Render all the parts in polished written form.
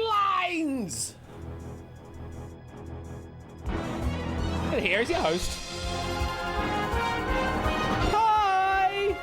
lines! And here's your host. Hi!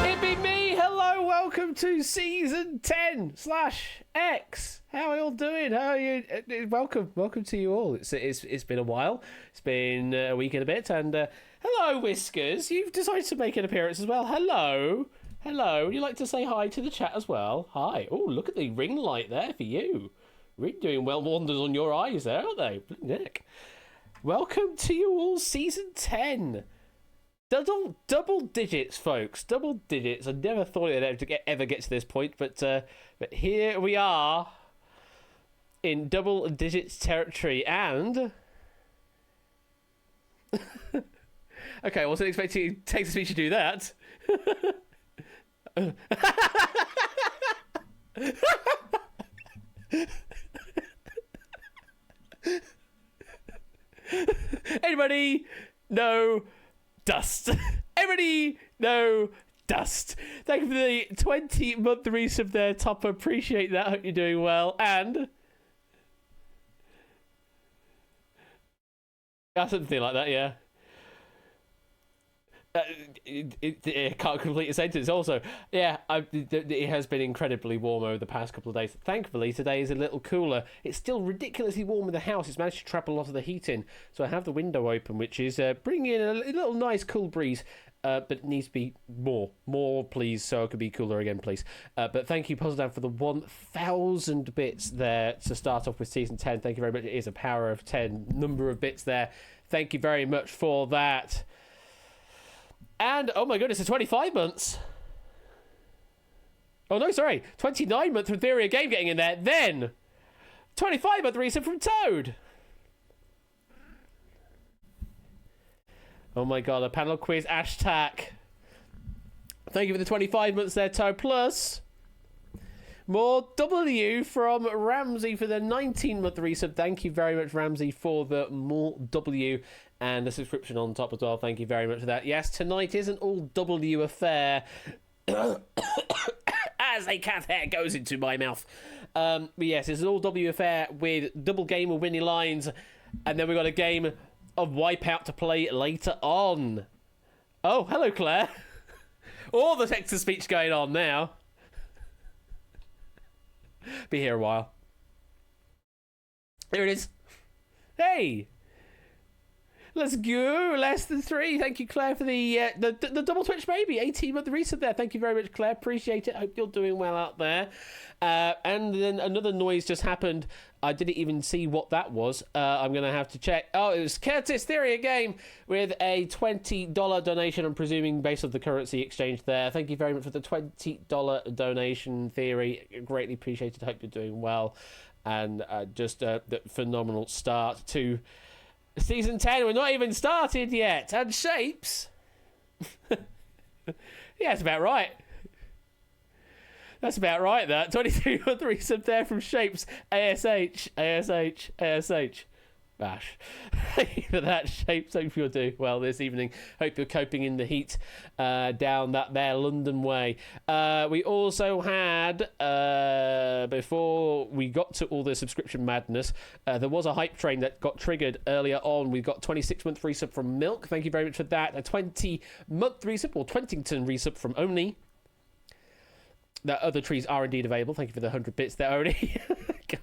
It be me. Hello, welcome to season 10/X. How are you all doing? How are you? Welcome to you all. It's been a while. It's been a week and a bit. And hello, Whiskers. You've decided to make an appearance as well. Hello. Would you like to say hi to the chat as well? Hi. Oh, look at the ring light there for you. Really doing well, wonders on your eyes there, aren't they? Nick. Welcome to you all, season 10. Double digits, folks. Double digits. I never thought it'd ever get to this point, but here we are in double digits territory, and okay, I wasn't expecting Text-to-Speech to do that. Anybody? No dust. Everybody? No dust. Thank you for the 20-month resub there, Top. Appreciate that. Hope you're doing well. And something like that, yeah. It can't complete a sentence. Also, yeah, it has been incredibly warm over the past couple of days. Thankfully, today is a little cooler. It's still ridiculously warm in the house. It's managed to trap a lot of the heat in, so I have the window open, which is bringing in a little nice cool breeze. But it needs to be more, please, so it could be cooler again, please. But thank you, Puzzledown, for the 1,000 bits there to start off with season 10. Thank you very much. It is a power of 10 number of bits there. Thank you very much for that. And, oh my goodness, it's 25 months. Oh, no, sorry. 29 months from Theory of Game getting in there. Then, 25 month recent from Toad. Oh my god, a panel quiz, Ashtack. Thank you for the 25 months there, Toad. Plus, more W from Ramsey for the 19-month resub. Thank you very much, Ramsey, for the more W. And a subscription on top as well. Thank you very much for that. Yes, tonight is an all-W affair. As a cat hair goes into my mouth. But yes, it's an all-W affair with double game of Winnie Lines. And then we've got a game of Wipeout to play later on. Oh, hello, Claire. All the text-to-speech going on now. Be here a while. There it is. Hey! Let's go. Less than 3. Thank you, Claire, for the double Twitch baby. 18-month resub there. Thank you very much, Claire. Appreciate it. Hope you're doing well out there. And then another noise just happened. I didn't even see what that was. I'm going to have to check. Oh, it was Curtis Theory of Game with a $20 donation, I'm presuming, based on the currency exchange there. Thank you very much for the $20 donation, Theory. Greatly appreciated. Hope you're doing well. And just a phenomenal start to season 10. We're not even started yet. And Shapes. Yeah, that's about right. That's about right, that. 23-month resub there from Shapes. ASH. Bash. Thank you for that, Shapes. Hope you're doing well this evening. Hope you're coping in the heat down that there London way. We also had, before we got to all the subscription madness, there was a hype train that got triggered earlier on. We got 26-month resub from Milk. Thank you very much for that. A 20-month resub, or Twentington resub from Only. That other trees are indeed available. Thank you for the 100 bits there already. God.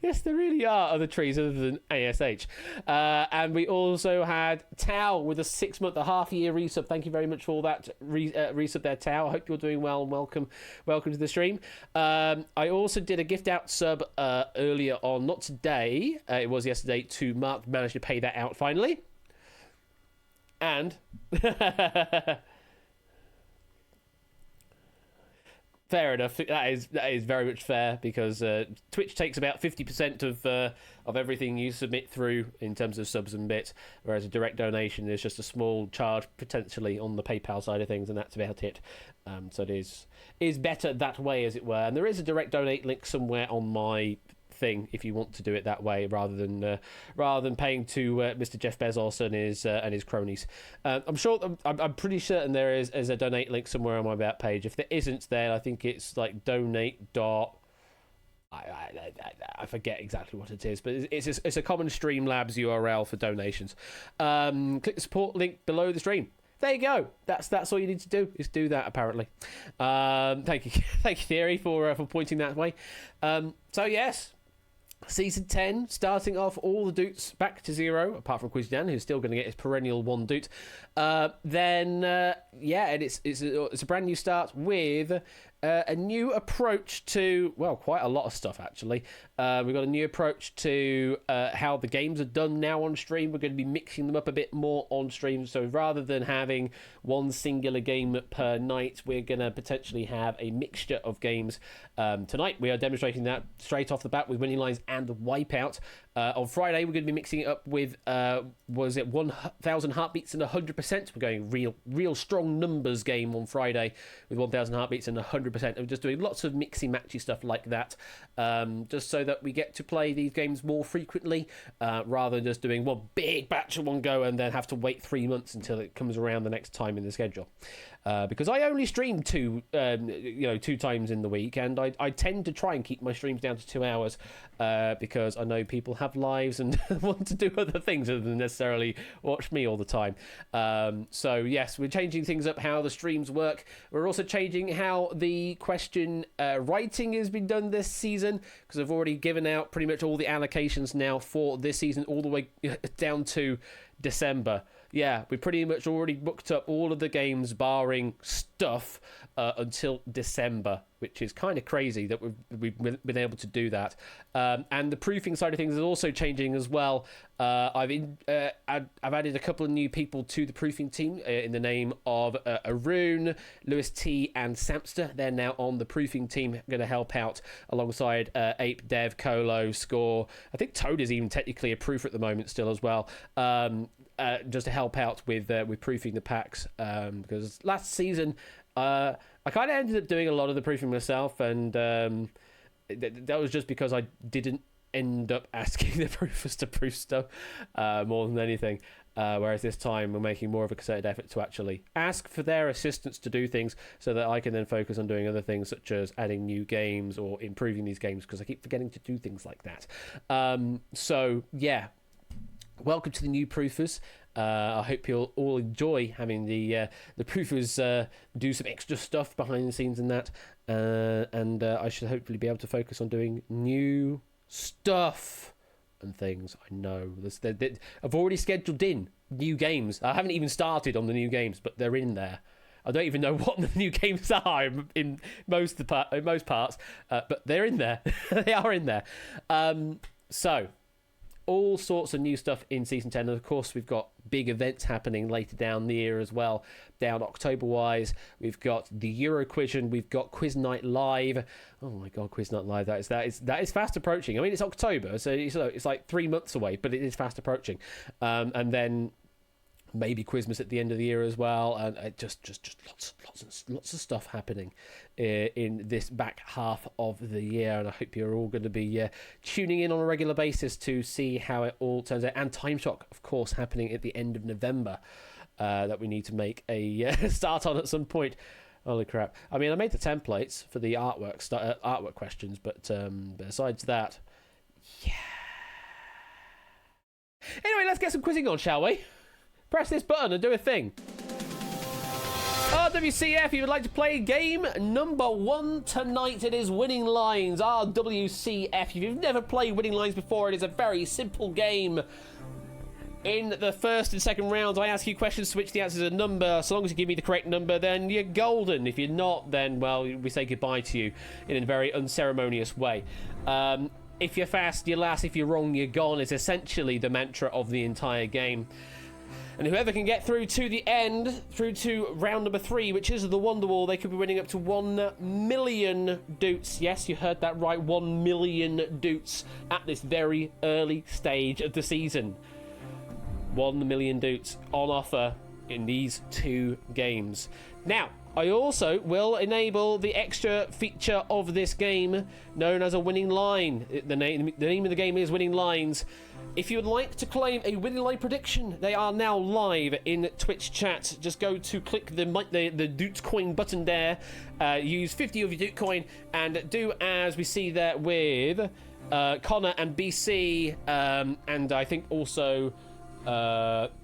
Yes, there really are other trees other than ASH. And we also had Tao with a 6-month, a half-year resub. Thank you very much for all that resub there, Tao. I hope you're doing well and welcome to the stream. I also did a gift out sub earlier on, not today. It was yesterday to Mark. Managed to pay that out finally. And fair enough. That is very much fair, because Twitch takes about 50% of everything you submit through in terms of subs and bits, whereas a direct donation is just a small charge potentially on the PayPal side of things, and that's about it. So it is better that way, as it were. And there is a direct donate link somewhere on my thing if you want to do it that way, rather than paying to Mr. Jeff Bezos and his cronies. I'm pretty certain there is a donate link somewhere on my About page. If there isn't, then I think it's like donate dot. I forget exactly what it is, but it's a common Streamlabs URL for donations. Click the support link below the stream. There you go. That's all you need to do, is do that, apparently. Thank you, Theory, for pointing that way. So yes, Season 10, starting off all the Doots back to 0, apart from Quizdan, who's still going to get his perennial 1 Doot. And it's a brand new start with a new approach to, well, quite a lot of stuff, actually. We've got a new approach to how the games are done now on stream. We're going to be mixing them up a bit more on stream. So rather than having one singular game per night, we're going to potentially have a mixture of games. Tonight, we are demonstrating that straight off the bat with Winning Lines and the Wipeout. On Friday, we're going to be mixing it up with, 1,000 Heartbeats and 100%. We're going real strong numbers game on Friday with 1,000 Heartbeats and 100%. And we're just doing lots of mixy-matchy stuff like that, just so that we get to play these games more frequently, rather than just doing one big batch at one go and then have to wait 3 months until it comes around the next time in the schedule. Because I only stream two times in the week, and I tend to try and keep my streams down to 2 hours, because I know people have lives and want to do other things other than necessarily watch me all the time. So yes, we're changing things up, how the streams work. We're also changing how the question writing has been done this season, because I've already given out pretty much all the allocations now for this season, all the way down to December. Yeah, we pretty much already booked up all of the games barring stuff until December, which is kind of crazy that we've been able to do that. And the proofing side of things is also changing as well. I've added a couple of new people to the proofing team in the name of Arun, Lewis T, and Samster. They're now on the proofing team, going to help out alongside Ape, Dev, Colo, Score. I think Toad is even technically a proofer at the moment still as well. Just to help out with proofing the packs, because last season I kind of ended up doing a lot of the proofing myself, and that was just because I didn't end up asking the proofers to proof stuff more than anything. Whereas this time we're making more of a concerted effort to actually ask for their assistance to do things, so that I can then focus on doing other things such as adding new games or improving these games, because I keep forgetting to do things like that. So yeah. Welcome to the new proofers. I hope you'll all enjoy having the proofers do some extra stuff behind the scenes and that. And I should hopefully be able to focus on doing new stuff and things. I know. I've already scheduled in new games. I haven't even started on the new games, but they're in there. I don't even know what the new games are in most parts, but they're in there. They are in there. So all sorts of new stuff in Season 10. And of course, we've got big events happening later down the year as well. Down October-wise, we've got the Euroquizsion, we've got Quiz Night Live. Oh my God, Quiz Night Live, that is fast approaching. I mean, it's October, so it's like 3 months away, but it is fast approaching. And then maybe Quizmas at the end of the year as well, and just lots of stuff happening in this back half of the year, and I hope you're all going to be tuning in on a regular basis to see how it all turns out. And Time Shock, of course, happening at the end of November, that we need to make a start on at some point. Holy crap. I mean, I made the templates for the artwork questions, but besides that, yeah. Anyway, let's get some quizzing on, shall we? Press this button and do a thing. RWCF, if you would like to play game number 1 tonight, it is Winning Lines. RWCF, if you've never played Winning Lines before, it is a very simple game. In the first and second rounds, I ask you questions to which the answer is a number. So long as you give me the correct number, then you're golden. If you're not, then, well, we say goodbye to you in a very unceremonious way. If you're fast, you're last. If you're wrong, you're gone. It's essentially the mantra of the entire game. And whoever can get through to the end, through to round number 3, which is the Wonder Wall, they could be winning up to 1 million Doots. Yes, you heard that right, 1 million Doots at this very early stage of the season. 1 million Doots on offer in these 2 games. Now, I also will enable the extra feature of this game known as a winning line. The name of the game is Winning Lines. If you would like to claim a winning line prediction, they are now live in Twitch chat. Just go to click the Dootcoin button there, use 50 of your Dootcoin, and do as we see there with Connor and BC, and I think also...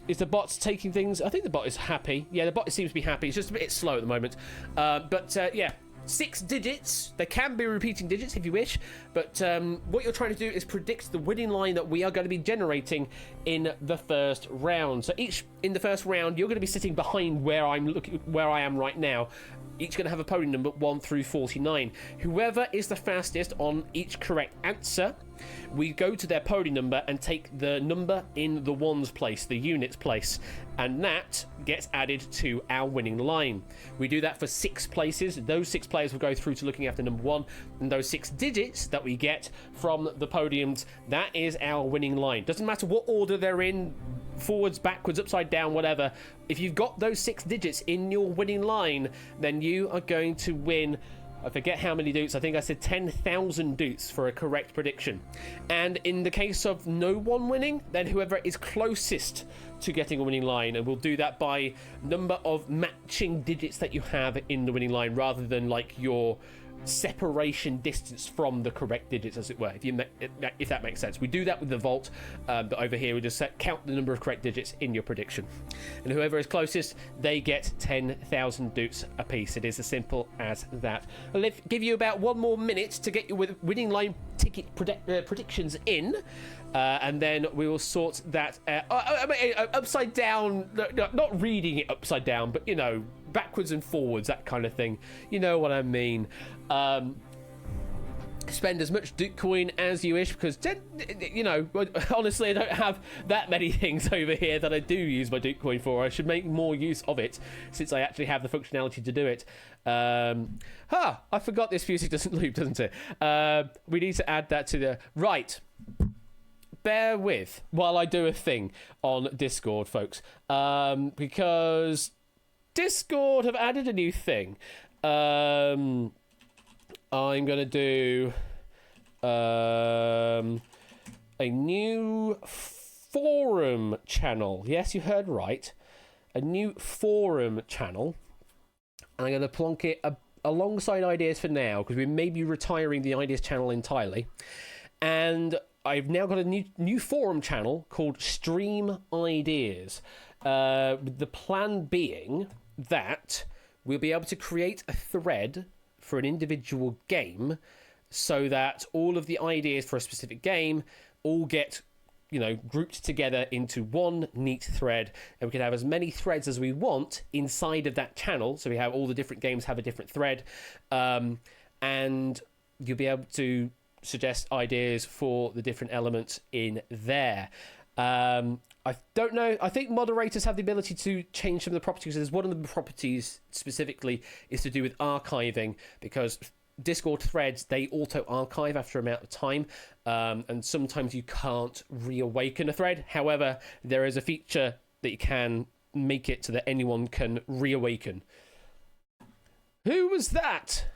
is the bot taking things? I think the bot is happy. Yeah, the bot seems to be happy. It's just a bit slow at the moment. Yeah, 6 digits. There can be repeating digits if you wish, but what you're trying to do is predict the winning line that we are going to be generating in the first round. So in the first round, you're going to be sitting behind where I am right now. Each going to have a podium number 1 through 49. Whoever is the fastest on each correct answer, we go to their podium number and take the number in the ones place, the units place, and that gets added to our winning line. We do that for 6 places. Those 6 players will go through to looking after number 1, and those 6 digits that we get from the podiums, that is our winning line. Doesn't matter what order they're in, forwards, backwards, upside down, whatever. If you've got those 6 digits in your winning line, then you are going to win, I forget how many doots. I think I said 10,000 doots for a correct prediction. And in the case of no one winning, then whoever is closest to getting a winning line, and we'll do that by number of matching digits that you have in the winning line, rather than like your separation distance from the correct digits, as it were, if that makes sense. We do that with the vault, but over here we just count the number of correct digits in your prediction, and whoever is closest, they get 10,000 doots apiece. It is as simple as that. I'll give you about 1 more minute to get your winning line ticket predictions in, and then we will sort that upside down, not reading it upside down, but you know, backwards and forwards, that kind of thing. You know what I mean. Spend as much Dootcoin as you wish, because, you know, honestly, I don't have that many things over here that I do use my Dootcoin for. I should make more use of it, since I actually have the functionality to do it. I forgot this music doesn't loop, doesn't it? We need to add that to the... Right. Bear with while I do a thing on Discord, folks. Because Discord have added a new thing. I'm going to do a new forum channel. Yes, you heard right. A new forum channel. And I'm going to plonk it alongside Ideas for now, because we may be retiring the Ideas channel entirely. And I've now got a new forum channel called Stream Ideas. The plan being that we'll be able to create a thread for an individual game, so that all of the ideas for a specific game all get, you know, grouped together into one neat thread, and we can have as many threads as we want inside of that channel. So we have all the different games have a different thread, and you'll be able to suggest ideas for the different elements in there. I don't know. I think moderators have the ability to change some of the properties. There's one of the properties specifically is to do with archiving, because Discord threads, they auto-archive after an amount of time, and sometimes you can't reawaken a thread. However, there is a feature that you can make it so that anyone can reawaken. Who was that?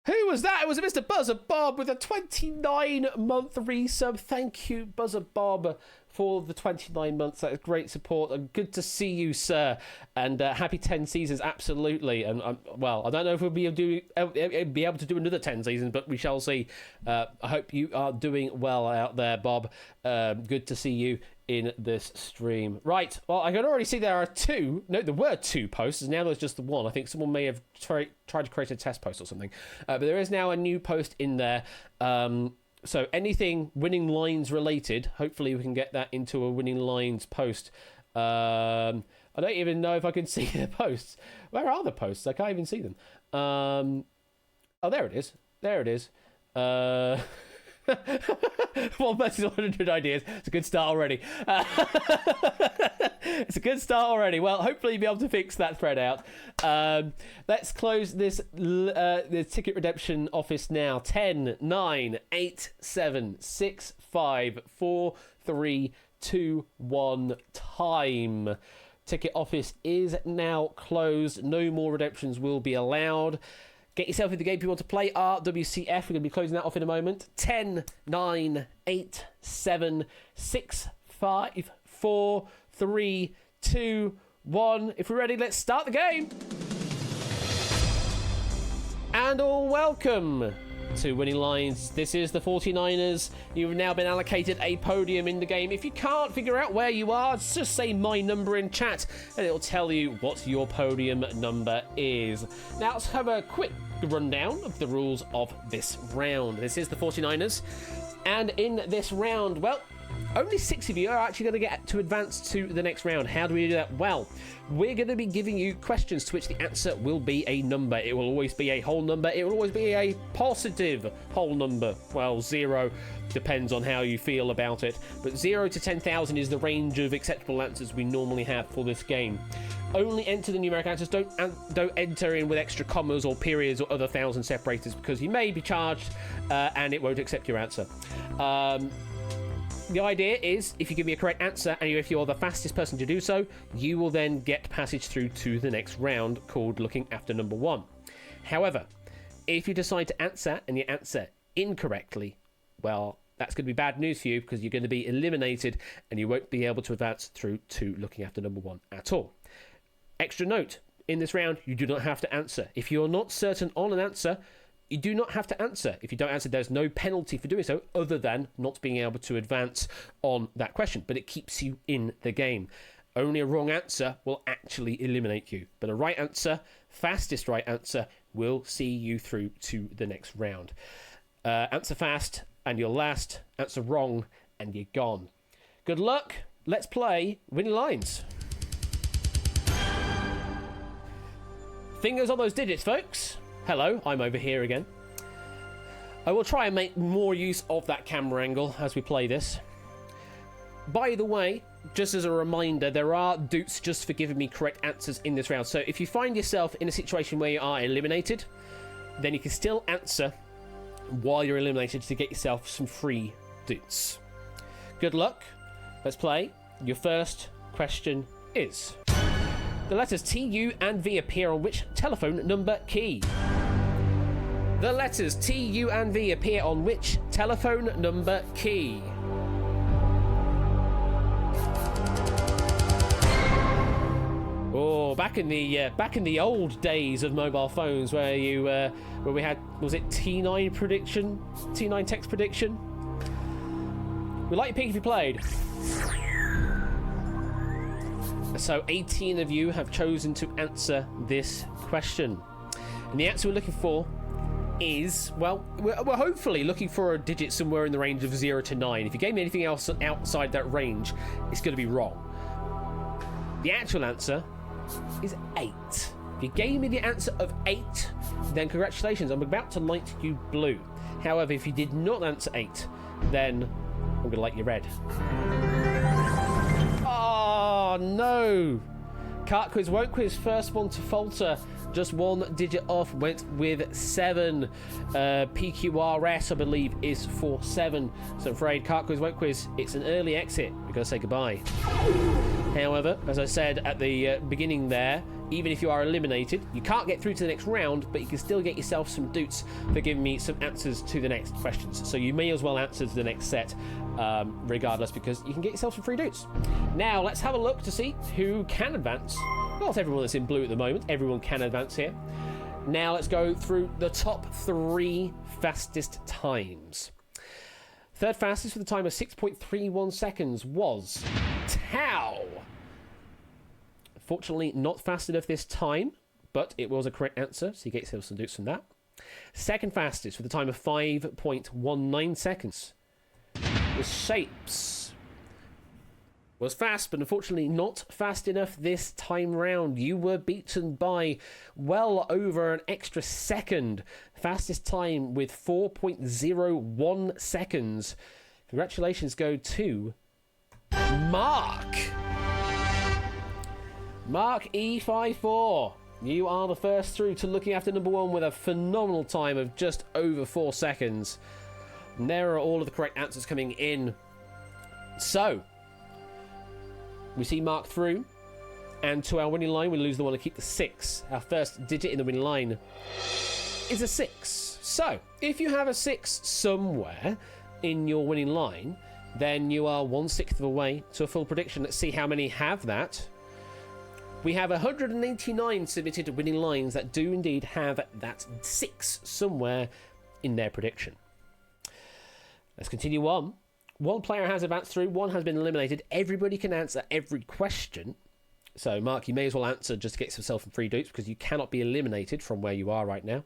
Who was that? It was Mr. Buzzer Bob with a 29-month resub. Thank you, Buzzer Bob, for the 29 months. That is great support, and good to see you, sir. And happy 10 seasons, absolutely. And well, I don't know if we'll be able to do another 10 seasons, but we shall see. I hope you are doing well out there, Bob. Good to see you in this stream. Right, well, I can already see there were 2 posts, and now there's just the one. I think someone may have tried to create a test post or something. But there is now a new post in there. So anything winning lines related, hopefully we can get that into a winning lines post. I don't even know if I can see the posts. Where are the posts? I can't even see them. Oh, there it is. There it is. 1,100 ideas. It's a good start already. It's a good start already. Well, hopefully you'll be able to fix that thread out. Let's close this the ticket redemption office now. 10, 9, 8, 7, 6, 5, 4, 3, 2, 1. Time. ticket office is now closed. No more redemptions will be allowed. Get yourself in the game if you want to play RWCF. We're going to be closing that off in a moment. 10, 9, 8, 7, 6, 5, 4, 3, 2, 1. If we're ready, let's start the game. And welcome to Winning Lines. This is the 49ers. You've now been allocated a podium in the game. If you can't figure out where you are, just say my number in chat and it'll tell you what your podium number is. Now let's have a quick rundown of the rules of this round. This is the 49ers, and in this round, well, only 6 of you are actually going to get to advance to the next round. How do we do that? Well, we're going to be giving you questions to which the answer will be a number. It will always be a whole number. It will always be a positive whole number. Well, 0 depends on how you feel about it. But 0 to 10,000 is the range of acceptable answers we normally have for this game. Only enter the numeric answers. Don't enter in with extra commas or periods or other thousand separators, because you may be charged and it won't accept your answer. The idea is, if you give me a correct answer, and if you're the fastest person to do so, you will then get passage through to the next round, called looking after number 1. However, if you decide to answer and you answer incorrectly, well, that's going to be bad news for you, because you're going to be eliminated and you won't be able to advance through to looking after number 1 at all. Extra note, in this round, you do not have to answer. If you're not certain on an answer, you do not have to answer. If you don't answer, there's no penalty for doing so other than not being able to advance on that question, but it keeps you in the game. Only a wrong answer will actually eliminate you, but a right answer, fastest right answer, will see you through to the next round. Answer fast and you're last, answer wrong and you're gone. Good luck. Let's play Winning Lines. Fingers on those digits, folks. Hello, I'm over here again. I will try and make more use of that camera angle as we play this. By the way, just as a reminder, there are doots just for giving me correct answers in this round. So if you find yourself in a situation where you are eliminated, then you can still answer while you're eliminated to get yourself some free doots. Good luck. Let's play. Your first question is: the letters T, U, and V appear on which telephone number key? The letters T, U, and V appear on which telephone number key? Oh, back in the old days of mobile phones, where we had, was it T9 prediction, T9 text prediction? We'd like your pick if you played. So 18 of you have chosen to answer this question. And the answer we're looking for is, well, we're hopefully looking for a digit somewhere in the range of 0 to 9. If you gave me anything else outside that range, it's going to be wrong. The actual answer is 8. If you gave me the answer of 8, then congratulations, I'm about to light you blue. However, if you did not answer 8, then I'm going to light you red. Oh, no. Cart Quiz, Won't Quiz, first one to falter. Just one digit off, went with 7. PQRS, I believe, is for 7. So I'm afraid Cart Quiz, Won't Quiz, it's an early exit. We've got to say goodbye. However, as I said at the beginning there, even if you are eliminated, you can't get through to the next round, but you can still get yourself some doots for giving me some answers to the next questions. So you may as well answer to the next set, regardless, because you can get yourself some free doots. Now, let's have a look to see who can advance. Not everyone that's in blue at the moment. Everyone can advance here. Now, let's go through the top 3 fastest times. Third fastest with a time of 6.31 seconds was Tao. Fortunately, not fast enough this time, but it was a correct answer, so you get yourself some doots from that. Second fastest with a time of 5.19 seconds was Shapes. Was fast, but unfortunately not fast enough this time round. You were beaten by well over an extra second. Fastest time with 4.01 seconds. Congratulations go to Mark. Mark E54. You are the first through to looking after number 1 with a phenomenal time of just over 4 seconds. And there are all of the correct answers coming in. So, we see Mark through. And to our winning line, we lose the one to keep the 6. Our first digit in the winning line is a 6. So, if you have a 6 somewhere in your winning line, then you are 1/6 of the way to a full prediction. Let's see how many have that. We have 189 submitted winning lines that do indeed have that 6 somewhere in their prediction. Let's continue on. One player has advanced through, one has been eliminated. Everybody can answer every question. So, Mark, you may as well answer just to get yourself some free dupes because you cannot be eliminated from where you are right now.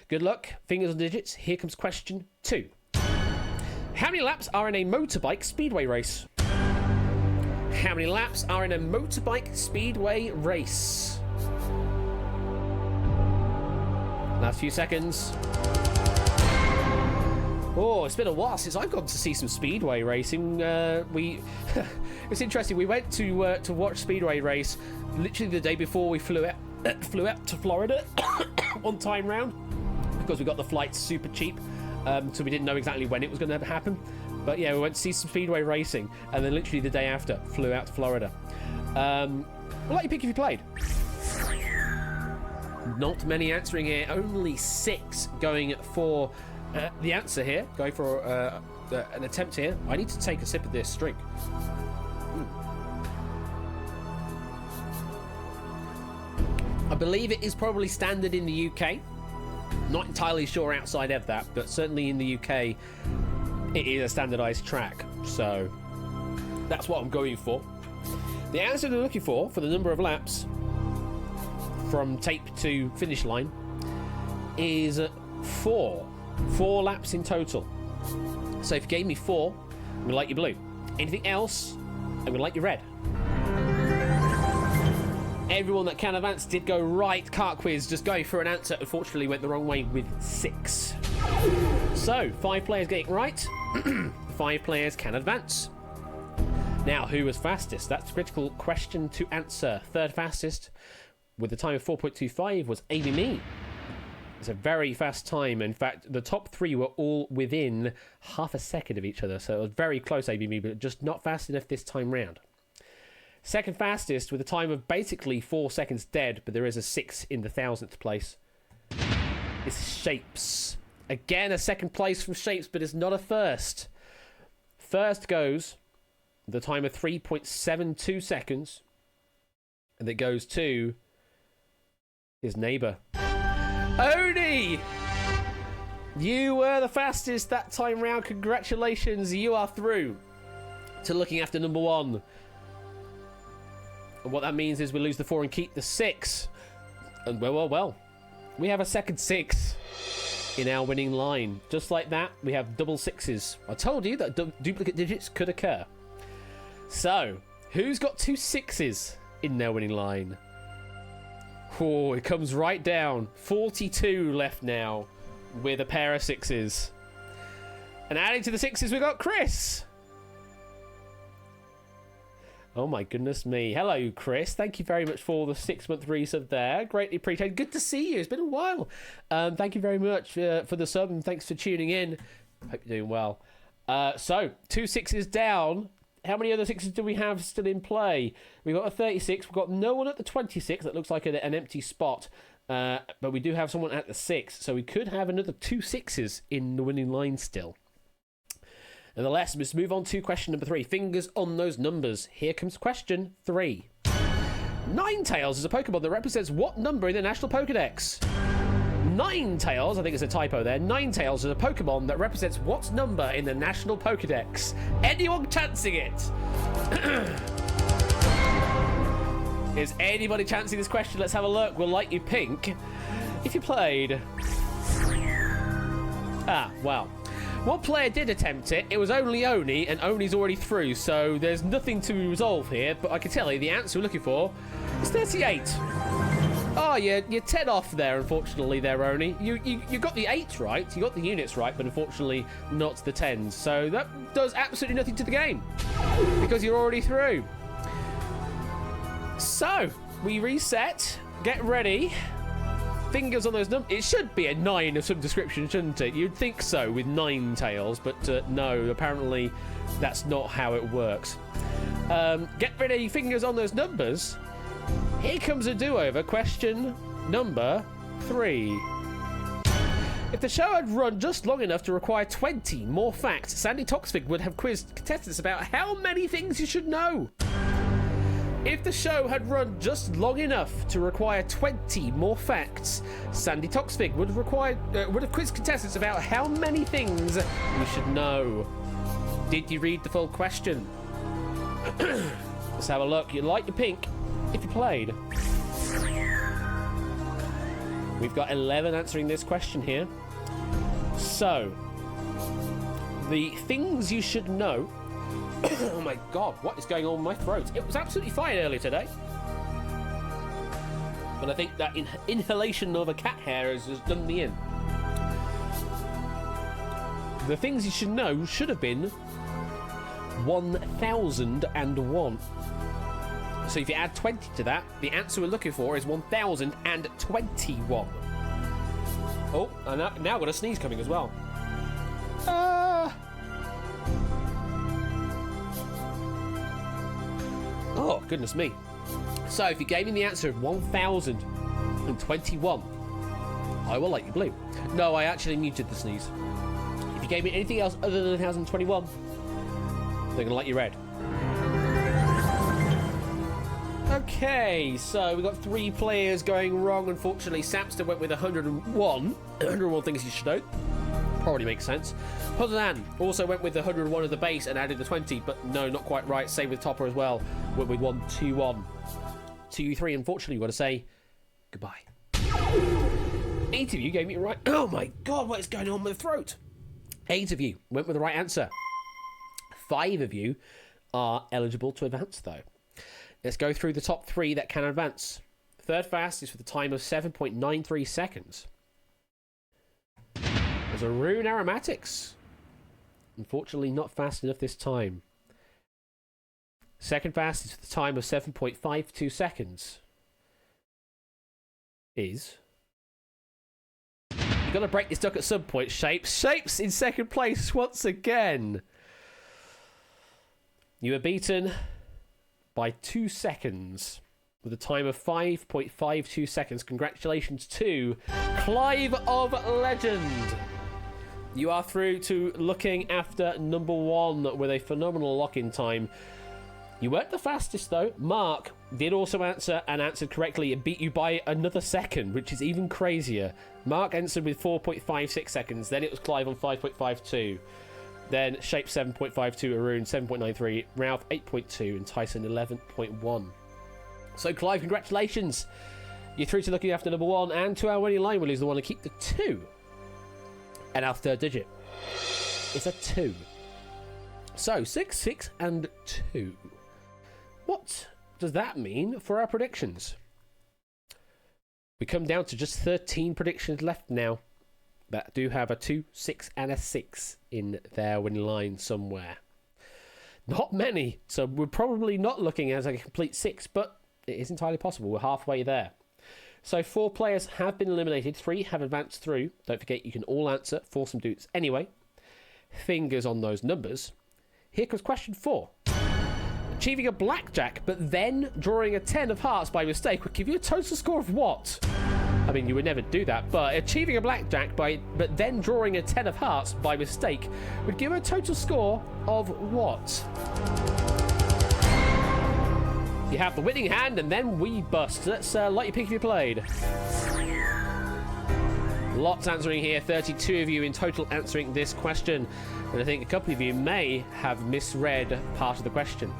Good luck. Fingers on digits. Here comes question 2. How many laps are in a motorbike speedway race? How many laps are in a motorbike speedway race? Last few seconds. Oh, it's been a while since I've gone to see some speedway racing. It's interesting. We went to watch speedway race literally the day before we flew out to Florida one time round because we got the flights super cheap, so we didn't know exactly when it was going to happen. But yeah, we went to see some speedway racing, and then literally the day after flew out to Florida. We'll let you pick if you played. Not many answering here. Only 6 going for the answer here. Going for an attempt here. I need to take a sip of this drink. I believe it is probably standard in the UK. Not entirely sure outside of that, but certainly in the UK it is a standardized track. So that's what I'm going for. The answer they're looking for the number of laps from tape to finish line is 4. 4 laps in total. So if you gave me 4, I'm going to light you blue. Anything else, I'm going to light you red. Everyone that can advance did go right. Kart quiz just going for an answer. Unfortunately, went the wrong way with 6. So 5 players getting it right. 5 players can advance. Now, who was fastest? That's a critical question to answer. Third fastest with a time of 4.25 was ABME. It's a very fast time. In fact, the top 3 were all within half a second of each other. So it was very close, ABME, but just not fast enough this time round. Second fastest with a time of basically 4 seconds dead, but there is a 6 in the 1000th place, is Shapes. Again, a second place from Shapes, but it's not a first. First goes with a time of 3.72 seconds, and it goes to his neighbour. Oni! You were the fastest that time round. Congratulations, you are through to looking after number 1. And what that means is we lose the 4 and keep the 6. And well. We have a second 6 in our winning line. Just like that, we have double 6s. I told you that duplicate digits could occur. So, who's got 2 6s in their winning line? Oh, it comes right down. 42 left now with a pair of 6s. And adding to the 6s, we've got Chris. Oh my goodness me. Hello, Chris. Thank you very much for the 6-month resub there. Greatly appreciated. Good to see you. It's been a while. Thank you very much for the sub, and thanks for tuning in. Hope you're doing well. So, 2 6s down. How many other 6s do we have still in play? We've got a 36. We've got no one at the 26. That looks like an empty spot. But we do have someone at the 6. So we could have another 2 6s in the winning line still. Nonetheless, let's move on to question number 3. Fingers on those numbers. Here comes question 3. Ninetales is a Pokemon that represents what number in the National Pokedex? Ninetales, I think it's a typo there. Ninetales is a Pokemon that represents what number in the National Pokedex? Anyone chancing it? Is anybody chancing this question? Let's have a look. We'll light you pink if you played. Ah, well. One player did attempt it. It was only Oni, and Oni's already through, so there's nothing to resolve here. But I can tell you the answer we're looking for is 38. Oh, you're 10 off there, unfortunately, there, Oni. You got the 8 right, you got the units right, but unfortunately not the 10s. So that does absolutely nothing to the game, because you're already through. So, we reset, get ready. Fingers on those numbers. It should be a 9 of some description, shouldn't it? You'd think so with Ninetales, but no, apparently that's not how it works. Get ready, fingers on those numbers, Here comes a do-over. Question number 3. If the show had run just long enough to require 20 more facts, Sandy Toksvig would have quizzed contestants about how many things you should know. If the show had run just long enough to require 20 more facts, Sandy Toksvig would have quizzed contestants about how many things you should know. Did you read the full question? Let's have a look. You like your pink if you played. We've got 11 answering this question here. So, the things you should know. Oh my god, what is going on with my throat? It was absolutely fine earlier today. But I think that inhalation of a cat hair has just done me in. The things you should know should have been 1001. So if you add 20 to that, the answer we're looking for is 1021. Oh, and now I've got a sneeze coming as well. Oh, goodness me. So if you gave me the answer of 1021, I will let you blue. No, I actually muted the sneeze. If you gave me anything else other than 1021, they're going to let you red. Okay, so we've got 3 players going wrong. Unfortunately, Samster went with 101. 101 things you should know. Probably makes sense. Puzzan also went with the 101 of the base and added the 20, but no, not quite right. Same with Topper as well. Went with 121. 2-3, unfortunately, you've got to say goodbye. 8 of you gave me it right. Oh my god, what is going on with the throat? 8 of you went with the right answer. 5 of you are eligible to advance, though. Let's go through the top 3 that can advance. Third fastest for the time of 7.93 seconds. There's a Rune Aromatics. Unfortunately, not fast enough this time. Second fastest for the time of 7.52 seconds is... You've got to break this duck at some point, Shapes. Shapes in second place once again. You were beaten by 2 seconds with a time of 5.52 seconds. Congratulations to Clive of Legend. You are through to looking after number 1 with a phenomenal lock-in time. You weren't the fastest, though. Mark did also answer and answered correctly and beat you by another second, which is even crazier. Mark answered with 4.56 seconds. Then it was Clive on 5.52. Then Shape 7.52, Arun 7.93, Ralph 8.2, and Tyson 11.1. So, Clive, congratulations. You're through to looking after number 1, and to our winning line will is the one to keep the 2. And our third digit is a 2. So, 6, 6, and 2. What does that mean for our predictions? We come down to just 13 predictions left now that do have a 2, 6, and a 6 in their winning line somewhere. Not many, so we're probably not looking at a complete 6, but it is entirely possible. We're halfway there. So 4 players have been eliminated, 3 have advanced through. Don't forget, you can all answer for some dudes anyway. Fingers on those numbers. Here comes question 4. Achieving a blackjack, but then drawing a 10 of hearts by mistake would give you a total score of what? I mean, you would never do that, but achieving a blackjack but then drawing a 10 of hearts by mistake would give a total score of what? You have the winning hand, and then we bust. Let's let you pick if you played. Lots answering here. 32 of you in total answering this question. And I think a couple of you may have misread part of the question.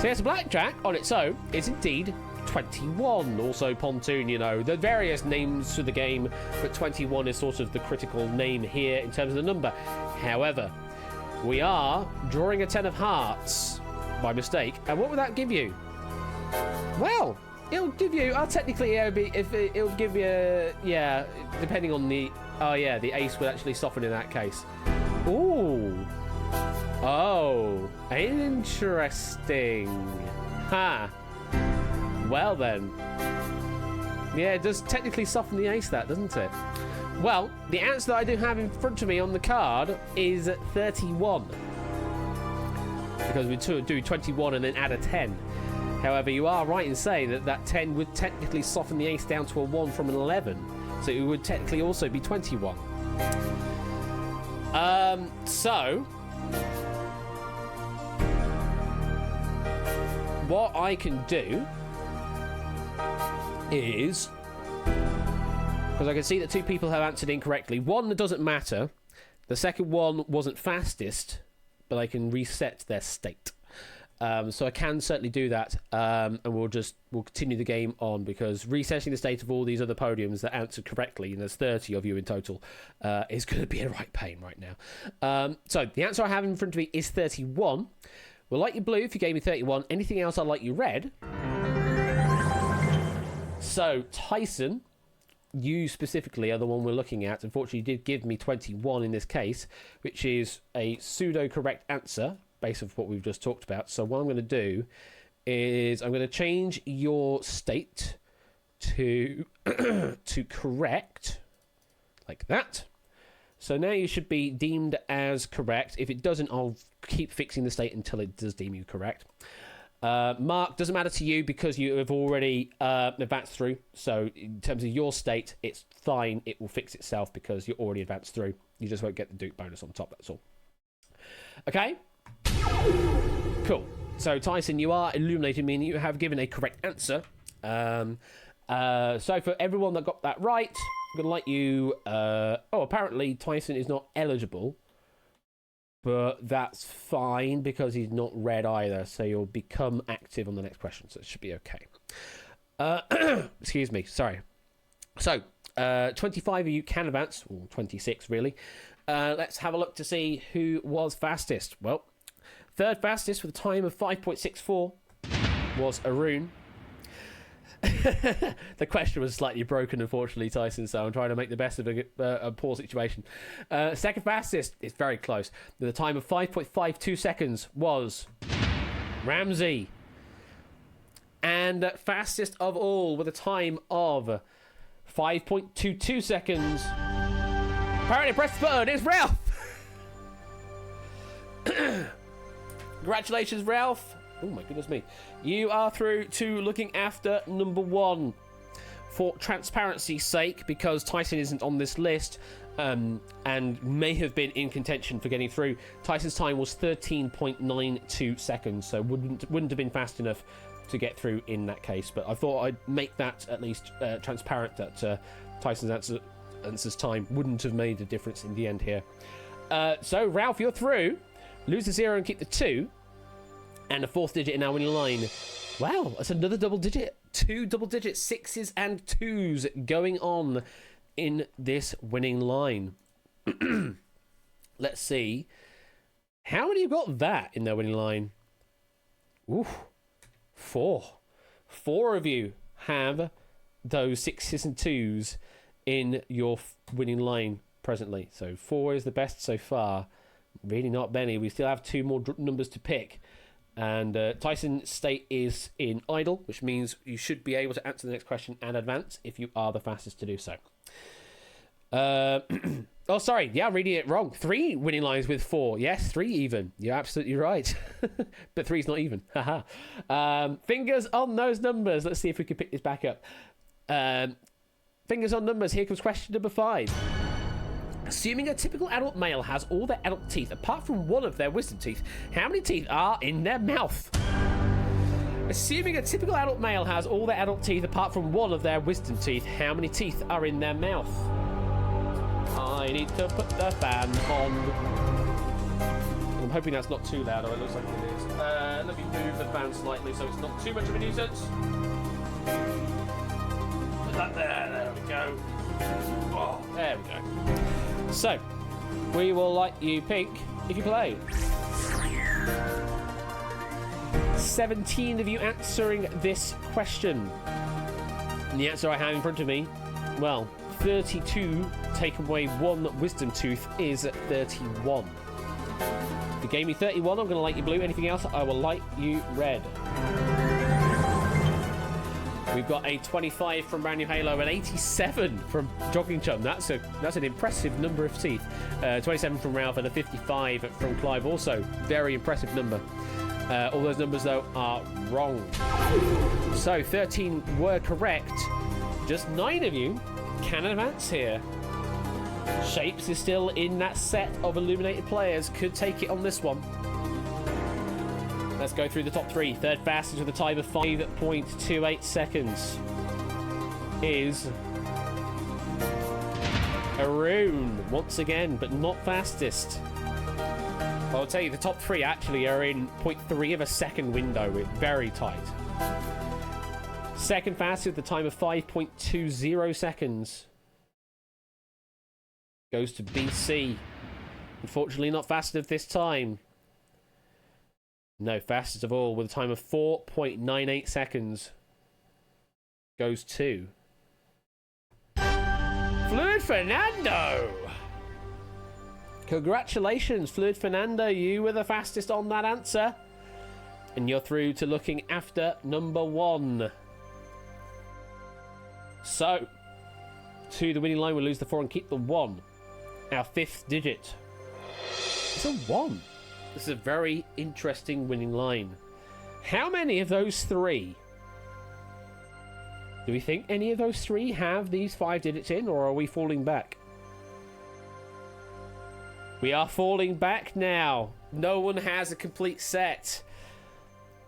So yes, blackjack on its own is indeed 21. Also pontoon, you know. There are various names for the game, but 21 is sort of the critical name here in terms of the number. However, we are drawing a 10 of hearts by mistake. And what would that give you? Well, it'll give you... technically, it'll give you... yeah, depending on the... oh, yeah, the ace would actually soften in that case. Ooh. Oh. Interesting. Ha. Well, then. Yeah, it does technically soften the ace, that, doesn't it? Well, the answer that I do have in front of me on the card is 31. Because we do 21 and then add a 10. However, you are right in saying that that 10 would technically soften the ace down to a 1 from an 11. So it would technically also be 21. So what I can do is, because I can see that 2 people have answered incorrectly. One doesn't matter. The second one wasn't fastest, but I can reset their state. So I can certainly do that, and we'll continue the game on, because resetting the state of all these other podiums that answered correctly, and there's 30 of you in total, is going to be a right pain right now. So the answer I have in front of me is 31. We'll like you blue if you gave me 31. Anything else, I'll like you red. So Tyson, you specifically are the one we're looking at. Unfortunately, you did give me 21 in this case, which is a pseudo-correct answer based on what we've just talked about. So what I'm going to do is I'm going to change your state to to correct, like that. So now you should be deemed as correct. If it doesn't, I'll keep fixing the state until it does deem you correct. Mark, doesn't matter to you because you have already advanced through. So in terms of your state, it's fine. It will fix itself because you're already advanced through. You just won't get the Duke bonus on top, that's all. Okay? Cool. So Tyson, you are illuminating, meaning you have given a correct answer. So for everyone that got that right, I'm going to let you... apparently Tyson is not eligible. But that's fine because he's not red either. So you'll become active on the next question. So it should be okay. Excuse me. Sorry. So 25 of you can advance. Or 26 really. Let's have a look to see who was fastest. Well, third fastest with a time of 5.64 was Arun. The question was slightly broken, unfortunately, Tyson, so I'm trying to make the best of a poor situation. Second fastest, it's very close. With a time of 5.52 seconds was Ramsey. And fastest of all with a time of 5.22 seconds. Apparently press the button, it's Ralph! Congratulations, Ralph. Oh my goodness me. You are through to looking after number 1. For transparency's sake, because Tyson isn't on this list, and may have been in contention for getting through, Tyson's time was 13.92 seconds, so wouldn't have been fast enough to get through in that case. But I thought I'd make that at least transparent, that Tyson's answer's time wouldn't have made a difference in the end here. So, Ralph, you're through. Lose the 0 and keep the 2. And a 4th digit in our winning line. Wow, that's another double digit. 2 double digit 6s and 2s going on in this winning line. Let's see. How many have got that in their winning line? Ooh, 4. 4 of you have those 6s and 2s in your winning line presently. So 4 is the best so far. Really not many. We still have 2 more numbers to pick. And Tyson's state is in idle, which means you should be able to answer the next question and advance if you are the fastest to do so. Oh, sorry. Yeah, I'm reading it wrong. 3 winning lines with 4. Yes, 3 even. You're absolutely right. But 3's not even. Haha. Fingers on those numbers. Let's see if we can pick this back up. Fingers on numbers. Here comes question number 5. Assuming a typical adult male has all their adult teeth apart from one of their wisdom teeth, how many teeth are in their mouth? Assuming a typical adult male has all their adult teeth apart from one of their wisdom teeth, how many teeth are in their mouth? I need to put the fan on. I'm hoping that's not too loud, or it looks like it is. Let me move the fan slightly so it's not too much of a nuisance. Put that there. There we go. Oh, there we go. So, we will like you pink if you play. 17 of you answering this question. And the answer I have in front of me, well, 32 take away 1 wisdom tooth is 31. If you gave me 31, I'm going to light you blue. Anything else, I will light you red. We've got a 25 from Brand New Halo, an 87 from Jogging Chum. That's an impressive number of teeth. 27 from Ralph and a 55 from Clive. Also, very impressive number. All those numbers, though, are wrong. So 13 were correct. Just 9 of you can advance here. Shapes is still in that set of illuminated players. Could take it on this one. Let's go through the top 3. Third fastest with a time of 5.28 seconds is Arun, once again, but not fastest. I'll tell you, the top 3 actually are in 0.3 of a second window. It's very tight. Second fastest with a time of 5.20 seconds goes to BC. Unfortunately, not fast enough this time. No, fastest of all with a time of 4.98 seconds goes to Fluid Fernando. Congratulations, Fluid Fernando. You were the fastest on that answer. And you're through to looking after number 1. So, to the winning line, we'll lose the 4 and keep the 1. Our 5th digit. It's a 1. This is a very interesting winning line. How many of those 3? Do we think any of those 3 have these 5 digits in, or are we falling back? We are falling back now. No one has a complete set.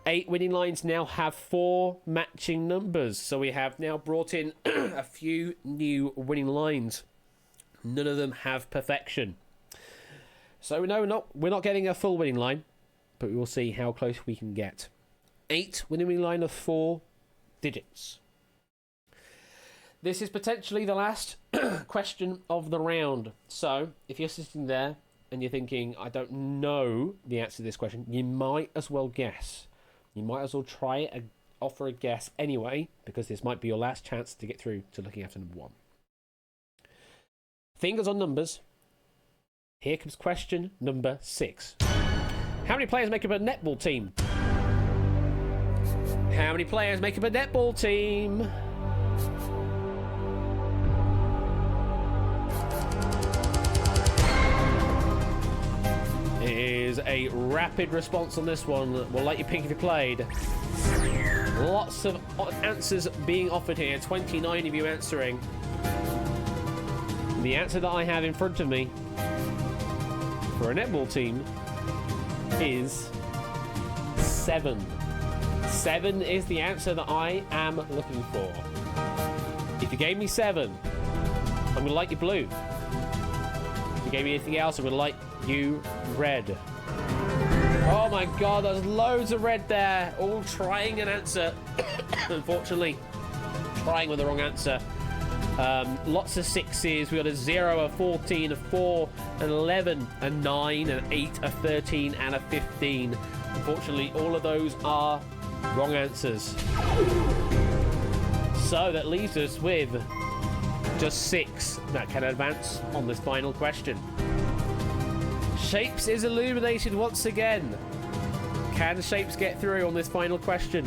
8 winning lines now have 4 matching numbers. So we have now brought in a few new winning lines. None of them have perfection. So no, we're not getting a full winning line, but we will see how close we can get. 8 winning line of 4 digits. This is potentially the last question of the round. So if you're sitting there and you're thinking, I don't know the answer to this question, you might as well guess. You might as well try and offer a guess anyway, because this might be your last chance to get through to looking after number 1. Fingers on numbers. Here comes question number 6. How many players make up a netball team? How many players make up a netball team? Is a rapid response on this one. We'll let you pick if you played. Lots of answers being offered here. 29 of you answering. The answer that I have in front of me for a netball team is 7. 7 is the answer that I am looking for. If you gave me 7, I'm going to like you blue. If you gave me anything else, I'm going to like you red. Oh my god, there's loads of red there, all trying an answer. Unfortunately, trying with the wrong answer. Lots of 6s. We got a 0, a 14, a 4, an 11, a 9, an 8, a 13, and a 15. Unfortunately, all of those are wrong answers. So that leaves us with just 6 that can advance on this final question. Shapes is illuminated once again. Can Shapes get through on this final question?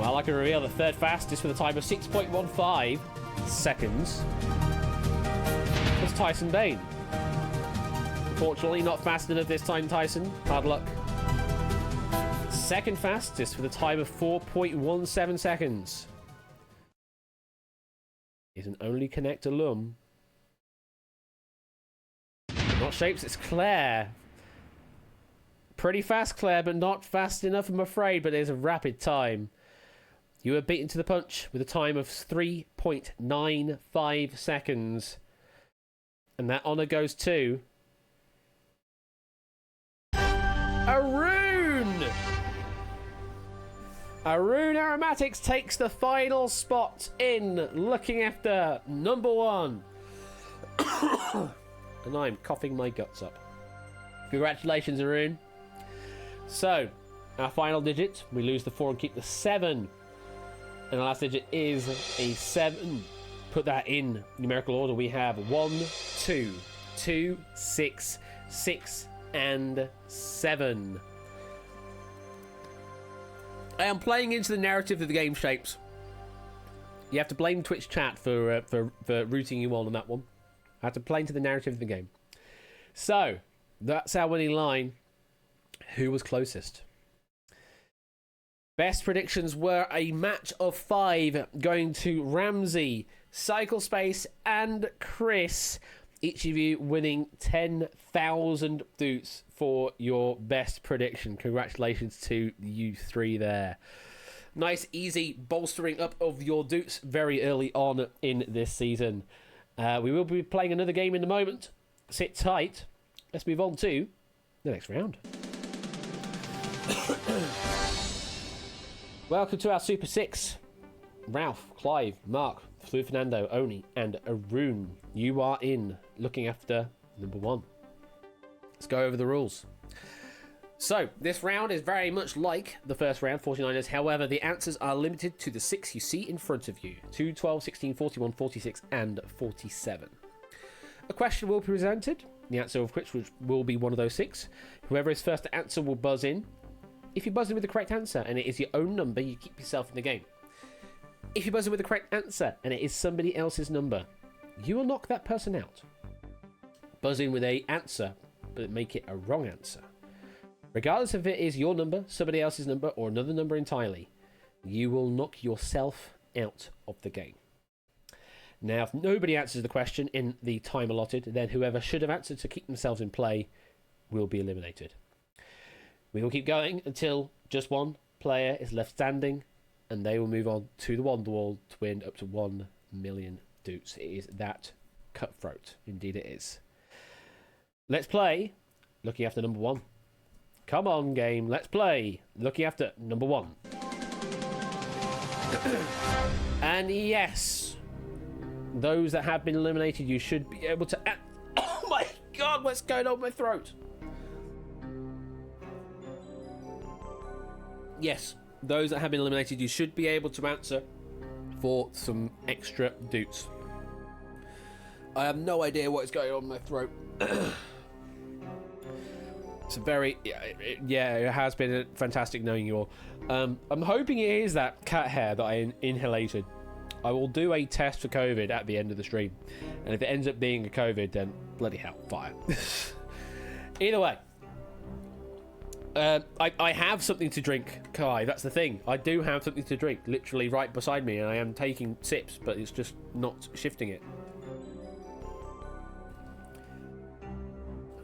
Well, I can reveal the third fastest with a time of 6.15 seconds. It's Tyson Bain. Unfortunately, not fast enough this time, Tyson. Hard luck. Second fastest with a time of 4.17 seconds is an Only Connect alum. Not Shapes, it's Claire. Pretty fast, Claire, but not fast enough, I'm afraid, but there's a rapid time. You were beaten to the punch with a time of 3.95 seconds. And that honour goes to Arun! Arun Aromatics takes the final spot in looking after number 1. And I'm coughing my guts up. Congratulations, Arun. So, our final digit, we lose the 4 and keep the 7. And the last digit is a 7. Put that in numerical order. We have 1, 2, 2, 6, 6, and 7. I am playing into the narrative of the game, Shapes. You have to blame Twitch chat for rooting you on that one. I have to play into the narrative of the game. So, that's our winning line. Who was closest? Best predictions were a match of 5 going to Ramsey, Cycle Space, and Chris. Each of you winning 10,000 doots for your best prediction. Congratulations to you 3 there. Nice, easy bolstering up of your doots very early on in this season. We will be playing another game in a moment. Sit tight. Let's move on to the next round. Welcome to our Super 6. Ralph, Clive, Mark, Flu Fernando, Oni, and Arun. You are in looking after number 1. Let's go over the rules. So, this round is very much like the first round, 49ers. However, the answers are limited to the 6 you see in front of you. 2, 12, 16, 41, 46, and 47. A question will be presented, the answer of which will be one of those 6. Whoever is first to answer will buzz in. If you buzz in with the correct answer and it is your own number, you keep yourself in the game. If you buzz in with the correct answer and it is somebody else's number, you will knock that person out. Buzz in with a answer, but make it a wrong answer. Regardless if it is your number, somebody else's number, or another number entirely, you will knock yourself out of the game. Now, if nobody answers the question in the time allotted, then whoever should have answered to keep themselves in play will be eliminated. We will keep going until just one player is left standing, and they will move on to the Wonder Wall to win up to 1 million doots. It is that cutthroat. Indeed it is. Let's play looking after number 1. Come on, game. Let's play looking after number 1. And yes, those that have been eliminated, you should be able to... Oh my god, what's going on with my throat? Yes, those that have been eliminated, you should be able to answer for some extra doots. I have no idea what is going on in my throat. It's a very... Yeah, it has been fantastic knowing you all. I'm hoping it is that cat hair that I inhalated. I will do a test for COVID at the end of the stream. And if it ends up being a COVID, then bloody hell, fire. Either way. I have something to drink, Kai. That's the thing. I do have something to drink, literally right beside me, and I am taking sips, but it's just not shifting it.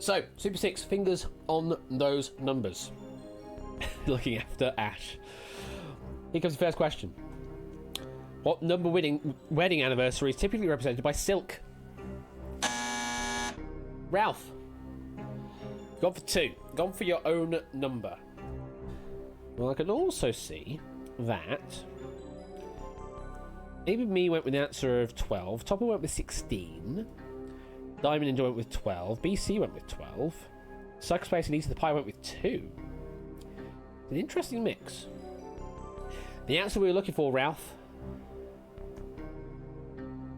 So, Super 6, fingers on those numbers. Looking after Ash. Here comes the first question. What number wedding anniversary is typically represented by silk? Ralph. Gone for 2. Gone for your own number. Well, I can also see that Amy Me went with the answer of 12. Topper went with 16. Diamond Ninja went with 12. BC went with 12. Psychospace and Eat of the Pie went with 2. An interesting mix. The answer we were looking for, Ralph,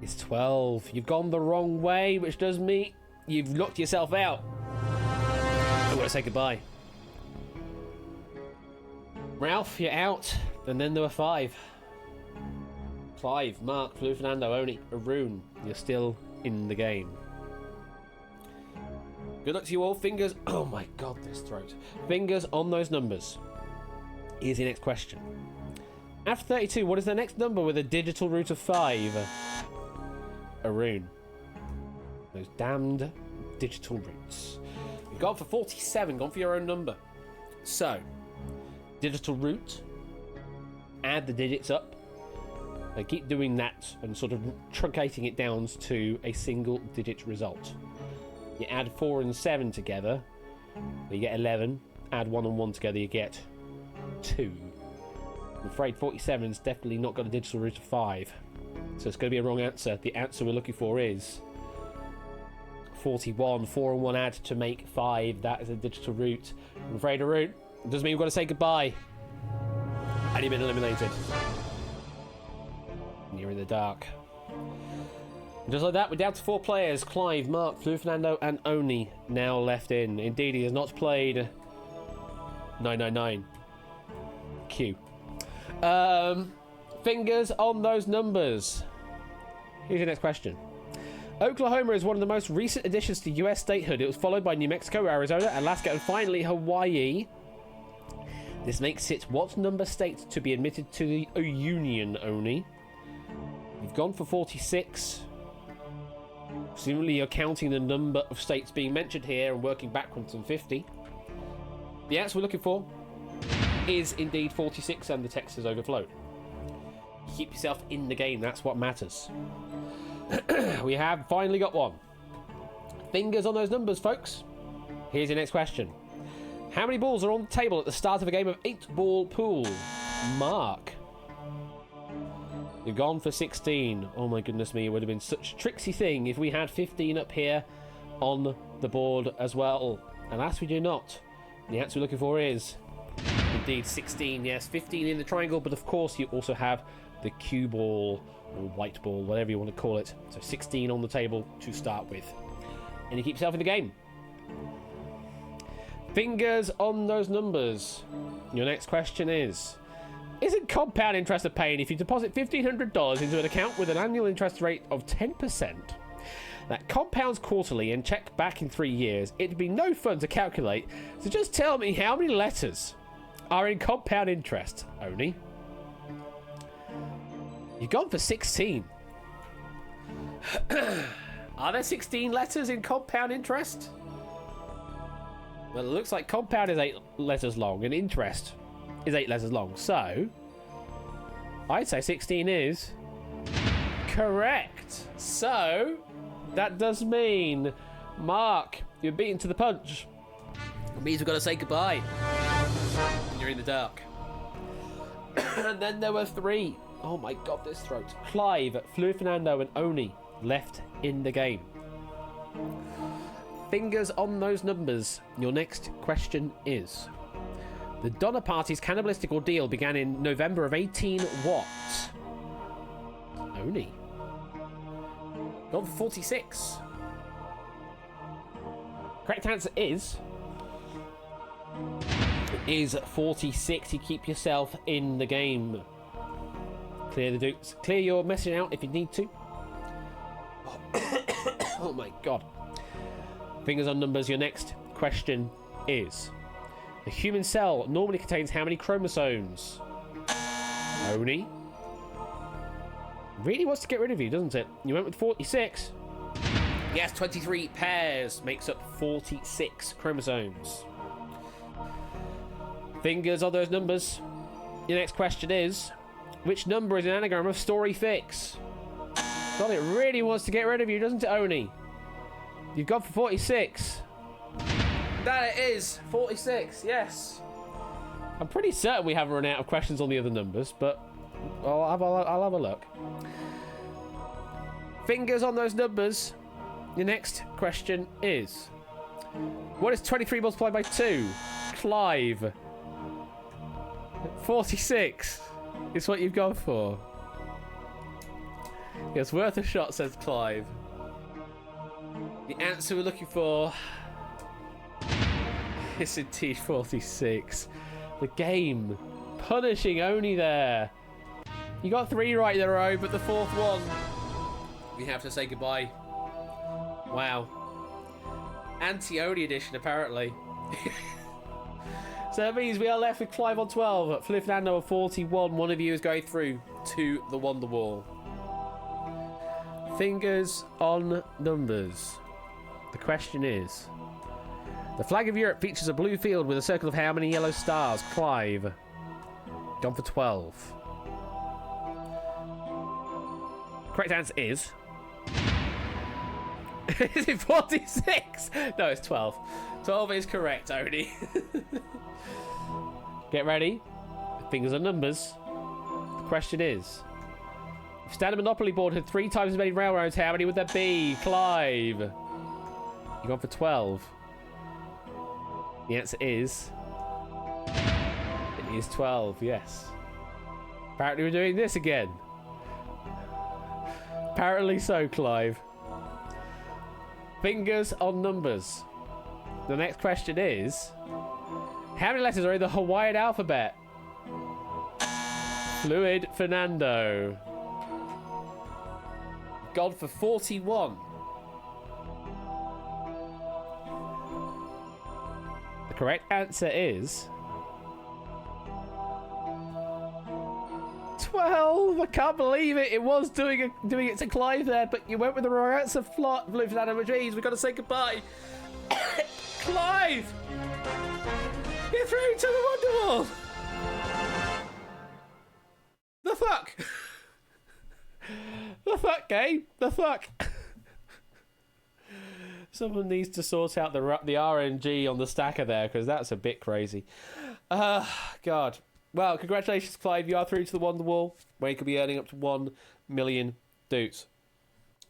is 12. You've gone the wrong way, which does mean you've knocked yourself out. I want to say goodbye. Ralph, you're out. And then there were 5. Clive, Mark, Flu Fernando, Oni, Arun. You're still in the game. Good luck to you all. Fingers... Oh my god, this throat. Fingers on those numbers. Here's your next question. After 32, what is the next number with a digital root of 5? Arun. Those damned digital roots. You've gone for 47. Gone for your own number. So, digital root. Add the digits up. And keep doing that and sort of truncating it down to a single digit result. You add 4 and 7 together, you get 11. Add 1 and 1 together, you get 2. I'm afraid 47's definitely not got a digital root of 5. So it's going to be a wrong answer. The answer we're looking for is 41. 4 and 1 add to make 5. That is a digital root. I'm afraid, Arun, it does mean we've got to say goodbye. And you've been eliminated. And you're in the dark. Just like that, we're down to 4 players. Clive, Mark, Flu Fernando, and Oni now left in. Indeed, he has not played 999. Q. Fingers on those numbers. Here's your next question. Oklahoma is one of the most recent additions to U.S. statehood. It was followed by New Mexico, Arizona, Alaska, and finally Hawaii. This makes it what number state to be admitted to the Union only? You've gone for 46. Presumably you're counting the number of states being mentioned here and working backwards from 50. The answer we're looking for is indeed 46, and the text has overflowed. Keep yourself in the game, that's what matters. We have finally got one. Fingers on those numbers, folks. Here's your next question. How many balls are on the table at the start of a game of 8-ball pool? Mark. You've gone for 16. Oh my goodness me, it would have been such a tricksy thing if we had 15 up here on the board as well. Alas, we do not. The answer we're looking for is indeed 16. Yes, 15 in the triangle, but of course you also have the cue ball or white ball, whatever you want to call it. So 16 on the table to start with. And you keep yourself in the game. Fingers on those numbers. Your next question is, isn't compound interest a pain if you deposit $1,500 into an account with an annual interest rate of 10%? That compounds quarterly and check back in 3 years. It'd be no fun to calculate, so just tell me how many letters are in compound interest, Oni. You've gone for 16. Are there 16 letters in compound interest? Well, it looks like compound is 8 letters long and interest is 8 letters long. So, I'd say 16 is correct. So, that does mean, Mark, you're beaten to the punch. It means we've got to say goodbye. You're in the dark. And then there were 3. Oh my god, this throat. Clive, Fluid Fernando, and Oni left in the game. Fingers on those numbers. Your next question is, the Donner Party's cannibalistic ordeal began in November of 18 what? Oni. Gone for 46. Correct answer is 46. You keep yourself in the game. Clear the dukes. Clear your message out if you need to. Oh my god. Fingers on numbers. Your next question is, the human cell normally contains how many chromosomes? Oni. Really wants to get rid of you, doesn't it? You went with 46. Yes, 23 pairs makes up 46 chromosomes. Fingers on those numbers. Your next question is, which number is an anagram of Story Fix? God, it really wants to get rid of you, doesn't it, Oni? You've gone for 46. That it is. 46, yes. I'm pretty certain we haven't run out of questions on the other numbers, but I'll have a look. Fingers on those numbers. Your next question is, what is 23 multiplied by 2? Clive. 46 is what you've gone for. It's worth a shot, says Clive. The answer we're looking for is indeed 46. The game punishing Oni there. You got 3 right in a row, but the 4th one, we have to say goodbye. Wow. Anti-Oni edition, apparently. So that means we are left with Clive on 12, Fluid Fernando on 41. One of you is going through to the Wonder Wall. Fingers on numbers. The question is, the flag of Europe features a blue field with a circle of how many yellow stars? Clive. Gone for 12. Correct answer is... Is it 46? No, it's 12. 12 is correct, Oni. Get ready. Fingers on numbers. The question is, if Standard Monopoly board had 3 times as many railroads, how many would there be? Clive. You gone for 12. The answer is... It is 12, yes. Apparently we're doing this again. Apparently so, Clive. Fingers on numbers. The next question is, how many letters are in the Hawaiian alphabet? Fluid Fernando. Gone for 41. correct answer is 12. I can't believe it. It was doing it to Clive there, but you went with the wrong answer. Blue Fernando, which means we've got to say goodbye. Clive! You're through to the Wonder Wall! The fuck? The fuck, game? The fuck? Someone needs to sort out the RNG on the stacker there, because that's a bit crazy. God. Well, congratulations, Clive. You are through to the Wonder Wall, where you could be earning up to 1 million doots.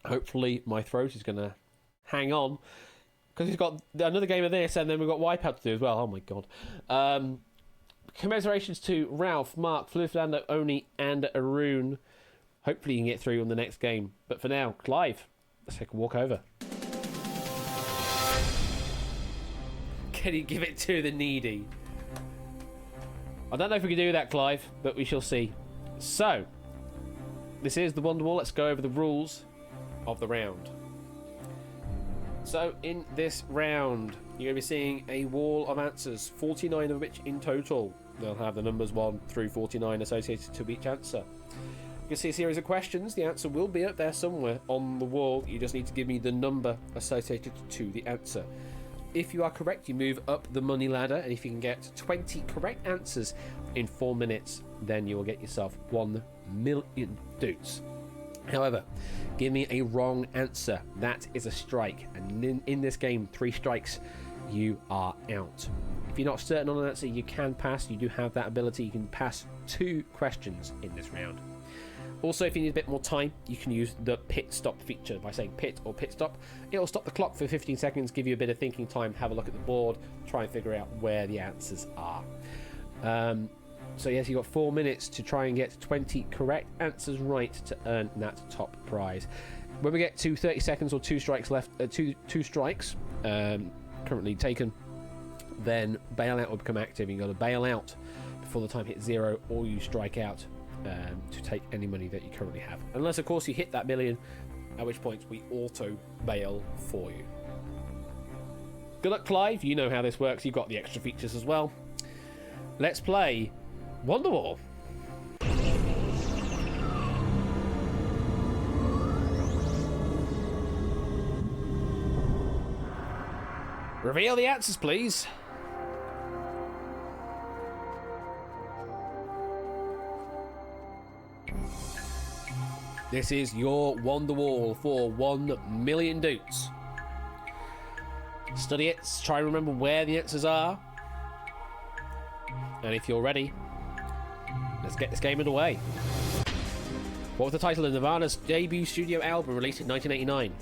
Hopefully, my throat is going to hang on, because we've got another game of this, and then we've got Wipeout to do as well. Oh, my God. Commiserations to Ralph, Mark, Fernando, Oni, and Arun. Hopefully, you can get through on the next game. But for now, Clive, let's take a walk over. Can you give it to the needy? I don't know if we can do that, Clive, but we shall see. So, this is the Wonder Wall. Let's go over the rules of the round. So, in this round, you're going to be seeing a wall of answers, 49 of which in total. They'll have the numbers 1 through 49 associated to each answer. You can see a series of questions. The answer will be up there somewhere on the wall. You just need to give me the number associated to the answer. If you are correct, you move up the money ladder, and if you can get 20 correct answers in 4 minutes, then you will get yourself 1 million doots. However, give me a wrong answer. That is a strike, and in this game, 3 strikes, you are out. If you're not certain on an answer, you can pass. You do have that ability. You can pass 2 questions in this round. Also, if you need a bit more time, you can use the pit stop feature by saying pit or pit stop. It'll stop the clock for 15 seconds, give you a bit of thinking time, have a look at the board, try and figure out where the answers are. So yes, you've got 4 minutes to try and get 20 correct answers right to earn that top prize. When we get to 30 seconds or 2 strikes left, two strikes currently taken, then bailout will become active. You've got to bail out before the time hits 0, or you strike out to take any money that you currently have. Unless, of course, you hit that million, at which point we auto bail for you. Good luck, Clive. You know how this works. You've got the extra features as well. Let's play Wonder Wall. Reveal the answers, please. This is your Wonder Wall for 1 million doots. Study it, try and remember where the answers are. And if you're ready, let's get this game underway. What was the title of Nirvana's debut studio album released in 1989?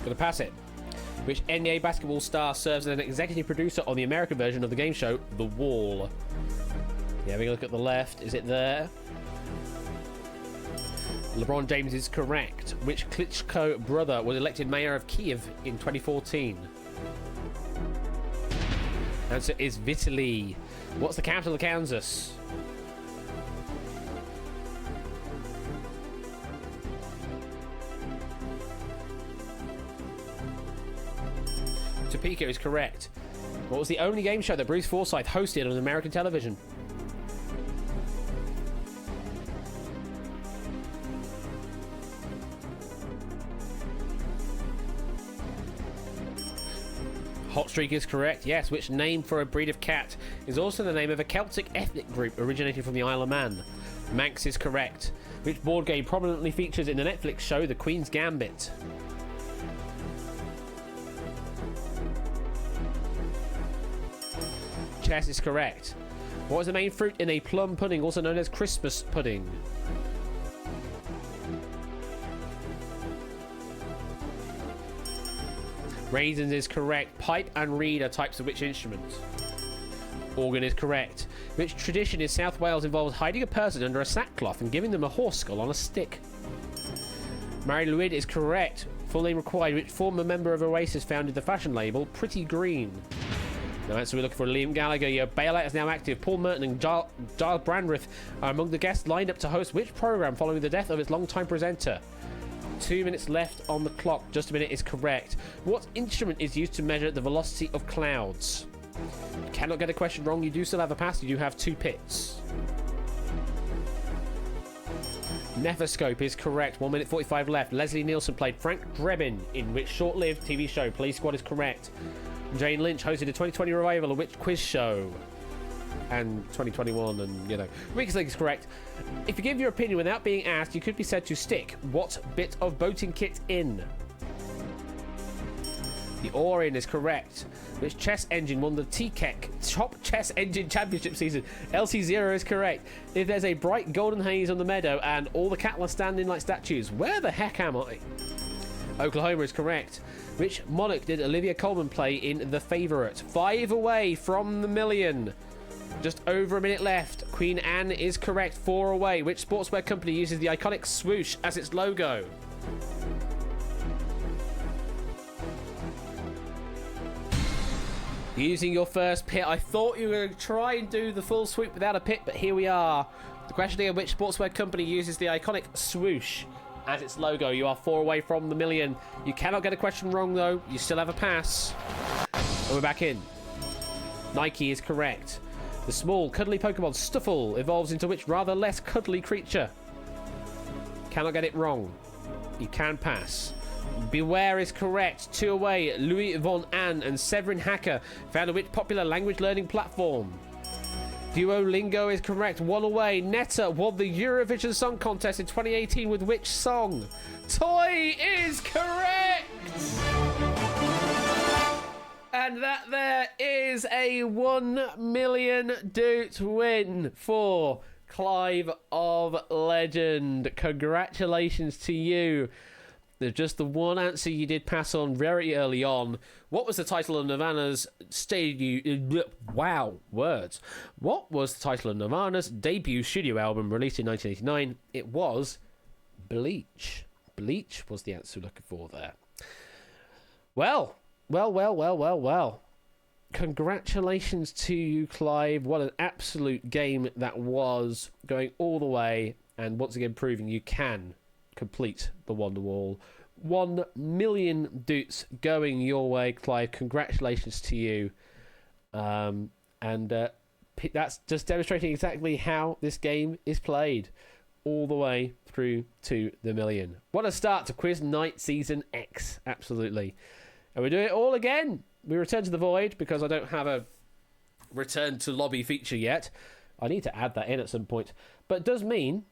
Gonna pass it. Which NBA basketball star serves as an executive producer on the American version of the game show The Wall? Yeah, having a look at the left. Is it there? LeBron James is correct. Which Klitschko brother was elected mayor of Kiev in 2014? Answer is Vitaly. What's the capital of Kansas? Topeka is correct. What was the only game show that Bruce Forsyth hosted on American television? Hot Streak is correct, yes. Which name for a breed of cat is also the name of a Celtic ethnic group originating from the Isle of Man? Manx is correct. Which board game prominently features in the Netflix show The Queen's Gambit? Chess is correct. What is the main fruit in a plum pudding, also known as Christmas pudding? Raisins is correct. Pipe and reed are types of which instrument? Organ is correct. Which tradition in South Wales involves hiding a person under a sackcloth and giving them a horse skull on a stick? Mary Lwyd is correct. Full name required. Which former member of Oasis founded the fashion label Pretty Green? No answer. We're looking for Liam Gallagher. Your bailout is now active. Paul Merton and Giles Brandreth are among the guests lined up to host which program following the death of its longtime presenter? 2 minutes left on the clock. Just a minute is correct. What instrument is used to measure the velocity of clouds? You cannot get a question wrong. You do still have a pass. You do have 2 pits. Nephoscope is correct. 1 minute 45 left. Leslie Nielsen played Frank Drebin in which short-lived TV show? Police Squad is correct. Jane Lynch hosted a 2020 revival of which quiz show? And 2021, and you know, Weakest Link is correct. If you give your opinion without being asked, you could be said to stick what bit of boating kit in? The Orion is correct. Which chess engine won the TKEC Top Chess Engine Championship season? LC0 is correct. If there's a bright golden haze on the meadow and all the cattle are standing like statues, where the heck am I? Oklahoma is correct. Which monarch did Olivia Colman play in The Favourite? 5 away from the million. Just over a minute left. Queen Anne is correct. 4 away. Which sportswear company uses the iconic swoosh as its logo? Using your first pit. I thought you were going to try and do the full sweep without a pit, but here we are. The question is, which sportswear company uses the iconic swoosh as its logo? You are 4 away from the million. You cannot get a question wrong, though. You still have a pass. And we're back in. Nike is correct. The small, cuddly Pokemon Stuffle evolves into which rather less cuddly creature? Cannot get it wrong. You can pass. Beware is correct. 2 away. Louis Von Ann and Severin Hacker found on which popular language learning platform? Duolingo is correct. 1 away. Netta won the Eurovision Song Contest in 2018 with which song? Toy is correct! And that there is a 1 million doot win for Clive of Legend. Congratulations to you. There's just the one answer you did pass on very early on. What was the title of Nirvana's What was the title of Nirvana's debut studio album released in 1989? It was Bleach. Bleach was the answer we're looking for there. Well. Congratulations to you, Clive. What an absolute game that was, going all the way, and once again proving you can complete the Wonderwall. 1 million doots going your way, Clive. Congratulations to you. That's just demonstrating exactly how this game is played, all the way through to the million. What a start to Quiz Night Season X. Absolutely. And we do it all again. We return to the Void because I don't have a return to lobby feature yet. I need to add that in at some point. But it does mean,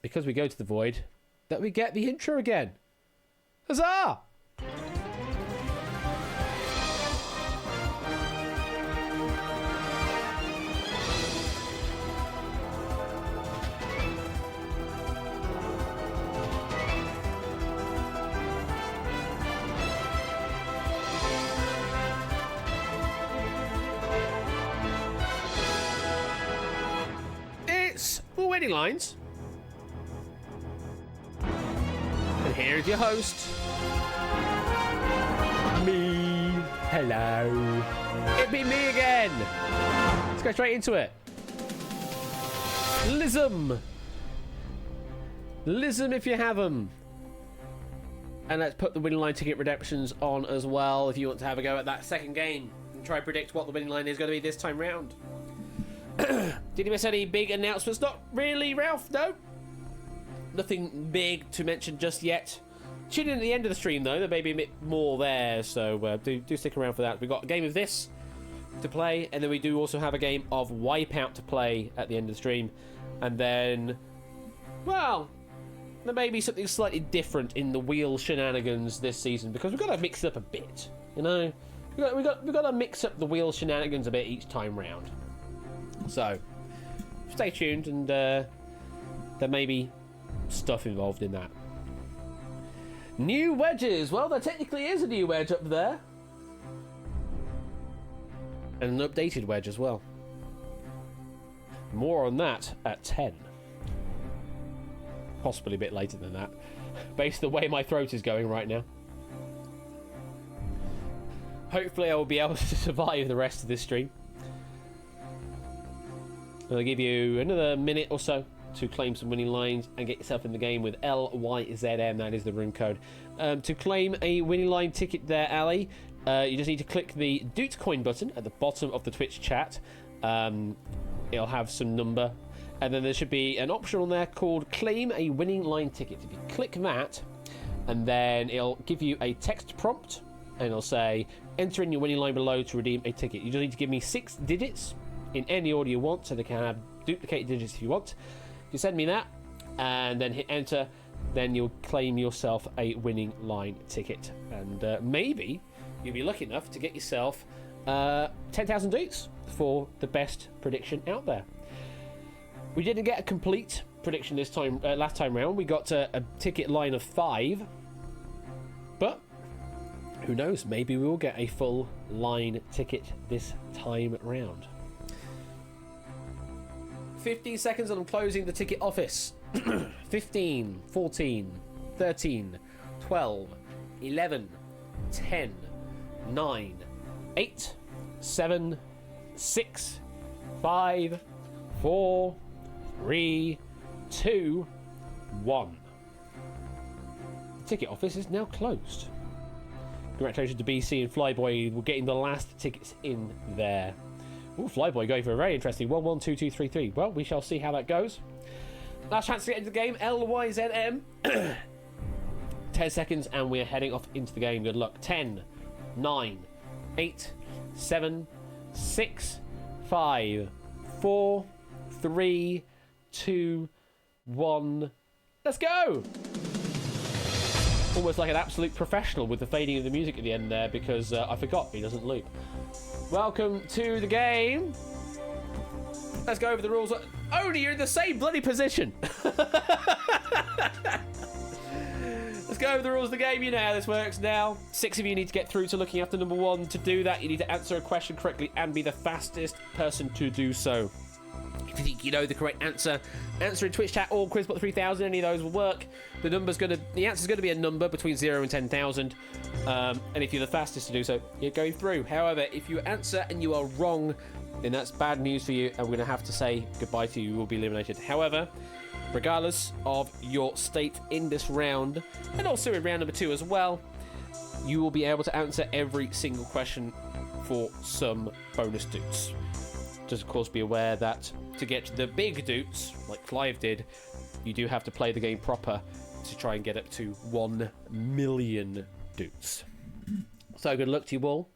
because we go to the Void, that we get the intro again. Huzzah! It's winning lines. And here's your host. Me. Hello. It be me again. Let's go straight into it. Lism if you have them. And let's put the winning line ticket redemptions on as well if you want to have a go at that second game and try and predict what the winning line is going to be this time round. Did you miss any big announcements? Not really, Ralph, no. Nothing big to mention just yet. Tune in at the end of the stream, though. There may be a bit more there, so do stick around for that. We've got a game of this to play, and then we do also have a game of Wipeout to play at the end of the stream. And then, well, there may be something slightly different in the wheel shenanigans this season, because we've got to mix it up a bit, you know? We've got to mix up the wheel shenanigans a bit each time round. So, stay tuned, and there may be stuff involved in that. New wedges. Well, there technically is a new wedge up there. And an updated wedge as well. More on that at 10. Possibly a bit later than that, based on the way my throat is going right now. Hopefully I will be able to survive the rest of this stream. I'll give you another minute or so to claim some winning lines and get yourself in the game with LYZM. That is the room code. To claim a winning line ticket there, Ali, you just need to click the Doot Coin button at the bottom of the Twitch chat. It'll have some number. And then there should be an option on there called Claim a Winning Line Ticket. If you click that, and then it'll give you a text prompt, and it'll say, enter in your winning line below to redeem a ticket. You just need to give me 6 digits in any order you want, so they can have duplicated digits if you want. You send me that, and then hit enter, then you'll claim yourself a winning line ticket. And maybe you'll be lucky enough to get yourself 10,000 doots for the best prediction out there. We didn't get a complete prediction this time. Last time round, we got a ticket line of 5, but who knows? Maybe we will get a full line ticket this time round. 15 seconds and I'm closing the ticket office. 15, 14, 13, 12, 11, 10, 9, 8, 7, 6, 5, 4, 3, 2, 1. The ticket office is now closed. Congratulations to BC and Flyboy. We're getting the last tickets in there. Ooh, Flyboy going for a very interesting 1, 1, 2, 2, 3, 3. Well, we shall see how that goes. Last chance to get into the game. LYZM. 10 seconds and we're heading off into the game. Good luck. 10, 9, 8, 7, 6, 5, 4, 3, 2, 1. Let's go! Almost like an absolute professional with the fading of the music at the end there, because I forgot he doesn't loop. Welcome to the game. Let's go over the rules. Only you're in the same bloody position. Let's go over the rules of the game. You know how this works now. 6 of you need to get through to looking after number 1. To do that, you need to answer a question correctly and be the fastest person to do so. If you think you know the correct answer, answer in Twitch chat or Quizbot 3000. Any of those will work. The answer's gonna be a number between 0 and 10,000. And if you're the fastest to do so, you're going through. However, if you answer and you are wrong, then that's bad news for you, and we're gonna have to say goodbye to you. You will be eliminated. However, regardless of your state in this round, and also in round number 2 as well, you will be able to answer every single question for some bonus doots. Just of course be aware that to get the big doots, like Clive did, you do have to play the game proper to try and get up to 1 million doots. So good luck to you all.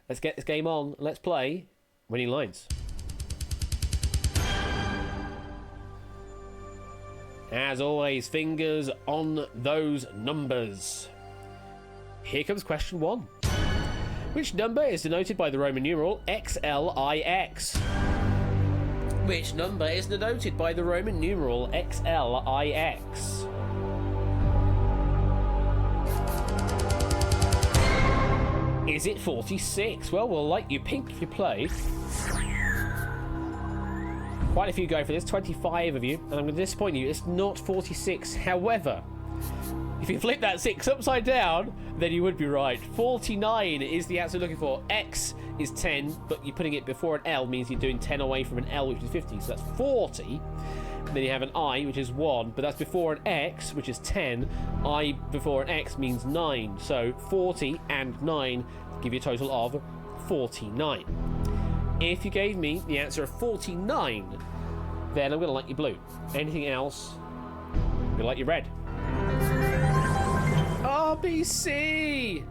Let's get this game on. Let's play Winning Lines. As always, fingers on those numbers. Here comes question 1. Which number is denoted by the Roman numeral XLIX? Which number is denoted by the Roman numeral XLIX? Is it 46? Well, we'll light you pink if you play. Quite a few go for this, 25 of you, and I'm going to disappoint you, it's not 46. However, if you flip that 6 upside down, then you would be right. 49 is the answer you're looking for. X is 10, but you're putting it before an L means you're doing 10 away from an L, which is 50, so that's 40. And then you have an I, which is 1, but that's before an X, which is 10. I before an X means 9, so 40 and 9 give you a total of 49. If you gave me the answer of 49, then I'm going to light you blue. Anything else, I'm going to light you red. RBC!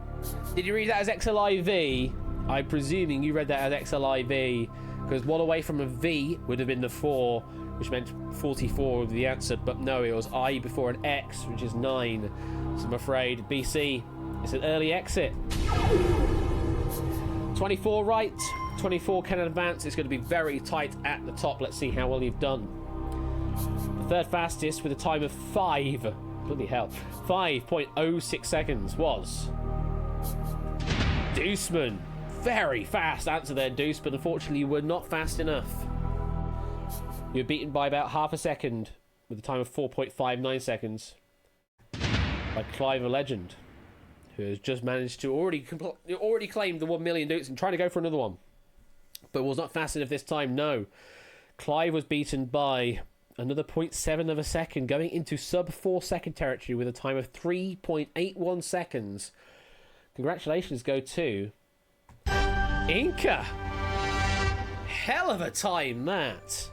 Did you read that as XLIV? I'm presuming you read that as XLIV, because 1 away from a V would have been the 4, which meant 44 was the answer, but no, it was I before an X, which is 9. So I'm afraid BC, it's an early exit. 24 right, 24 can advance. It's going to be very tight at the top. Let's see how well you've done. The third fastest with a time of 5. Bloody hell. 5.06 seconds was Deuceman. Very fast answer there, Deuce, but unfortunately you were not fast enough. You were beaten by about half a second with a time of 4.59 seconds by Clive a Legend. who has just managed to already claimed the 1 million newtons and trying to go for another one. But was not fast enough this time, no. Clive was beaten by another 0.7 of a second, going into sub 4 second territory with a time of 3.81 seconds. Congratulations go to Inca. Hell of a time, that.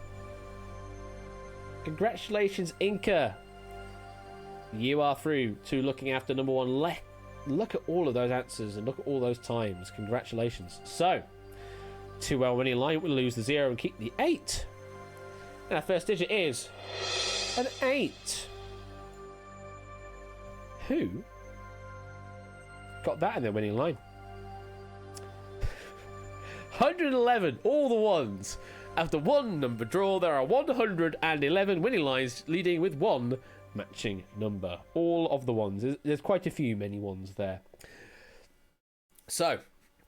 Congratulations, Inca. You are through to looking after number one. Look at all of those answers and look at all those times. Congratulations. So, 2 well winning line. We'll lose the 0 and keep the 8. And our first digit is an 8. Who got that in their winning line? 111, all the ones. After one number draw, there are 111 winning lines, leading with one matching number. All of the ones. There's quite a few many ones there. So,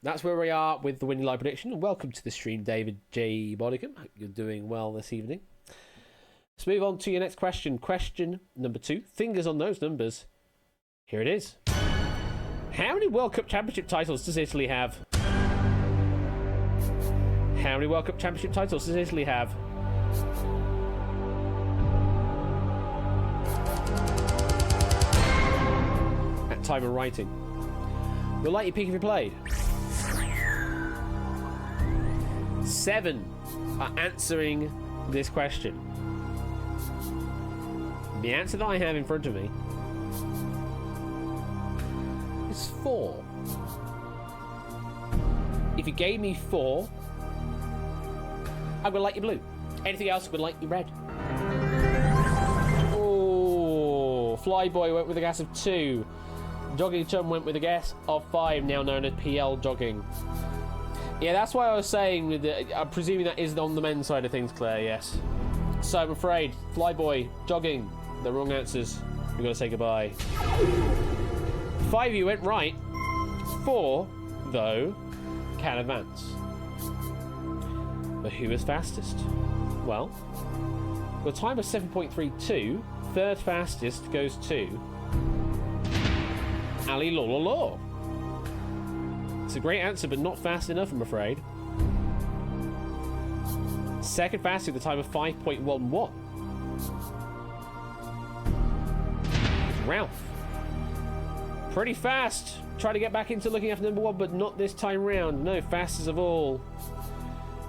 that's where we are with the winning line prediction. Welcome to the stream, David J. Bodicum. Hope you're doing well this evening. Let's move on to your next question. Question number 2. Fingers on those numbers. Here it is. How many World Cup Championship titles does Italy have? How many World Cup Championship titles does Italy have? At time of writing. We'll let you peek if you played. 7 are answering this question. The answer that I have in front of me is 4. If you gave me 4, I would light you blue. Anything else would light you red. Oh, Flyboy went with a gas of 2. Jogging Chum went with a gas of 5, now known as PL Jogging. Yeah, that's why I was saying, with I'm presuming that is on the men's side of things, Claire, yes. So I'm afraid, Flyboy, Jogging, the wrong answers. We've got to say goodbye. 5 of you went right. 4, though, can advance. But who was fastest? Well, the time was 7.32. Third fastest goes to Ali Lololo. It's a great answer, but not fast enough, I'm afraid. Second fastest with a time of 5.11. Ralph. Pretty fast. Try to get back into looking after number 1, but not this time round. No, fastest of all.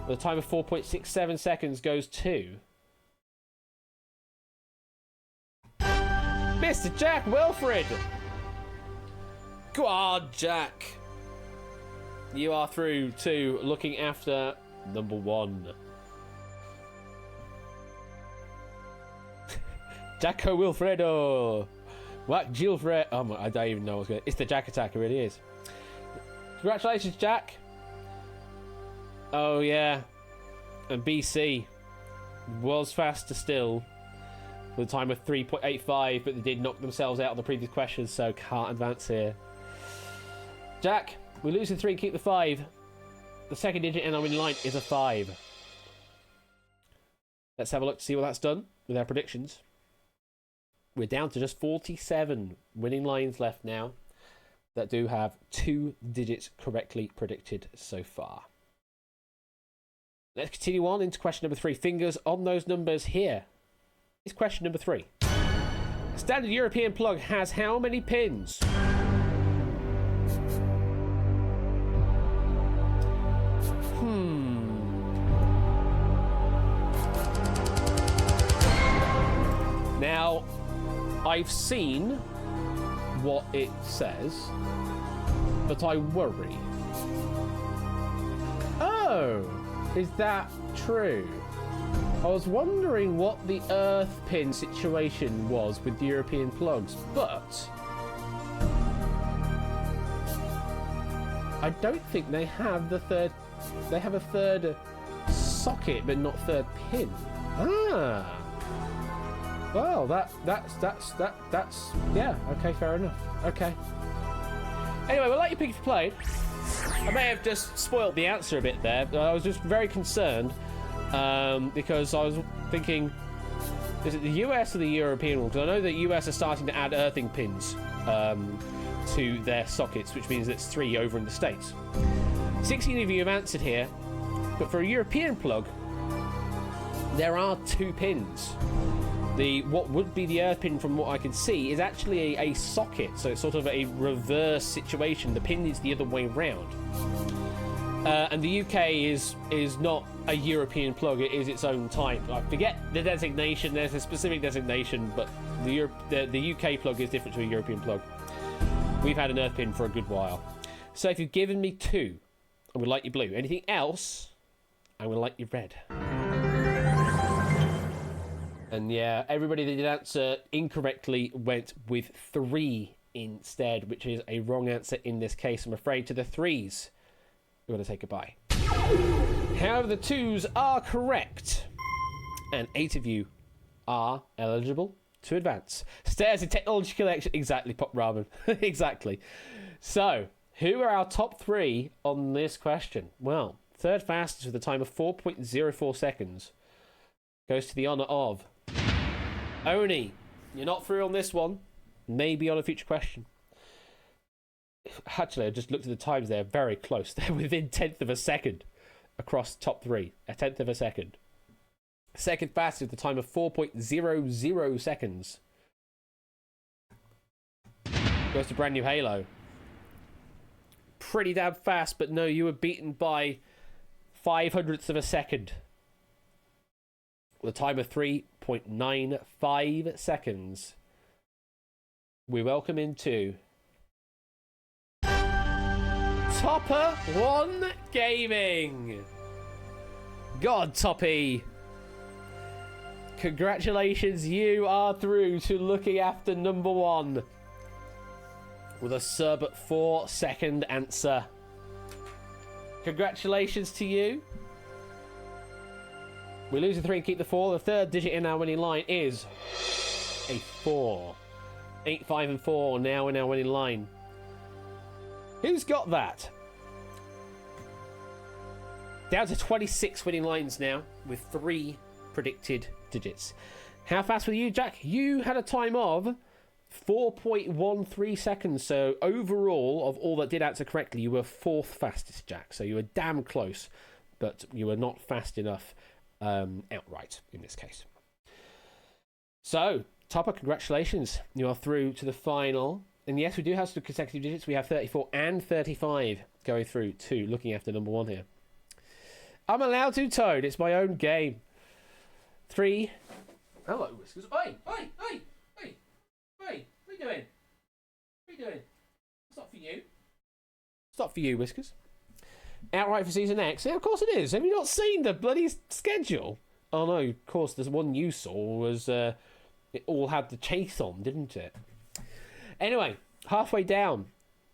The time of 4.67 seconds goes to Mr. Jack Wilfred. Go on, Jack. You are through to looking after number 1. Jacko Wilfredo. What Gilfred? Oh my, I don't even know what's going. It's the Jack attack. It really is. Congratulations, Jack. Oh yeah, and BC was faster still with a time of 3.85, but they did knock themselves out of the previous questions, so can't advance here. Jack, we lose the 3, keep the 5. The second digit in our winning line is a 5. Let's have a look to see what that's done with our predictions. We're down to just 47 winning lines left now that do have 2 digits correctly predicted so far. Let's continue on into question number 3. Fingers on those numbers. Here is question number 3. Standard European plug has how many pins? Now, I've seen what it says, but I worry. Oh, is that true? I was wondering what the earth pin situation was with the European plugs, but I don't think they have the third. They have a third socket, but not third pin. Ah. Well, that's yeah. Okay, fair enough. Okay. Anyway, we'll let you pick if you played. I may have just spoiled the answer a bit there. I was just very concerned because I was thinking, is it the US or the European one? Because I know the US are starting to add earthing pins to to their sockets, which means it's 3 over in the States. 16 of you have answered here, but for a European plug, there are 2 pins. What would be the earth pin, from what I can see, is actually a socket, so it's sort of a reverse situation. The pin is the other way round. And the UK is not a European plug, it is its own type. I forget the designation, there's a specific designation, but the UK plug is different to a European plug. We've had an earth pin for a good while. So if you've given me 2, I'm going to light you blue. Anything else, I'm going to light you red. And yeah, everybody that did answer incorrectly went with 3 instead, which is a wrong answer in this case. I'm afraid to the 3s, we're going to say goodbye. However, the 2s are correct. And 8 of you are eligible to advance. Stairs in Technology Collection. Exactly, Pop Ramen. Exactly. So, who are our top 3 on this question? Well, third fastest with a time of 4.04 seconds goes to the honour of Oni. You're not through on this one. Maybe on a future question. Actually, I just looked at the times. They're very close. They're within 1/10 of a second across top 3. 1/10 of a second. Second fastest with a time of 4.00 seconds goes to Brand New Halo. Pretty damn fast, but no, you were beaten by 0.05 of a second. With a time of 3.95 seconds. We welcome into Topper 1 Gaming. God, Toppy. Congratulations, you are through to looking after number 1. With a sub 4-second answer. Congratulations to you. We lose a 3 and keep the 4. The third digit in our winning line is a 4. 8, 5, and 4 now in our winning line. Who's got that? Down to 26 winning lines now with 3 predicted digits. How fast were you, Jack? You had a time of 4.13 seconds. So overall, of all that did answer correctly, you were 4th fastest, Jack. So you were damn close, but you were not fast enough outright in this case. So, Topper, congratulations. You are through to the final. And yes, we do have some consecutive digits. We have 34 and 35 going through to looking after number 1 here. I'm allowed to, Toad. It's my own game. 3. Hello, Whiskers. Oi! What are you doing? It's not for you. It's not for you, Whiskers. Outright for Season X? Yeah, of course it is. Have you not seen the bloody schedule? Oh no, of course, the one you saw was, it all had the chase on, didn't it? Anyway, halfway down.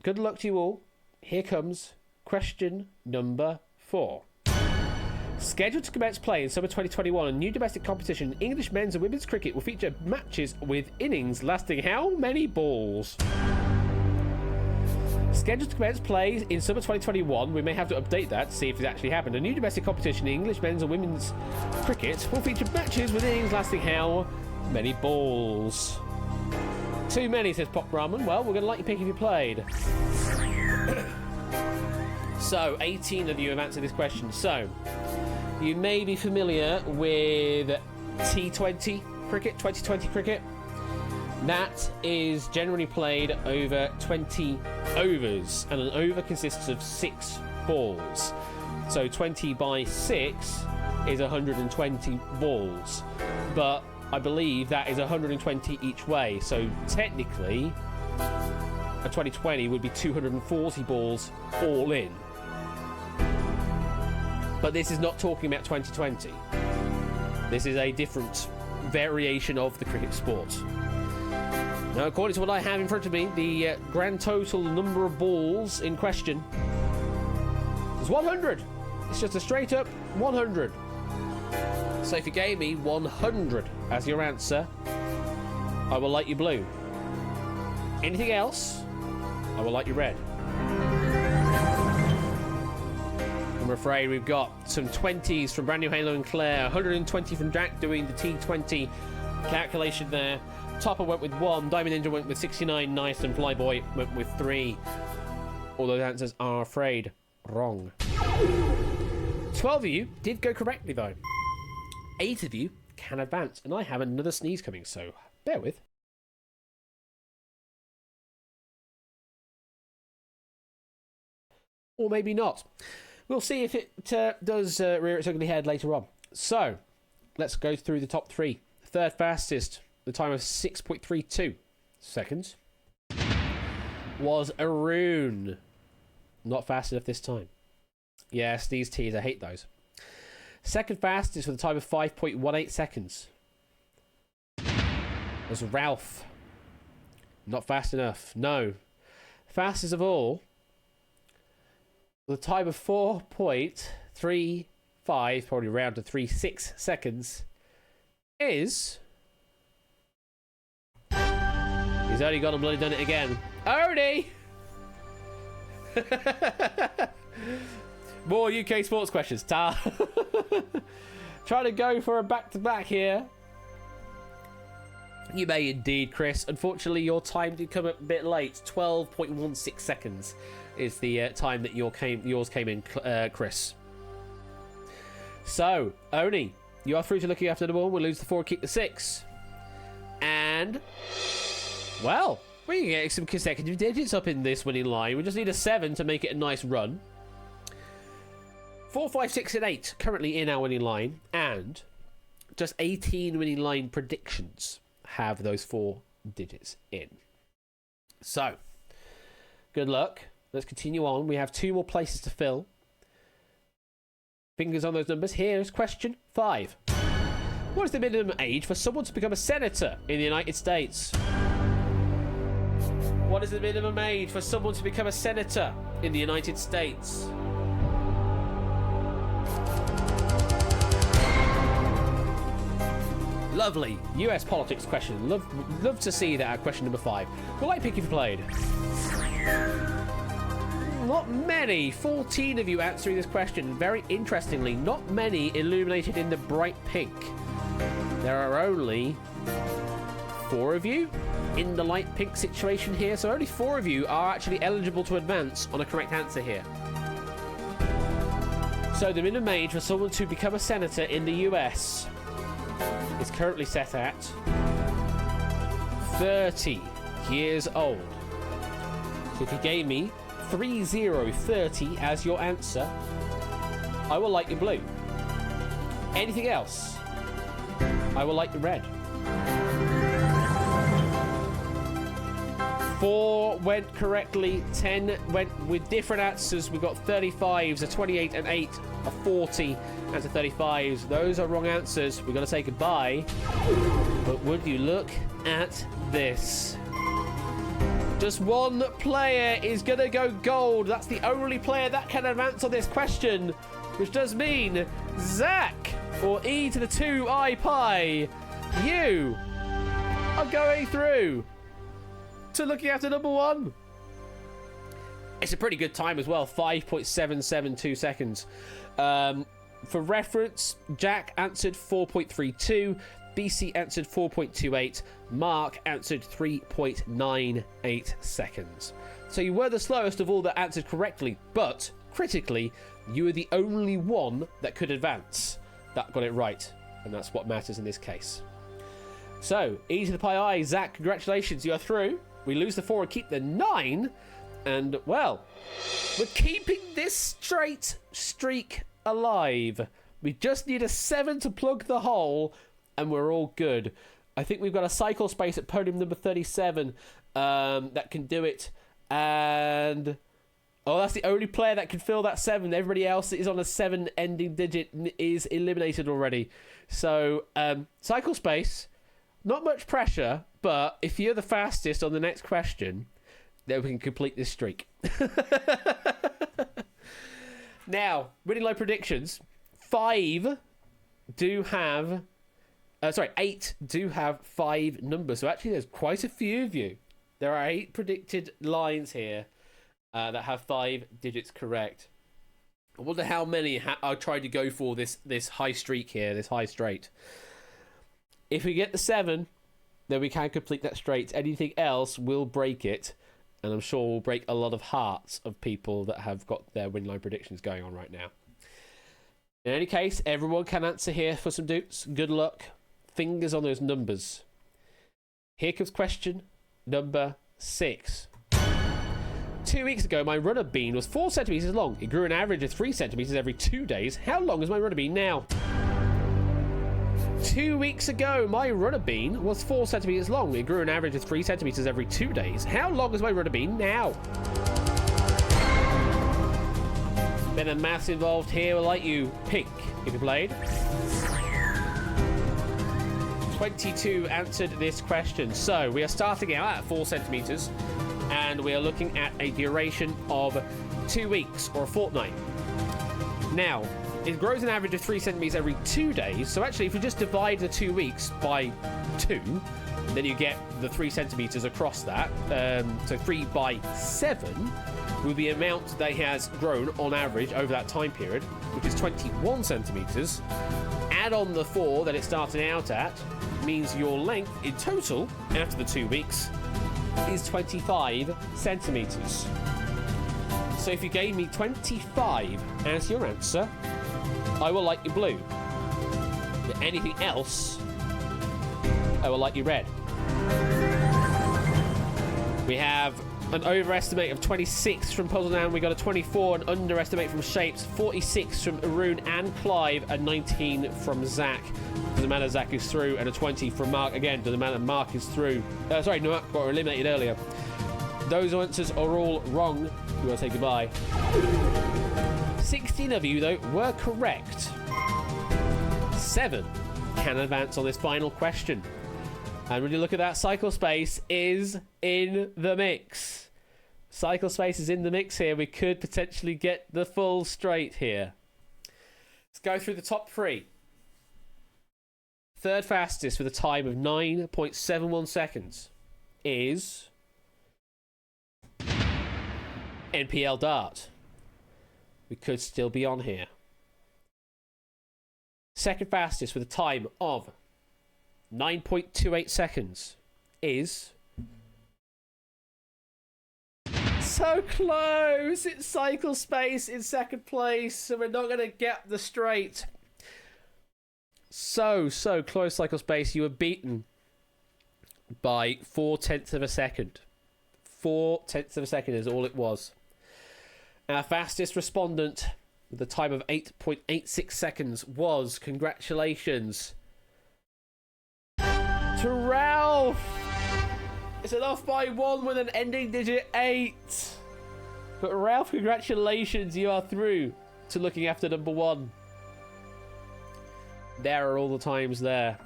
Good luck to you all. Here comes question number 4. Scheduled to commence play in summer 2021, a new domestic competition in English men's and women's cricket will feature matches with innings lasting how many balls? Scheduled to commence play in summer 2021, we may have to update that to see if it actually happened. A new domestic competition in English men's and women's cricket will feature matches with innings lasting how many balls? Too many, says Pop Ramen. Well, we're going to let you pick if you played. So, 18 of you have answered this question. So, you may be familiar with T20 cricket, 2020 cricket. That is generally played over 20 overs, and an over consists of 6 balls. So 20 by 6 is 120 balls. But I believe that is 120 each way. So technically, a 2020 would be 240 balls all in. But this is not talking about 2020. This is a different variation of the cricket sport. Now, according to what I have in front of me, the grand total number of balls in question is 100. It's just a straight up 100. So if you gave me 100 as your answer, I will light you blue. Anything else, I will light you red. I'm afraid we've got some 20s from Brand New Halo and Claire, 120 from Jack doing the T20 calculation there. Topper went with 1. Diamond Ninja went with 69. Nice. And Flyboy went with 3. All those answers are afraid wrong. 12 of you did go correctly, though. 8 of you can advance. And I have another sneeze coming, so bear with. Or maybe not. We'll see if it does rear its ugly head later on. So, let's go through the top 3. Third fastest, the time of 6.32 seconds, was Arun. Not fast enough this time. Yes, these T's, I hate those. Second fastest with a time of 5.18 seconds was Ralph. Not fast enough. No. Fastest of all, with a time of 4.35, probably round to 36 seconds, is... He's only gone and bloody done it again. Odie! More UK sports questions. Trying to go for a back-to-back here. You may indeed, Chris. Unfortunately, your time did come a bit late. 12.16 seconds is the time that yours came in, Chris. So, Oni, you are through to looking after the ball. We'll lose the 4, keep the 6. And, well, we can get some consecutive digits up in this winning line. We just need a 7 to make it a nice run. 4, 5, 6, and 8 currently in our winning line. And just 18 winning line predictions have those 4 digits in. So, good luck. Let's continue on. We have 2 more places to fill. Fingers on those numbers. Here's question 5. What is the minimum age for someone to become a senator in the United States? What is the minimum age for someone to become a senator in the United States? Lovely. US politics question. Love to see that at question number 5. Will I pick if you played? Not many. 14 of you answering this question. Very interestingly, not many illuminated in the bright pink. There are only 4 of you in the light pink situation here. So only 4 of you are actually eligible to advance on a correct answer here. So the minimum age for someone to become a senator in the US is currently set at 30 years old. So if you gave me 3030 as your answer, I will light your blue. Anything else, I will light the red. 4 went correctly, 10 went with different answers. We've got 35s, a 28, an 8, a 40, and a 35s. Those are wrong answers. We've got to say goodbye. But would you look at this? Just one player is going to go gold. That's the only player that can advance on this question, which does mean Zach, or E to the 2I pi, you are going through to looking after number 1. It's a pretty good time as well, 5.772 seconds. For reference, Jack answered 4.32, BC answered 4.28, Mark answered 3.98 seconds. So you were the slowest of all that answered correctly, but critically, you were the only one that could advance that got it right, and that's what matters in this case. So, E to the pi I, Zach, congratulations, you are through. We lose the 4 and keep the 9, and, well, we're keeping this straight streak alive. We just need a 7 to plug the hole, and we're all good. I think we've got a cycle space at podium number 37 that can do it. And oh, that's the only player that can fill that 7. Everybody else that is on a 7 ending digit is eliminated already. So cycle space, not much pressure, but if you're the fastest on the next question, then we can complete this streak. Now, winning low predictions. 8 do have 5 numbers. So actually, there's quite a few of you. There are 8 predicted lines here that have 5 digits correct. I wonder how many I tried to go for this high streak here, this high straight. If we get the 7, then we can complete that straight. Anything else will break it, and I'm sure will break a lot of hearts of people that have got their win line predictions going on right now. In any case, everyone can answer here for some dupes. Good luck. Fingers on those numbers. Here comes question number 6. 2 weeks ago, my runner bean was 4 centimeters long. It grew an average of 3 centimeters every 2 days. How long is my runner bean now? 2 weeks ago, my runner bean was 4 centimeters long. It grew an average of 3 centimeters every 2 days. How long is my runner bean now? Been a maths involved here. We'll let you pick if you played. 22 answered this question. So we are starting out at 4 centimeters, and we are looking at a duration of 2 weeks or a fortnight. Now, it grows an average of 3 centimeters every 2 days. So actually, if you just divide the 2 weeks by 2, then you get the 3 centimeters across that. So 3 by 7 will be the amount that has grown on average over that time period, which is 21 centimeters. Add on the 4 that it started out at, means your length in total after the 2 weeks is 25 centimeters. So if you gave me 25 as your answer, I will light you blue. But anything else, I will light you red. We have an overestimate of 26 from Puzzle Dan. We got a 24, an underestimate from Shapes, 46 from Arun and Clive, and 19 from Zach. Doesn't matter, Zach is through, and a 20 from Mark. Again, doesn't matter, Mark is through. Sorry, no, Mark got eliminated earlier. Those answers are all wrong. You want to say goodbye. 16 of you, though, were correct. 7 can advance on this final question. And when you look at that, Cycle Space is in the mix. Cycle Space is in the mix here. We could potentially get the full straight here. Let's go through the top 3. Third fastest with a time of 9.71 seconds is NPL Dart. We could still be on here. Second fastest with a time of 9.28 seconds is... So close! It's Cycle Space in second place, so we're not going to get the straight. So close, Cycle Space. You were beaten by 4/10 of a second. 4/10 of a second is all it was. Our fastest respondent with a time of 8.86 seconds was, congratulations, to Ralph. It's an off by 1 with an ending digit 8. But Ralph, congratulations, you are through to looking after number 1. There are all the times there.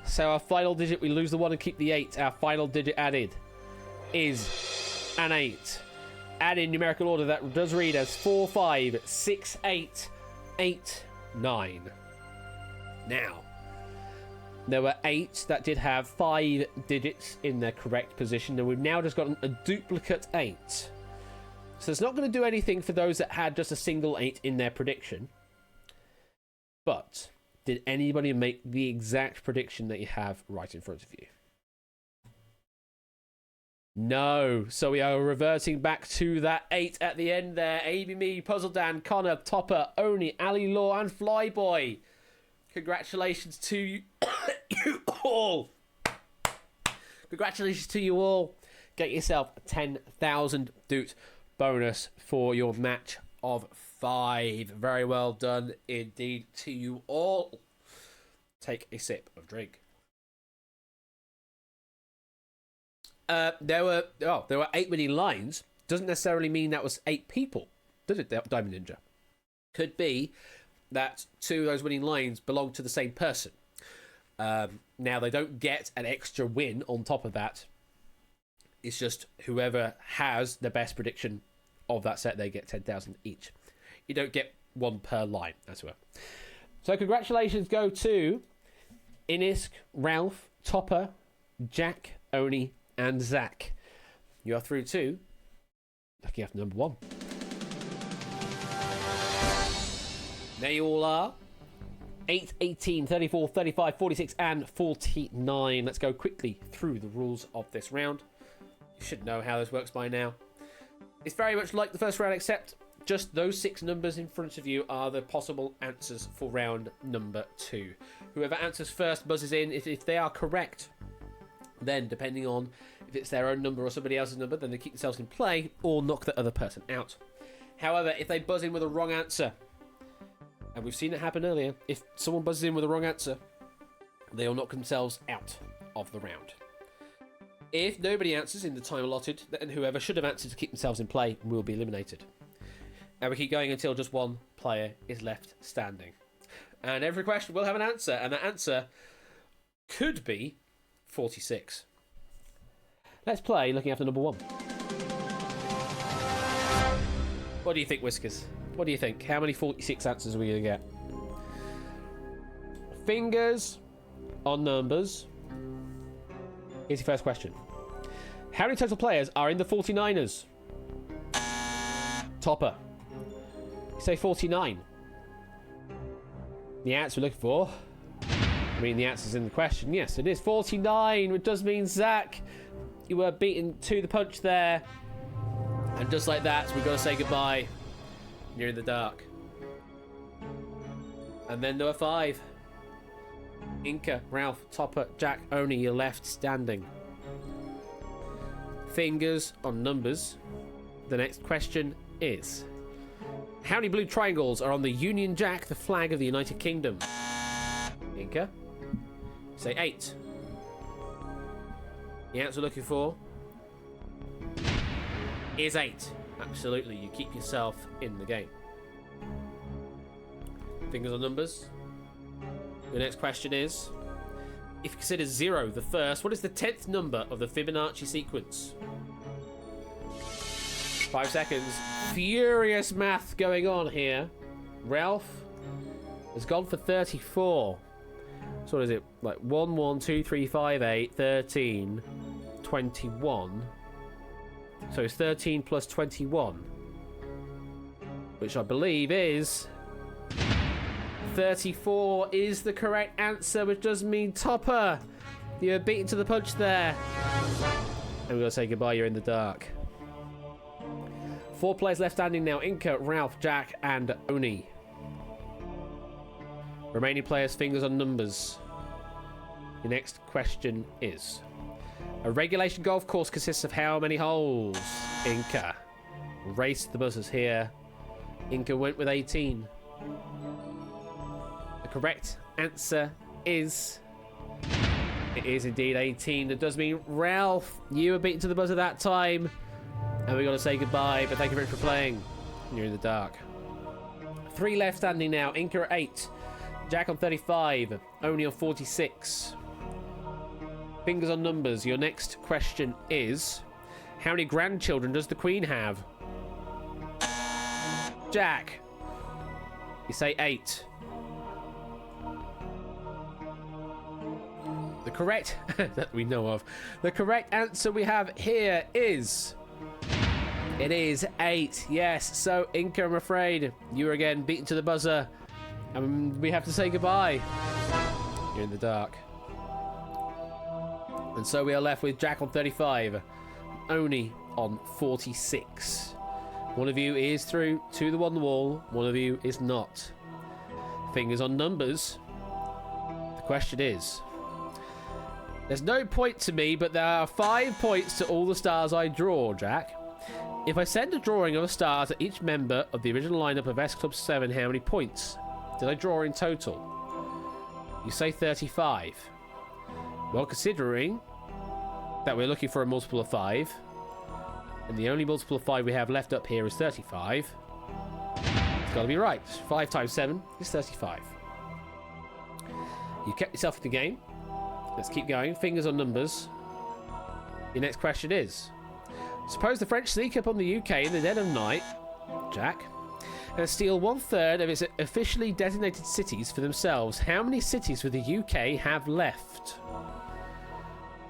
So our final digit, we lose the 1 and keep the 8. Our final digit added is an 8. Add in numerical order, that does read as 4, 5, 6, 8, 8, 9. Now, there were 8 that did have 5 digits in their correct position, and we've now just got a duplicate 8. So it's not going to do anything for those that had just a single 8 in their prediction. But did anybody make the exact prediction that you have right in front of you? No. So we are reverting back to that 8 at the end there. AB Me, Puzzle Dan, Connor, Topper, Oni, Ali Law, and Flyboy. Congratulations to you all. Congratulations to you all. Get yourself a 10,000 Doot bonus for your match of 5. Very well done indeed to you all. Take a sip of drink. There were 8 winning lines. Doesn't necessarily mean that was 8 people, does it, Diamond Ninja? Could be that 2 of those winning lines belong to the same person. Now, they don't get an extra win on top of that. It's just whoever has the best prediction of that set, they get 10,000 each. You don't get 1 per line, as well. So congratulations go to Inisk, Ralph, Topper, Jack, Oni, and Zach. You are through to looking after number 1. There you all are. 8, 18, 34, 35, 46, and 49. Let's go quickly through the rules of this round. You should know how this works by now. It's very much like the first round, except just those 6 numbers in front of you are the possible answers for round number 2. Whoever answers first buzzes in. If they are correct, then depending on if it's their own number or somebody else's number, then they keep themselves in play or knock the other person out. However, if they buzz in with a wrong answer, and we've seen it happen earlier, if someone buzzes in with a wrong answer, they'll knock themselves out of the round. If nobody answers in the time allotted, then whoever should have answered to keep themselves in play will be eliminated. And we keep going until just one player is left standing. And every question will have an answer, and that answer could be 46. Let's play looking after number 1. What do you think, Whiskers? What do you think? How many 46 answers are we going to get? Fingers on numbers. Here's your first question. How many total players are in the 49ers? Topper. You say 49. The answer we're looking for, I mean, the answer's in the question. Yes, it is 49, which does mean, Zach, you were beaten to the punch there. And just like that, we've got to say goodbye. You're in the dark. And then number 5. Inca, Ralph, Topper, Jack, Oni, you're left standing. Fingers on numbers. The next question is, how many blue triangles are on the Union Jack, the flag of the United Kingdom? Inca, say 8. The answer we're looking for is 8. Absolutely, you keep yourself in the game. Fingers on numbers. The next question is, if you consider 0 the first, what is the 10th number of the Fibonacci sequence? 5 seconds. Furious math going on here. Ralph has gone for 34. So what is it? Like 1, 1, 2, 3, 5, 8, 13, 21. So it's 13 plus 21, which I believe is 34 is the correct answer, which does mean Topper, you're beaten to the punch there. And we're going to say goodbye, you're in the dark. 4 players left standing now. Inca, Ralph, Jack, and Oni. Remaining players, fingers on numbers. The next question is, a regulation golf course consists of how many holes? Inca. Race the buzzers here. Inca went with 18. The correct answer is, it is indeed 18. That does mean, Ralph, you were beaten to the buzzer that time. And we've got to say goodbye, but thank you very much for playing. You're in the dark. 3 left standing now. Inca at 8. Jack on 35. Oni on 46. Fingers on numbers. Your next question is, how many grandchildren does the Queen have? Jack, you say 8. The correct, that we know of, the correct answer we have here is, it is 8. Yes, so Inca, I'm afraid you are again beaten to the buzzer, and we have to say goodbye. You're in the dark. And so we are left with Jack on 35, Oni on 46. One of you is through to the one wall, one of you is not. Fingers on numbers. The question is, there's no point to me, but there are 5 points to all the stars I draw, Jack. If I send a drawing of a star to each member of the original lineup of S Club 7, how many points did I draw in total? You say 35. Well, considering that we're looking for a multiple of 5, and the only multiple of 5 we have left up here is 35, it's got to be right. 5 times 7 is 35. You kept yourself in the game. Let's keep going. Fingers on numbers. Your next question is, suppose the French sneak up on the UK in the dead of night, Jack, and steal 1/3 of its officially designated cities for themselves. How many cities would the UK have left?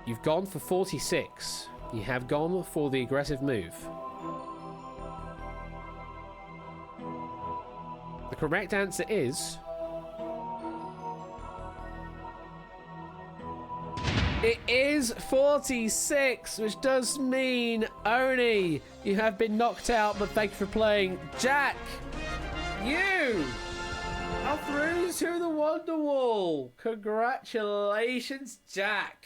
You've gone for 46. You have gone for the aggressive move. The correct answer is It is 46, which does mean, Oni, you have been knocked out, but thank you for playing. Jack, you are through to the Wonderwall. Congratulations, Jack.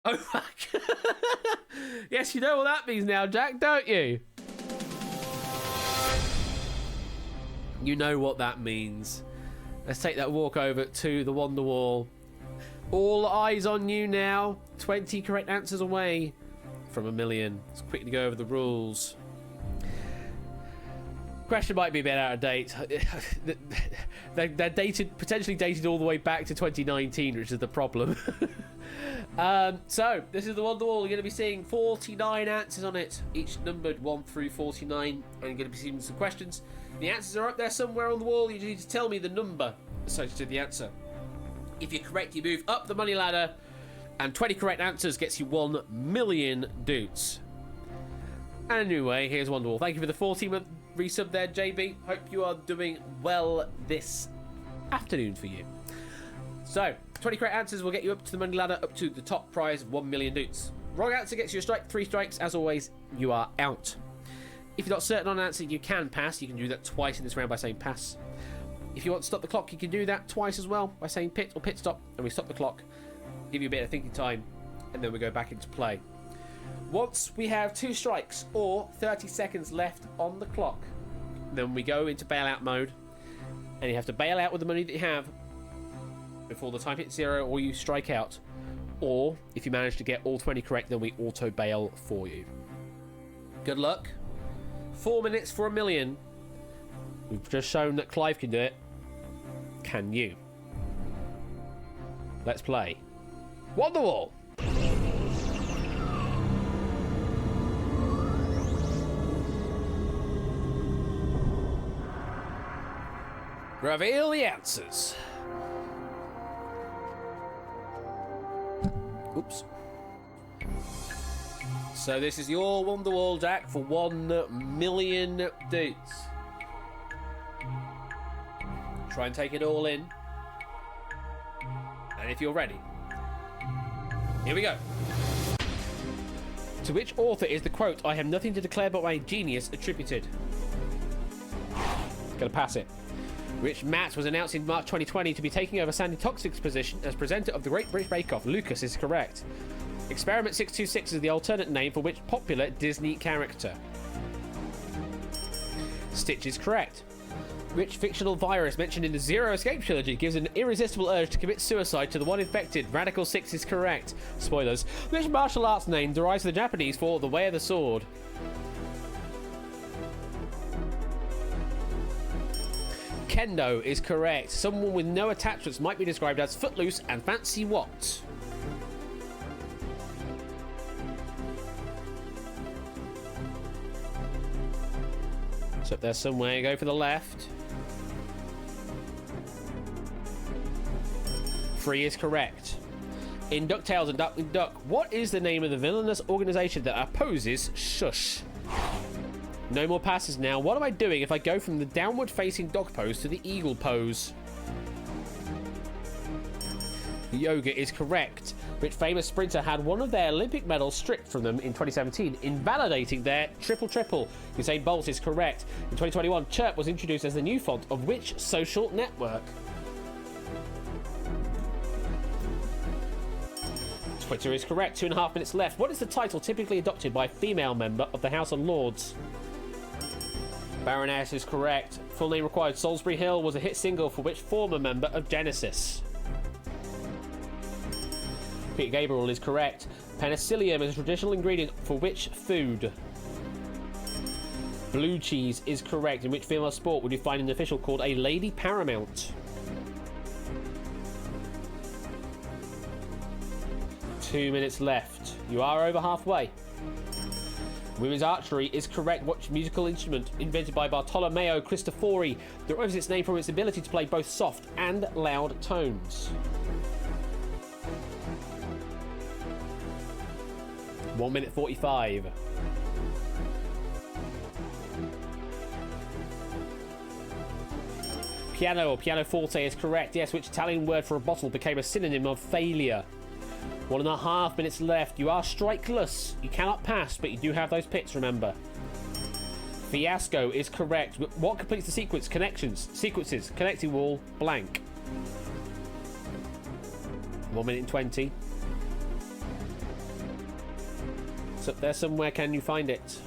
Oh my God. Yes, you know what that means now, Jack, don't you? You know what that means. Let's take that walk over to the Wonderwall. All eyes on you now. 20 correct answers away from 1 million. Let's quickly go over the rules. Question might be a bit out of date. They're dated, potentially dated all the way back to 2019, which is the problem. So, this is the Wonderwall. You're going to be seeing 49 answers on it, each numbered 1 through 49. And you're going to be seeing some questions. The answers are up there somewhere on the wall. You need to tell me the number associated with the answer. If you're correct, you move up the money ladder, and 20 correct answers gets you 1 million doots. Anyway, here's Wonderwall. Thank you for the 14th resub there, JB. Hope you are doing well this afternoon for you. So, 20 correct answers will get you up to the money ladder, up to the top prize of 1 million doots. Wrong answer gets you a strike. 3 strikes. As always, you are out. If you're not certain on an answer, you can pass. You can do that twice in this round by saying pass. If you want to stop the clock, you can do that twice as well by saying pit or pit stop, and we stop the clock, give you a bit of thinking time, and then we go back into play. Once we have 2 strikes or 30 seconds left on the clock, then we go into bailout mode, and you have to bail out with the money that you have before the time hits 0 or you strike out, or if you manage to get all 20 correct, then we auto bail for you. Good luck. 4 minutes for 1 million. We've just shown that Clive can do it. Can you? Let's play Wonderwall. Reveal the answers. Oops. So this is your Wonderwall, Jack, for 1 million doots. Try and take it all in. And if you're ready, here we go. To which author is the quote, "I have nothing to declare but my genius," attributed? Gonna pass it. Which Matt was announced in March 2020 to be taking over Sandy Toxic's position as presenter of the Great British Bake Off. Lucas is correct. Experiment 626 is the alternate name for which popular Disney character? Stitch is correct. Which fictional virus mentioned in the Zero Escape trilogy gives an irresistible urge to commit suicide to the one infected? Radical 6 is correct. Spoilers. Which martial arts name derives from the Japanese for the way of the sword? Kendo is correct. Someone with no attachments might be described as footloose and fancy what? It's up there somewhere. Go for the left. 3 is correct. In DuckTales and Duckling Duck, what is the name of the villainous organization that opposes Shush? No more passes now. What am I doing if I go from the downward facing dog pose to the eagle pose? Yoga is correct. Which famous sprinter had one of their Olympic medals stripped from them in 2017, invalidating their triple? Usain Bolt is correct. In 2021, Chirp was introduced as the new font of which social network? Twitter is correct. 2.5 minutes left. What is the title typically adopted by a female member of the House of Lords? Baroness is correct. Full name required. Salisbury Hill was a hit single for which former member of Genesis? Peter Gabriel is correct. Penicillium is a traditional ingredient for which food? Blue cheese is correct. In which female sport would you find an official called a Lady Paramount? 2 minutes left. You are over halfway. Women's archery is correct. What musical instrument invented by Bartolomeo Cristofori derives its name from its ability to play both soft and loud tones? 1 minute 45. Piano or pianoforte is correct. Yes, which Italian word for a bottle became a synonym of failure? 1.5 minutes left. You are strikeless. You cannot pass, but you do have those pits, remember. Fiasco is correct. What completes the sequence? Connections. Sequences. Connecting wall. Blank. 1 minute and 20. It's up there somewhere. Can you find it?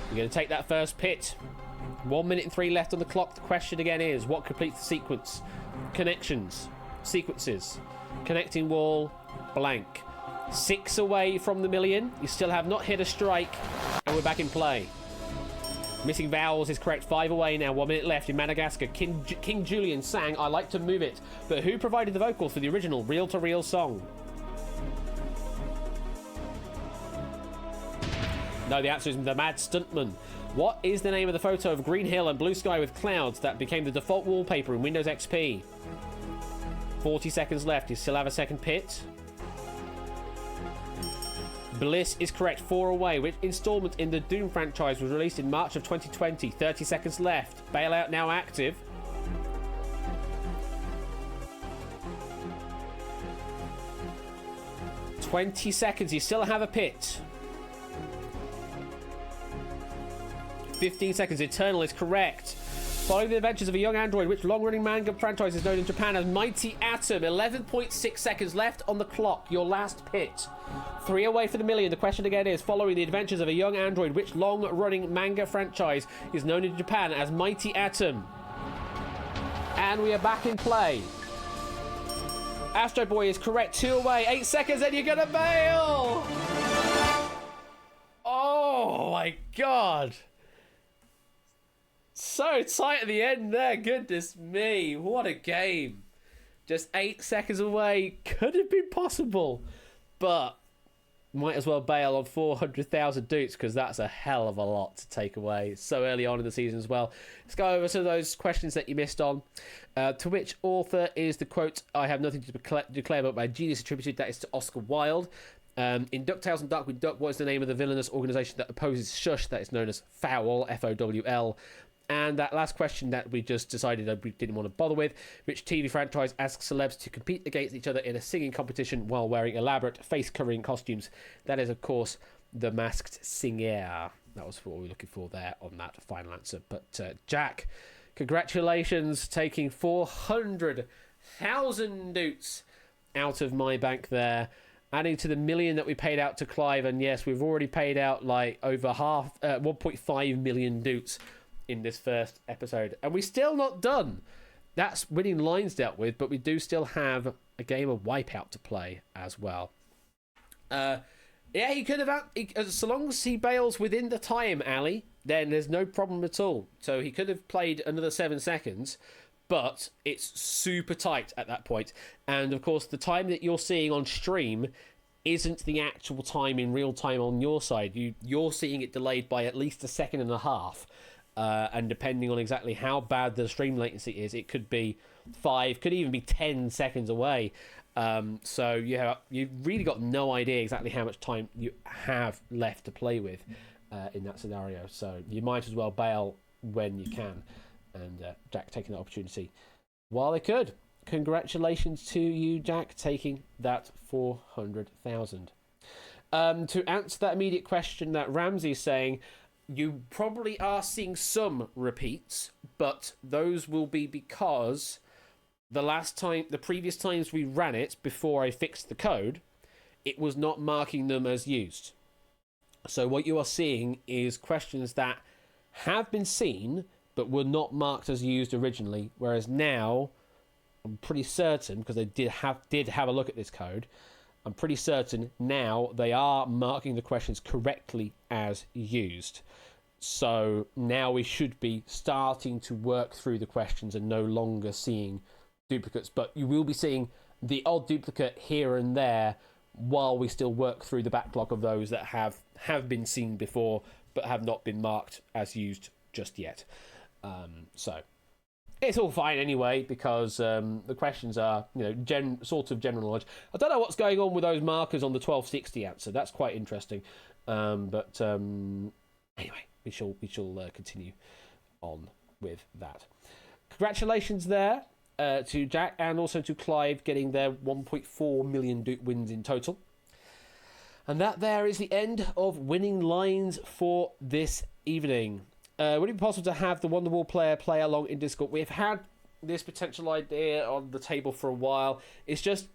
You're going to take that first pit. 1 minute and 3 left on the clock. The question again is, what completes the sequence? Connections. Sequences. Connecting wall. Blank. 6 away from the million. You still have not hit a strike. And we're back in play. Missing vowels is correct. 5 away now. 1 minute left in Madagascar. King Julian sang I Like to Move It. But who provided the vocals for the original reel-to-reel song? No, the answer is The Mad Stuntman. What is the name of the photo of green hill and blue sky with clouds that became the default wallpaper in Windows XP? 40 seconds left. You still have a second pit. Bliss is correct. 4 away. Which installment in the Doom franchise was released in March of 2020? 30 seconds left. Bailout now active. $20 seconds. You still have a pit. 15 seconds. Eternal is correct. Following the adventures of a young android, which long-running manga franchise is known in Japan as Mighty Atom. 11.6 seconds left on the clock. Your last pit. 3 away for the million. The question again is, following the adventures of a young android, which long-running manga franchise is known in Japan as Mighty Atom? And we are back in play. Astro Boy is correct. 2 away. 8 seconds and you're gonna bail. Oh my god. So tight at the end there. Goodness me. What a game. Just 8 seconds away. Could have been possible. But might as well bail on 400,000 doots because that's a hell of a lot to take away so early on in the season as well. Let's go over some of those questions that you missed on. To which author is the quote, I have nothing to declare about my genius attributed? That is to Oscar Wilde. In DuckTales and Darkwing Duck, what is the name of the villainous organisation that opposes Shush? That is known as Fowl, F-O-W-L. And that last question that we just decided that we didn't want to bother with, which TV franchise asks celebs to compete against each other in a singing competition while wearing elaborate face-covering costumes? That is, of course, The Masked Singer. That was what we were looking for there on that final answer. But Jack, congratulations, taking 400,000 doots out of my bank there, adding to the million that we paid out to Clive. And yes, we've already paid out like over 1.5 million doots in this first episode, and we're still not done. That's winning lines dealt with, but we do still have a game of Wipeout to play as well. Yeah, he could have, so long as he bails within the time, Ali, then there's no problem at all. So he could have played another 7 seconds, but it's super tight at that point. And of course, the time that you're seeing on stream isn't the actual time in real time on your side. You're seeing it delayed by at least 1.5 seconds. And depending on exactly how bad the stream latency is, it could be 5, could even be 10 seconds away. So you've really got no idea exactly how much time you have left to play with in that scenario. So you might as well bail when you can. And Jack taking that opportunity while they could. Congratulations to you, Jack, taking that 400,000. To answer that immediate question that Ramsey's saying, you probably are seeing some repeats, but those will be because the previous times we ran it before I fixed the code, it was not marking them as used. So what you are seeing is questions that have been seen but were not marked as used originally, whereas now I'm pretty certain, because they did have a look at this code, I'm pretty certain now they are marking the questions correctly as used. So now we should be starting to work through the questions and no longer seeing duplicates. But you will be seeing the odd duplicate here and there while we still work through the backlog of those that have been seen before but have not been marked as used just yet. So it's all fine anyway, because the questions are, sort of general knowledge. I don't know what's going on with those markers on the 1260 answer. That's quite interesting. But anyway, we shall continue on with that. Congratulations there to Jack and also to Clive getting their 1.4 million wins in total. And that there is the end of winning lines for this evening. Would it be possible to have the Wonderwall player play along in Discord? We've had this potential idea on the table for a while. It just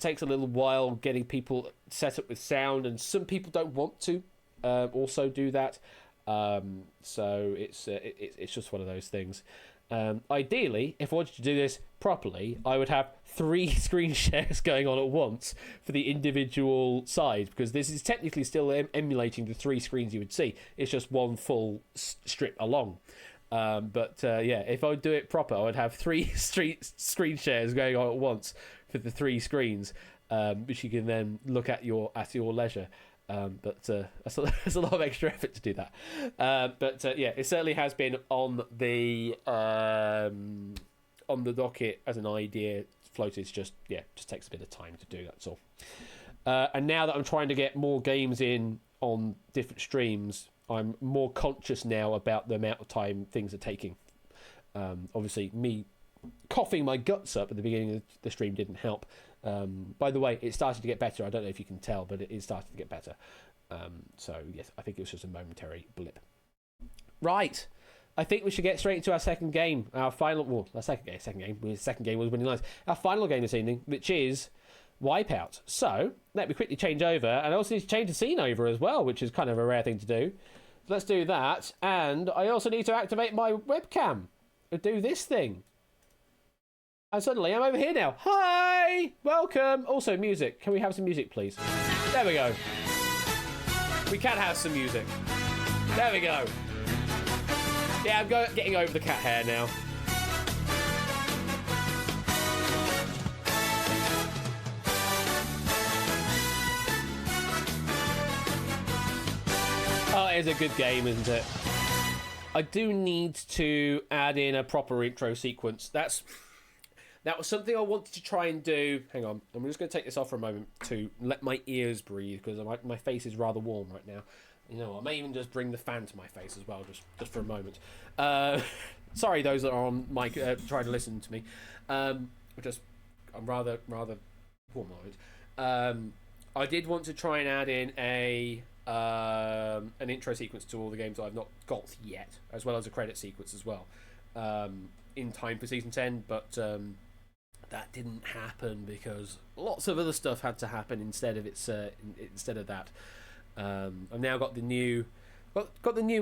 takes a little while getting people set up with sound, and some people don't want to also do that. So it's just one of those things. Ideally, if I wanted to do this properly, I would have 3 screen shares going on at once for the individual sides, because this is technically still emulating the 3 screens you would see. It's just one full strip along. If I would do it proper, I would have 3 screen shares going on at once for the 3 screens, which you can then look at your leisure. That's a lot of extra effort to do that. It certainly has been on the docket as an idea floated. It's just takes a bit of time to do. That's all. And now that I'm trying to get more games in on different streams, I'm more conscious now about the amount of time things are taking. Obviously, me coughing my guts up at the beginning of the stream didn't help. By the way, it started to get better. I don't know if you can tell, but it is starting to get better. So, yes, I think it was just a momentary blip. Right. I think we should get straight into our second game. Our second game. The second game was winning lines. Our final game this evening, which is Wipeout. So, let me quickly change over. And I also need to change the scene over as well, which is kind of a rare thing to do. So let's do that. And I also need to activate my webcam and do this thing. And suddenly I'm over here now. Hi! Welcome! Also, music. Can we have some music, please? There we go. We can have some music. There we go. Yeah, I'm getting over the cat hair now. Oh, it is a good game, isn't it? I do need to add in a proper intro sequence. That was something I wanted to try and do. Hang on, I'm just going to take this off for a moment to let my ears breathe, because my face is rather warm right now. You know, I may even just bring the fan to my face as well, just for a moment. Sorry, those that are on mic trying to listen to me. I'm rather warm-eyed. I did want to try and add in an intro sequence to all the games I've not got yet, as well as a credit sequence as well, in time for season 10, but that didn't happen because lots of other stuff had to happen instead of that. I've now got the new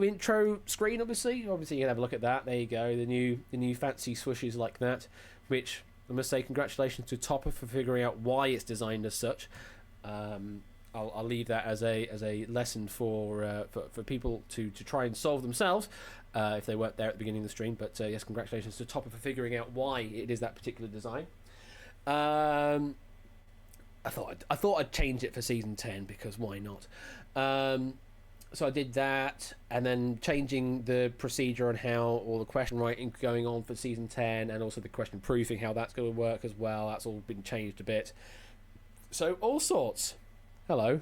intro screen. Obviously you can have a look at that. There you go, the new fancy swooshes like that, which I must say congratulations to Topper for figuring out why it's designed as such. I'll leave that as a lesson for people to try and solve themselves if they weren't there at the beginning of the stream. But yes, congratulations to Topper for figuring out why it is that particular design. I thought I'd change it for season 10 because why not? So I did that, and then changing the procedure on how all the question writing going on for season 10, and also the question proofing, how that's going to work as well. That's all been changed a bit. So all sorts. Hello.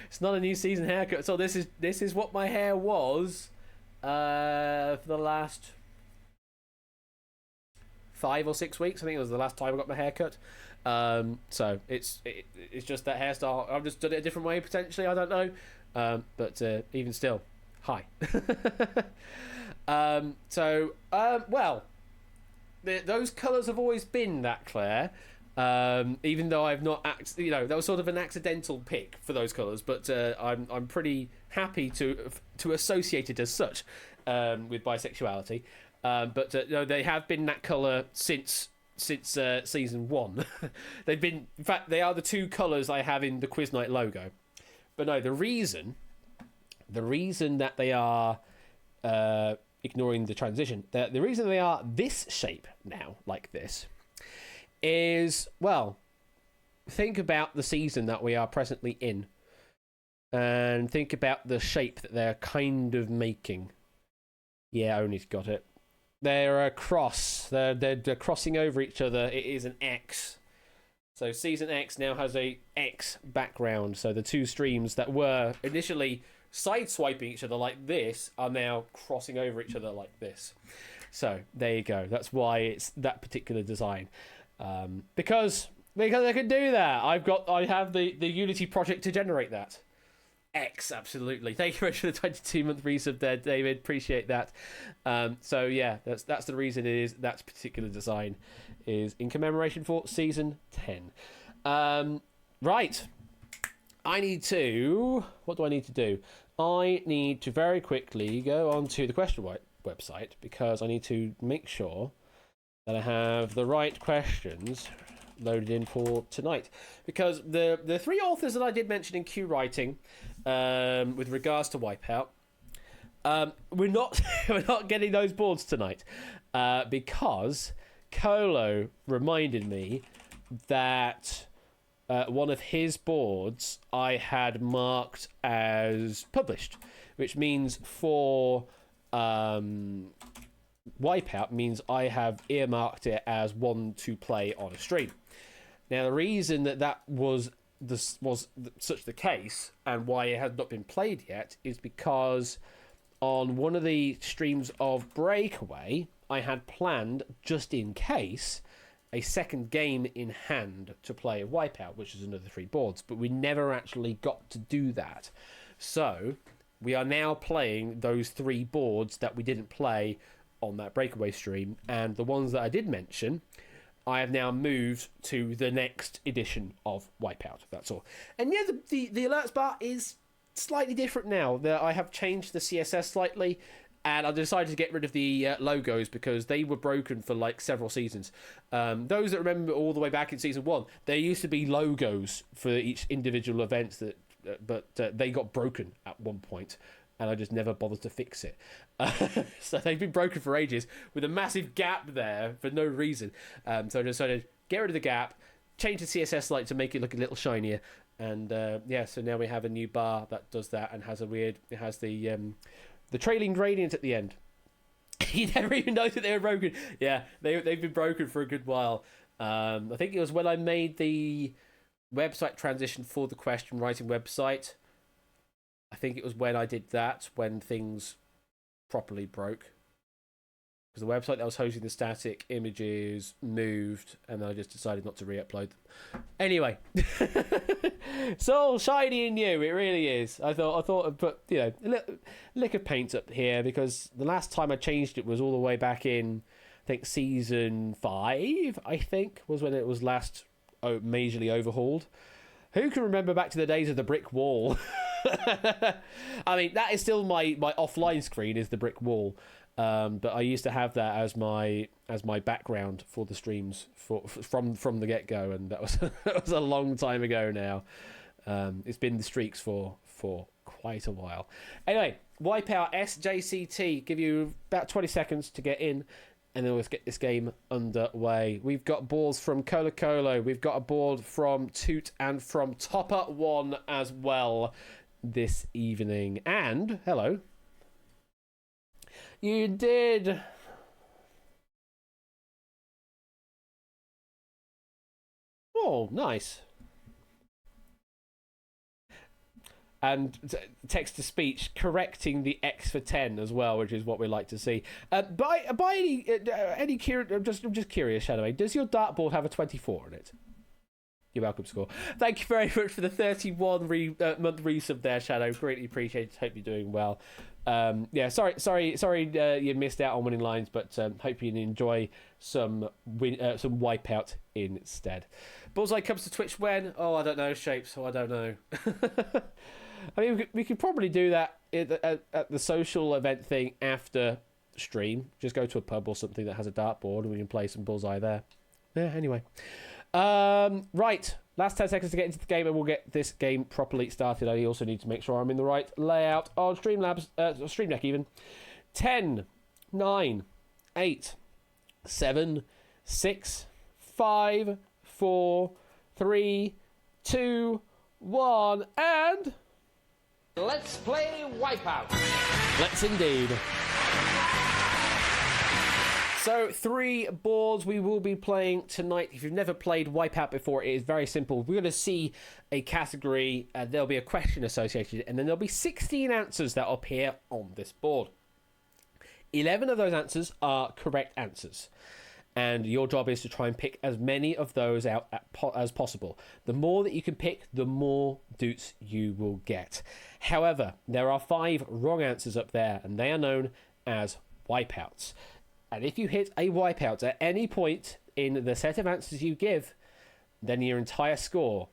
It's not a new season haircut. So this is what my hair was for the last 5 or 6 weeks. I think it was the last time I got my hair cut. So it's just that hairstyle. I've just done it a different way potentially. I don't know. But even still, hi. Those colours have always been that, Claire. Even though I've not, that was sort of an accidental pick for those colours, but I'm pretty happy to associate it as such with bisexuality. But no, they have been that colour since season 1. They've been, in fact, they are the 2 colours I have in the Quiz Night logo. But no, the reason that they are ignoring the transition, the reason they are this shape now, like this, is, well, think about the season that we are presently in, and think about the shape that they're kind of making. Yeah, Oni's got it. They're a cross. They're crossing over each other. It is an X. So season X now has a X background. So the 2 streams that were initially side-swiping each other like this are now crossing over each other like this. So there you go. That's why it's that particular design. Because I can do that. I have the Unity project to generate that. Absolutely. Thank you very much for the 22-month resub there, David. Appreciate that. So yeah, that's the reason it is that particular design is in commemoration for season 10. Right. What do I need to do? I need to very quickly go onto the question website because I need to make sure that I have the right questions loaded in for tonight. Because the three authors that I did mention in Q Writing, with regards to Wipeout, we're not getting those boards tonight, because Colo reminded me that one of his boards I had marked as published, which means for Wipeout means I have earmarked it as one to play on a stream. Now, the reason that was such the case and why it has not been played yet is because on one of the streams of Breakaway, I had planned, just in case, a second game in hand to play Wipeout, which is another 3 boards, but we never actually got to do that. So we are now playing those 3 boards that we didn't play on that Breakaway stream, and the ones that I did mention, I have now moved to the next edition of Wipeout. That's all. And yeah, the alerts bar is slightly different now. I have changed the CSS slightly, and I decided to get rid of the logos because they were broken for like several seasons. Those that remember all the way back in season 1, there used to be logos for each individual event, but they got broken at one point, and I just never bothered to fix it. So they've been broken for ages with a massive gap there for no reason. So I decided to get rid of the gap, change the CSS light to make it look a little shinier, and so now we have a new bar that does that and has it has the trailing gradient at the end. You never even know that they were broken. Yeah, they've been broken for a good while. I think it was when I made the website transition for the question writing website. I think it was when I did that when things properly broke. Because the website that was hosting the static images moved, and I just decided not to re-upload them. Anyway, it's all shiny and new. It really is. I thought I'd put a lick of paint up here because the last time I changed it was all the way back in, I think season 5. I think was when it was last majorly overhauled. Who can remember back to the days of the brick wall? I mean, that is still my offline screen is the brick wall. But I used to have that as my background for the streams from the get-go, and that was a long time ago now. It's been the streaks for quite a while. Anyway, Wipeout SJCT, give you about 20 seconds to get in, and then let's get this game underway. We've got boards from Colo. We've got a board from Toot and from Topper 1 as well this evening. And hello. You did. Oh, nice. And text-to-speech correcting the X for 10 as well, which is what we like to see. By any I'm just curious, Shadowway, does your dartboard have a 24 on it? You're welcome, Score. Thank you very much for the 31 month resub there, Shadow. Greatly appreciated. Hope you're doing well. Sorry, you missed out on winning lines, but hope you enjoy some Wipeout instead. Bullseye comes to Twitch when? Oh, I don't know, Shapes. Oh, I don't know. I mean, we could probably do that at the social event thing after stream. Just go to a pub or something that has a dartboard and we can play some Bullseye there. Yeah, anyway. Right. Last 10 seconds to get into the game and we'll get this game properly started. I also need to make sure I'm in the right layout on Streamlabs, Stream Deck even. 10, 9, 8, 7, 6, 5, 4, 3, 2, 1, and... let's play Wipeout. Let's indeed. So 3 boards we will be playing tonight. If you've never played Wipeout before, it is very simple. We're going to see a category, there'll be a question associated, and then there'll be 16 answers that appear on this board. 11 of those answers are correct answers, and your job is to try and pick as many of those out as possible. The more that you can pick, the more doots you will get. However, there are 5 wrong answers up there, and they are known as wipeouts. And if you hit a wipeout at any point in the set of answers you give, then your entire score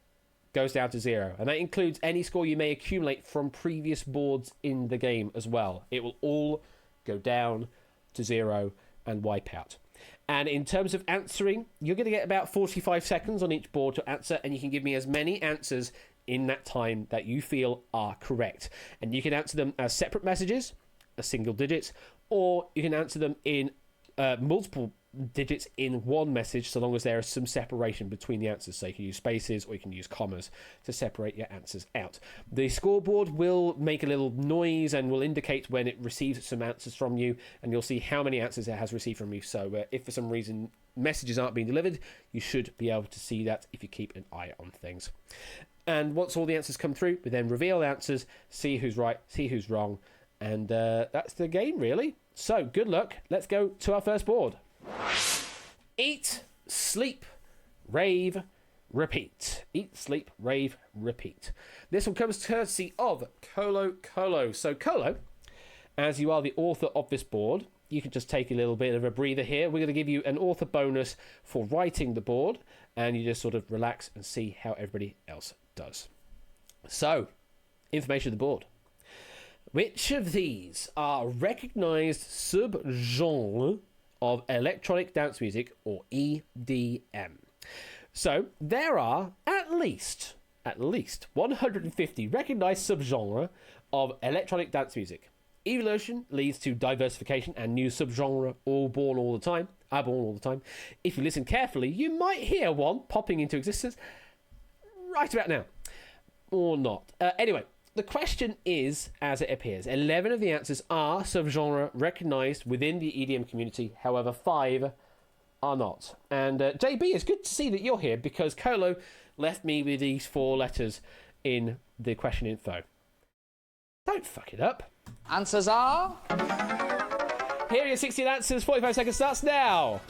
goes down to 0. And that includes any score you may accumulate from previous boards in the game as well. It will all go down to 0 and wipe out. And in terms of answering, you're going to get about 45 seconds on each board to answer, and you can give me as many answers in that time that you feel are correct. And you can answer them as separate messages, as single digits, or you can answer them in multiple digits in one message, so long as there is some separation between the answers. So you can use spaces or you can use commas to separate your answers out. The scoreboard will make a little noise and will indicate when it receives some answers from you, and you'll see how many answers it has received from you. So if for some reason messages aren't being delivered, you should be able to see that if you keep an eye on things. And once all the answers come through, we then reveal the answers, see who's right, see who's wrong, and that's the game, really. So, good luck. Let's go to our first board. Eat, sleep, rave, repeat. Eat, sleep, rave, repeat. This one comes courtesy of Colo. So, Colo, as you are the author of this board, you can just take a little bit of a breather here. We're going to give you an author bonus for writing the board, and you just sort of relax and see how everybody else does. So, information of the board. Which of these are recognised subgenres of electronic dance music, or EDM? So there are at least 150 recognised subgenres of electronic dance music. Evolution leads to diversification, and new subgenres are born all the time. If you listen carefully, you might hear one popping into existence right about now, or not. Anyway. The question is, as it appears, 11 of the answers are subgenre recognised within the EDM community. However, 5 are not. And JB, it's good to see that you're here, because Colo left me with these 4 letters in the question info. Don't fuck it up. Answers are... Here are your 16 answers. 45 seconds starts now.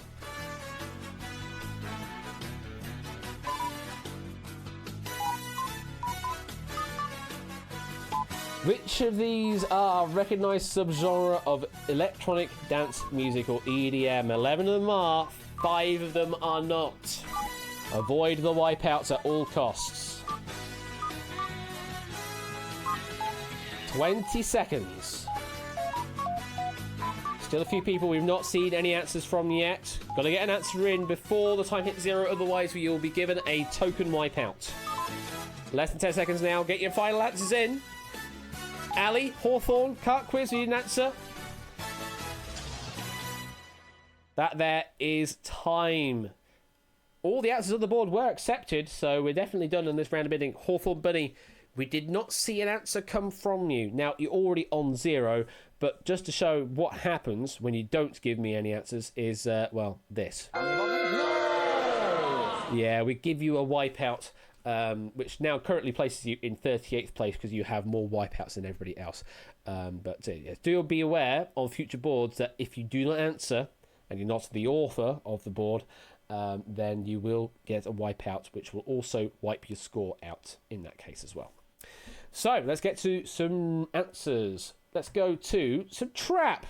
Which of these are recognised subgenre of electronic dance music, or EDM? 11 of them are, 5 of them are not. Avoid the wipeouts at all costs. 20 seconds. Still a few people we've not seen any answers from yet. Got to get an answer in before the time hits 0, otherwise you'll be given a token wipeout. Less than 10 seconds now. Get your final answers in. Ali, Hawthorne, Cart Quiz, you didn't answer. That there is time. All the answers on the board were accepted, so we're definitely done on this round of bidding. Hawthorne Bunny, we did not see an answer come from you. Now, you're already on 0, but just to show what happens when you don't give me any answers is, well, this. Yeah, we give you a wipeout. Which now currently places you in 38th place because you have more wipeouts than everybody else. But do be aware on future boards that if you do not answer and you're not the author of the board, then you will get a wipeout, which will also wipe your score out in that case as well. So let's get to some answers. Let's go to some trap.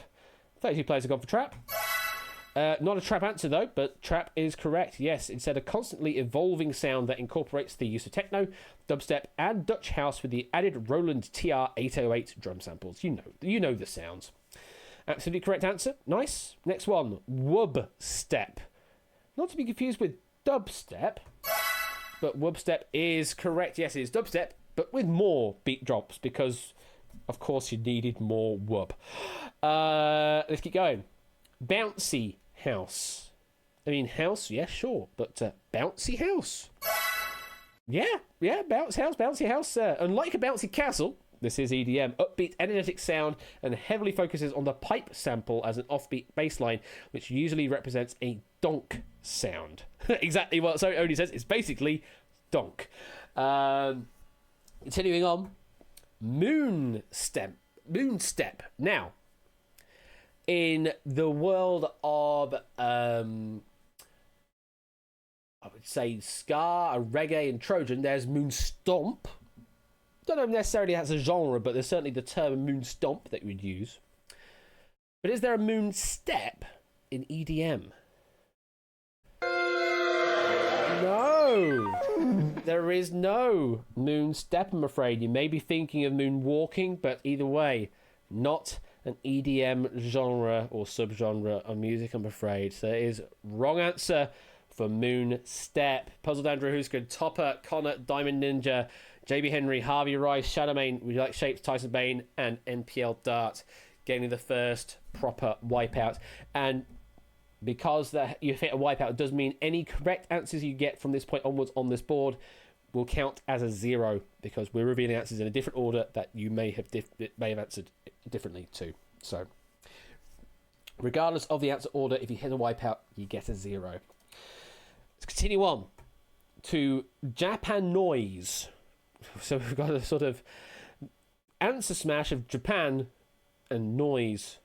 32 players have gone for trap. Not a trap answer, though, but trap is correct. Yes, instead a constantly evolving sound that incorporates the use of techno, dubstep, and Dutch house with the added Roland TR-808 drum samples. You know the sounds. Absolutely correct answer. Nice. Next one, wubstep. Not to be confused with dubstep, but wubstep is correct. Yes, it is dubstep, but with more beat drops because, of course, you needed more wub. Let's keep going. Bouncy house. I mean, house, yeah, sure, but bouncy house. Yeah, bouncy house. Unlike a bouncy castle, This is EDM. Upbeat, energetic sound, and heavily focuses on the pipe sample as an offbeat bass line, which usually represents a donk sound. Exactly what So only says. It's basically donk. Continuing on, Moonstep. Now, in the world of, I would say, ska, reggae, and Trojan, there's Moonstomp. Don't know if necessarily that's a genre, but there's certainly the term Moonstomp that you would use. But is there a Moonstep in EDM? No! There is no Moonstep, I'm afraid. You may be thinking of moonwalking, but either way, not an EDM genre or subgenre of music, I'm afraid. So it is wrong answer for Moonstep. Puzzled Andrew Husker, Topper, Connor, Diamond Ninja, JB Henry, Harvey Rice, Shadowmane, Would You Like Shapes, Tyson Bane, and NPL Dart getting the first proper wipeout. And because you hit a wipeout, it does mean any correct answers you get from this point onwards on this board will count as a 0, because we're revealing answers in a different order that you may have answered differently too. So, regardless of the answer order, if you hit a wipeout, you get a 0. Let's continue on to Japan Noise. So we've got a sort of answer smash of Japan and noise.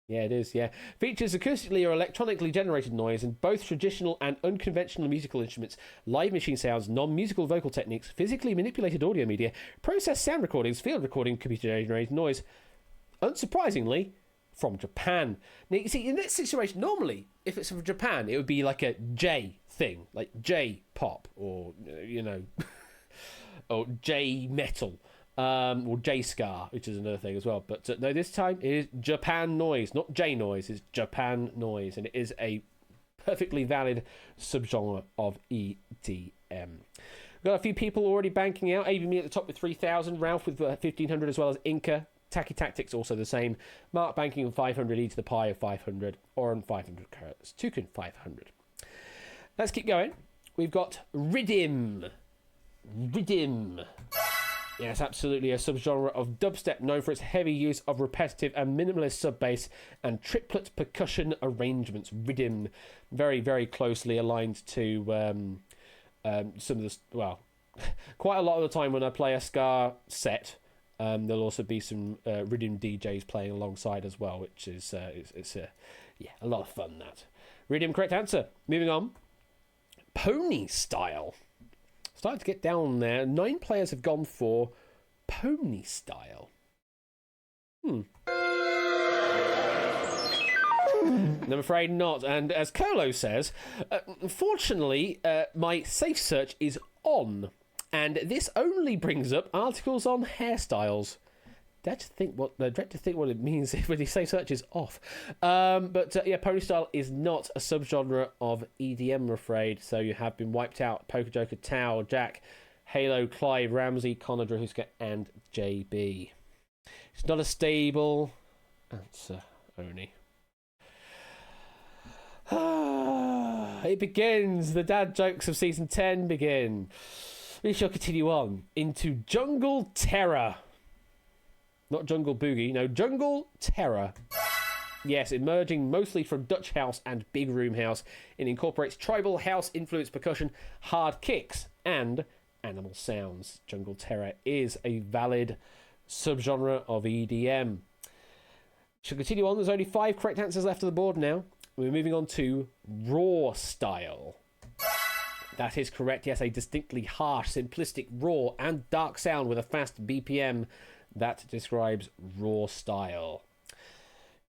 Yeah, it is, yeah. Features acoustically or electronically generated noise in both traditional and unconventional musical instruments, live machine sounds, non-musical vocal techniques, physically manipulated audio media, processed sound recordings, field recording, computer-generated noise. Unsurprisingly, from Japan. Now, you see, in this situation, normally, if it's from Japan, it would be like a J thing, like J-pop, or, or J-metal. Or J-Ska, which is another thing as well. But no, this time it is Japan Noise, not J-Noise, it's Japan Noise. And it is a perfectly valid subgenre of EDM. We've got a few people already banking out. AVME at the top with 3,000. Ralph with 1,500, as well as Inca. Tacky Tactics also the same. Mark banking on 500, E to the pi of 500. Oren 500 carats. Toucan 500. Let's keep going. We've got Riddim. Yes, absolutely a subgenre of dubstep known for its heavy use of repetitive and minimalist sub-bass and triplet percussion arrangements. Riddim, very, very closely aligned to some of the... Well, quite a lot of the time when I play a ska set, there'll also be some Riddim DJs playing alongside as well, which is it's a lot of fun, that. Riddim, correct answer. Moving on. Pony style. Starting to get down there. 9 players have gone for pony style. I'm afraid not. And as Colo says, unfortunately, my safe search is on. And this only brings up articles on hairstyles. Dread to think what it means when the safe search is off. But pony style is not a subgenre of EDM, I'm afraid. So you have been wiped out. Poker Joker, Tao, Jack, Halo, Clive, Ramsey, Connor, Drahuska, and JB. It's not a stable answer, Oni. It begins. The dad jokes of season 10 begin. We shall continue on into Jungle Terror. Not Jungle Boogie, no, Jungle Terror. Yes, emerging mostly from Dutch house and big room house. It incorporates tribal house influenced percussion, hard kicks, and animal sounds. Jungle Terror is a valid subgenre of EDM. Shall continue on. There's only 5 correct answers left on the board now. We're moving on to raw style. That is correct. Yes, a distinctly harsh, simplistic, raw, and dark sound with a fast BPM. That describes raw style.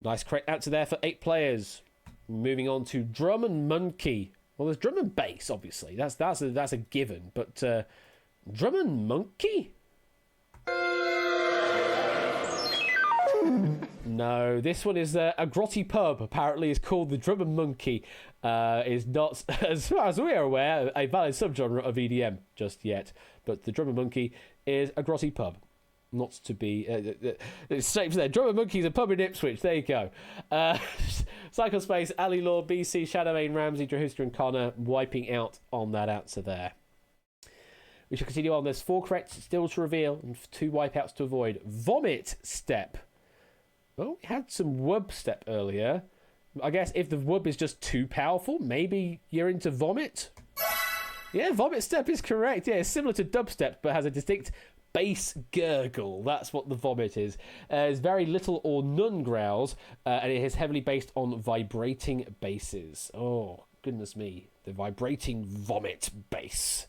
Nice correct answer there for 8 players. Moving on to drum and monkey. Well, there's drum and bass, obviously. That's a given. But drum and monkey? No, this one is a grotty pub. Apparently, is called the Drum and Monkey. Is not, as far as we are aware, a valid subgenre of EDM just yet. But the Drum and Monkey is a grotty pub. Not to be... it's straight from there. Drum and Monkey's a pub in Ipswich. There you go. Cycle Space, Ali Law, BC, Shadowmane, Ramsey, Drahuster, and Connor wiping out on that answer there. We shall continue on. There's 4 correct still to reveal and 2 wipeouts to avoid. Vomit step. Well, we had some wub step earlier. I guess if the wub is just too powerful, maybe you're into vomit. Yeah, vomit step is correct. Yeah, it's similar to dubstep, but has a distinct bass gurgle. That's what the vomit is. It's very little or none growls, and it is heavily based on vibrating basses. Oh, goodness me. The vibrating vomit bass.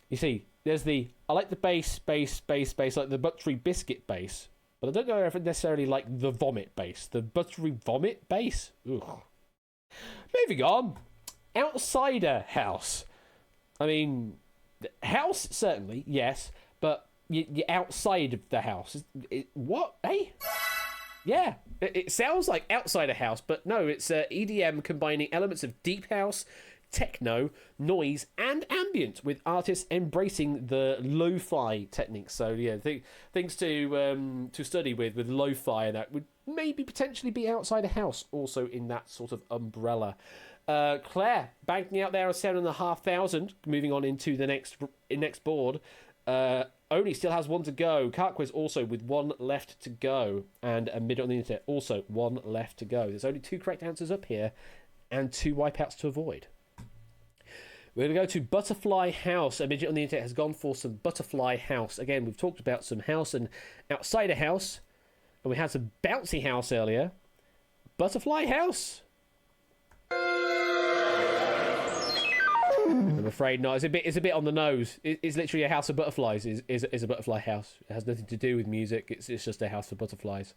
You see, there's I like the bass, like the buttery biscuit bass, but I don't know if I necessarily like the vomit bass. The buttery vomit bass? Ugh. Moving on. Outsider house. I mean, house, certainly, yes, but you're outside of the house. What? Eh? Yeah, it sounds like outside a house, but no, it's EDM combining elements of deep house, techno, noise, and ambient, with artists embracing the lo-fi techniques. So yeah, things to study with lo-fi, and that would maybe potentially be outside a house, also in that sort of umbrella. Claire banking out there on 7,500, moving on into the next board. Only still has 1 to go. Cartquiz also with 1 left to go, and a midget on the internet also 1 left to go. There's only 2 correct answers up here, and 2 wipeouts to avoid. We're going to go to Butterfly House. A midget on the internet has gone for some Butterfly House. Again, we've talked about some house and outside a house, and we had some bouncy house earlier. Butterfly House. I'm afraid not. It's a bit on the nose. It's literally a house of butterflies. Is a butterfly house. It has nothing to do with music. It's just a house of butterflies.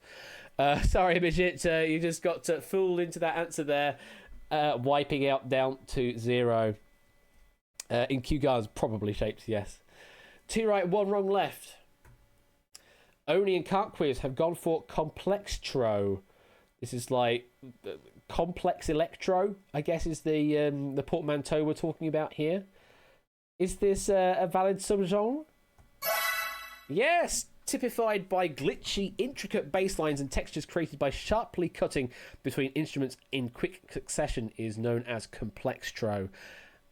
Sorry, midget. You just got fooled into that answer there. Wiping out down to 0. In Q guards, probably shaped, yes. 2 right, 1 wrong left. Oni and Cartquiz have gone for Complextro. This is like complex electro, I guess, is the portmanteau we're talking about here. Is this a valid subgenre? Yes! Typified by glitchy, intricate bass lines and textures created by sharply cutting between instruments in quick succession is known as Complextro.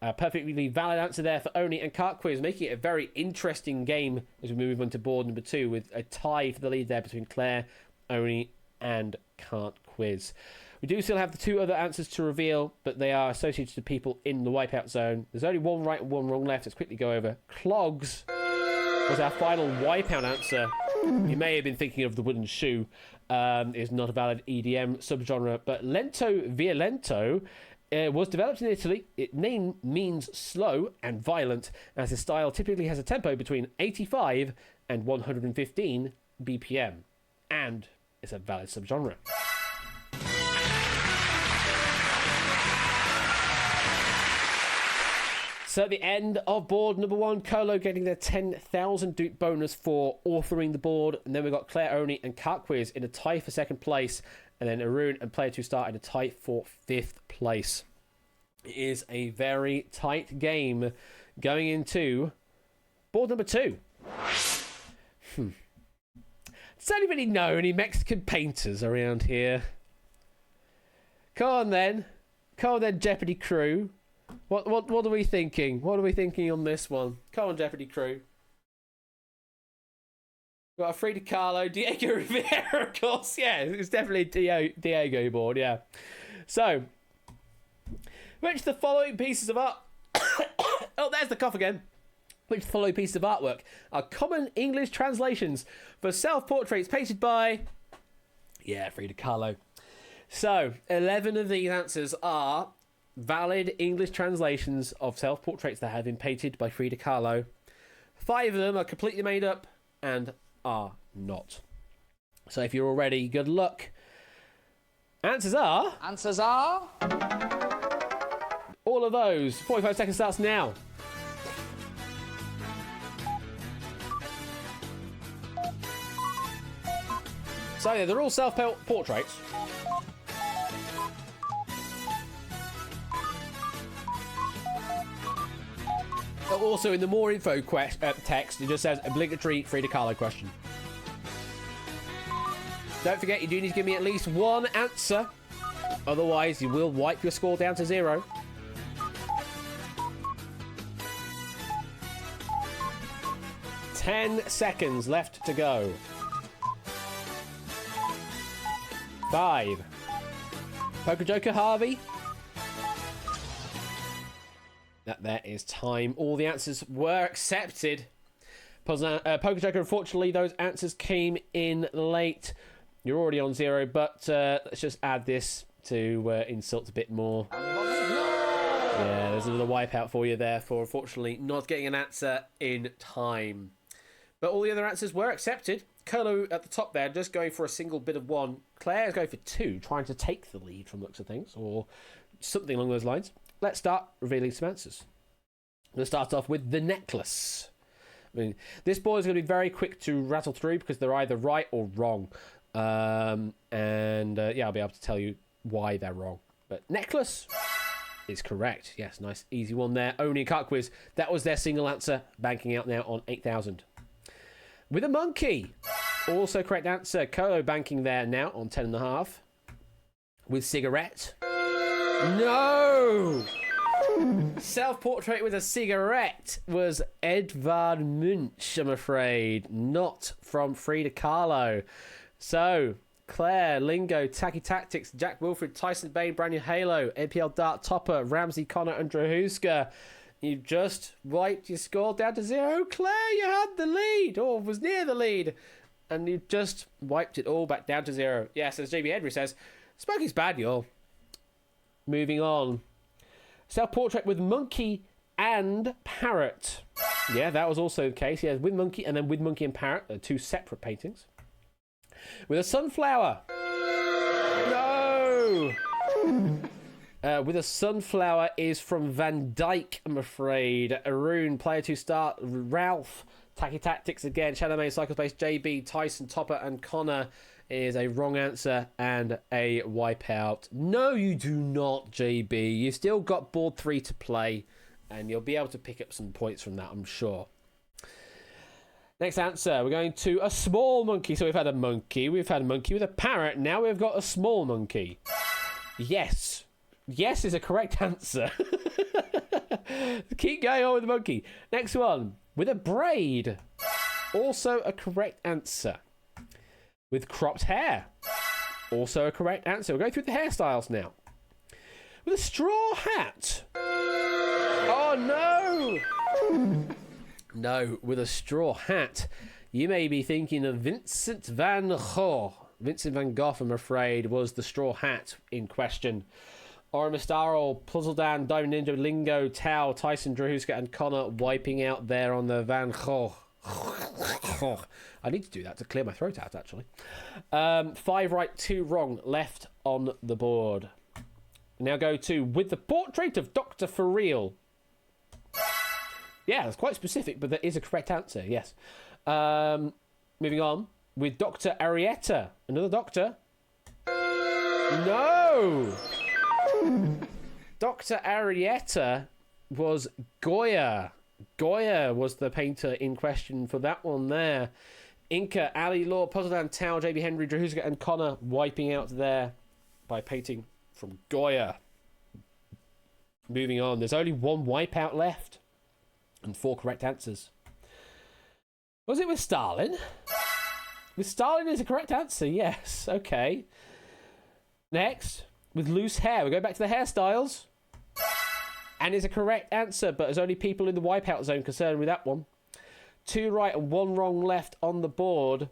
A perfectly valid answer there for Oni and Cartquiz, making it a very interesting game as we move on to board number 2, with a tie for the lead there between Claire, Oni, and Cartquiz. We do still have the 2 other answers to reveal, but they are associated to people in the wipeout zone. There's only 1 right and 1 wrong left. Let's quickly go over. Clogs was our final wipeout answer. You may have been thinking of the wooden shoe. Is not a valid EDM subgenre, but Lento Violento was developed in Italy. Its name means slow and violent, as the style typically has a tempo between 85 and 115 BPM, and it's a valid subgenre. So at the end of board number 1, Colo getting their 10,000 dupe bonus for authoring the board, and then we've got Claire, Oni, and Cartquiz in a tie for 2nd place, and then Arun and Player 2 Star in a tie for 5th place. It is a very tight game going into board number 2. Does anybody know any Mexican painters around here? Come on then, Jeopardy crew. What are we thinking? What are we thinking on this one? Come on, Jeopardy crew. Got a Frida Kahlo, Diego Rivera, of course. Yeah, it's definitely Diego board, yeah. So, which of the following pieces of art... oh, there's the cough again. Which of the following pieces of artwork are common English translations for self-portraits painted by... yeah, Frida Kahlo. So, 11 of these answers are valid English translations of self-portraits that have been painted by Frida Kahlo. 5 of them are completely made up and are not. So if you're all ready, good luck. Answers are... all of those. 45 seconds starts now. So yeah, they're all self-portraits. But also in the more info text, it just says obligatory Frida Kahlo question. Don't forget, you do need to give me at least 1 answer. Otherwise, you will wipe your score down to 0. 10 seconds left to go. 5. Poker Joker Harvey. That is time. All the answers were accepted. Poker Joker, unfortunately, those answers came in late. You're already on 0, but let's just add this to insult a bit more. Yeah, there's another wipeout for you there for, unfortunately, not getting an answer in time. But all the other answers were accepted. Colo at the top there, just going for a single bit of 1. Claire's going for 2, trying to take the lead from looks of things, or something along those lines. Let's start revealing some answers. I'm going to start off with the necklace. I mean, this board is going to be very quick to rattle through because they're either right or wrong. Yeah, I'll be able to tell you why they're wrong. But necklace is correct. Yes, nice easy one there. Only a cart quiz. That was their single answer, banking out now on 8,000. With a monkey, also correct answer. Colo banking there now on 10.5. With cigarette, no. Self-portrait with a cigarette was Edvard Munch, I'm afraid. Not from Frida Kahlo. So, Claire, Lingo, Tacky Tactics, Jack Wilfred, Tyson Bain, Brand New Halo, NPL Dart Topper, Ramsey, Connor, and Drahuska. You've just wiped your score down to 0. Claire, you had the lead, or was near the lead. And you just wiped it all back down to 0. Yes, as JB Henry says, smoking's bad, y'all. Moving on. Self-portrait with monkey and parrot. Yeah, that was also the case. Yeah, with monkey and then with monkey and parrot. 2 separate paintings. With a sunflower. No! With a sunflower is from Van Dyke, I'm afraid. Arun, player 2 start. Ralph, Tacky Tactics again. Shadowmane, Cyclespace, JB, Tyson, Topper, and Connor is a wrong answer and a wipeout. No, you do not, JB. You've still got board 3 to play, and you'll be able to pick up some points from that, I'm sure. Next answer, we're going to a small monkey. So we've had a monkey with a parrot. Now we've got a small monkey. Yes. Yes is a correct answer. Keep going on with the monkey. Next one, with a braid. Also a correct answer. With cropped hair. Also a correct answer. We'll go through the hairstyles now. With a straw hat. Oh, no. No, with a straw hat. You may be thinking of Vincent van Gogh. Vincent van Gogh, I'm afraid, was the straw hat in question. Oramistarl, Puzzledan, Diamond Ninja, Lingo, Tao, Tyson, Drahuska, and Connor wiping out there on the Van Gogh. I need to do that to clear my throat out, actually. 5 right, 2 wrong left on the board. Now go to with the portrait of Dr. For Real. Yeah, that's quite specific, but that is a correct answer, yes. Moving on with Dr. Arietta. Another doctor. No! Dr. Arietta was Goya. Goya was the painter in question for that one there. Inca, Ali Law, Puzzledan, Tao, JB Henry, Drahuska, and Connor wiping out there by painting from Goya. Moving on, there's only 1 wipeout left and 4 correct answers. Was it with Stalin? With Stalin is a correct answer, yes. Okay. Next, with loose hair. We go back to the hairstyles. And is a correct answer, but there's only people in the wipeout zone concerned with that one. 2 right and 1 wrong left on the board.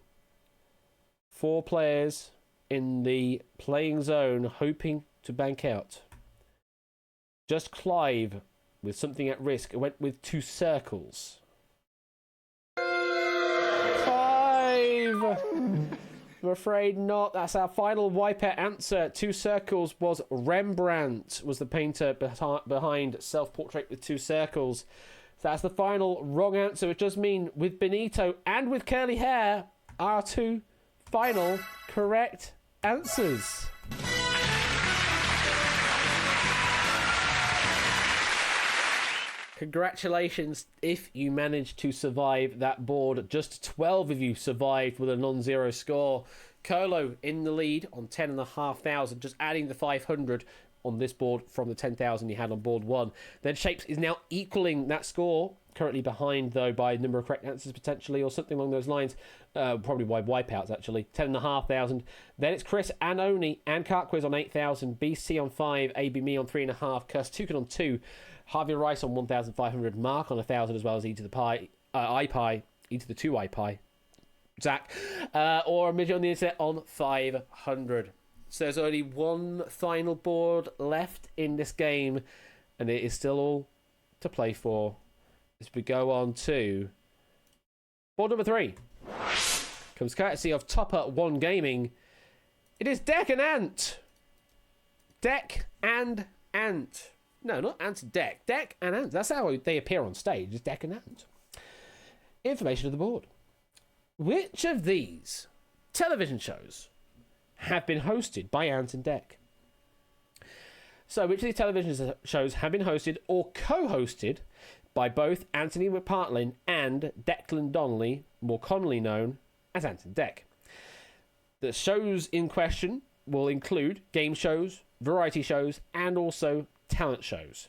4 players in the playing zone hoping to bank out. Just Clive with something at risk. It went with 2 circles. Clive! I'm afraid not. That's our final wipeout answer. 2 circles was Rembrandt, was the painter behind Self-Portrait with 2 circles. So that's the final wrong answer, which does mean with Benito and with curly hair, our 2 final correct answers. Congratulations if you managed to survive that board. Just 12 of you survived with a non-zero score. Colo in the lead on 10,500, just adding the 500 on this board from the 10,000 you had on board 1. Then Shapes is now equaling that score, currently behind, though, by number of correct answers, potentially, or something along those lines. Probably by wipeouts, actually. 10,500. Then it's Chris and Oni and Cartquiz on 8,000. BC on 5. AB Me on 3.5. Cuss Tukin on 2. Harvey Rice on 1,500. Mark on 1,000, as well as E to the Pi. iPie. E to the 2 iPie. Zach. Or a Midget on the Internet on 500. So there's only one final board left in this game, and it is still all to play for as we go on to board number 3. Comes courtesy of Topper 1 Gaming. It is Deck and Ant. Deck and Ant. No, not Ant and Deck. Deck and Ant. That's how they appear on stage. It's Deck and Ant. Information of the board. Which of these television shows have been hosted by Ant and Deck? So, which of these television shows have been hosted or co-hosted by both Anthony McPartlin and Declan Donnelly, more commonly known as Ant and Deck? The shows in question will include game shows, variety shows, and also talent shows.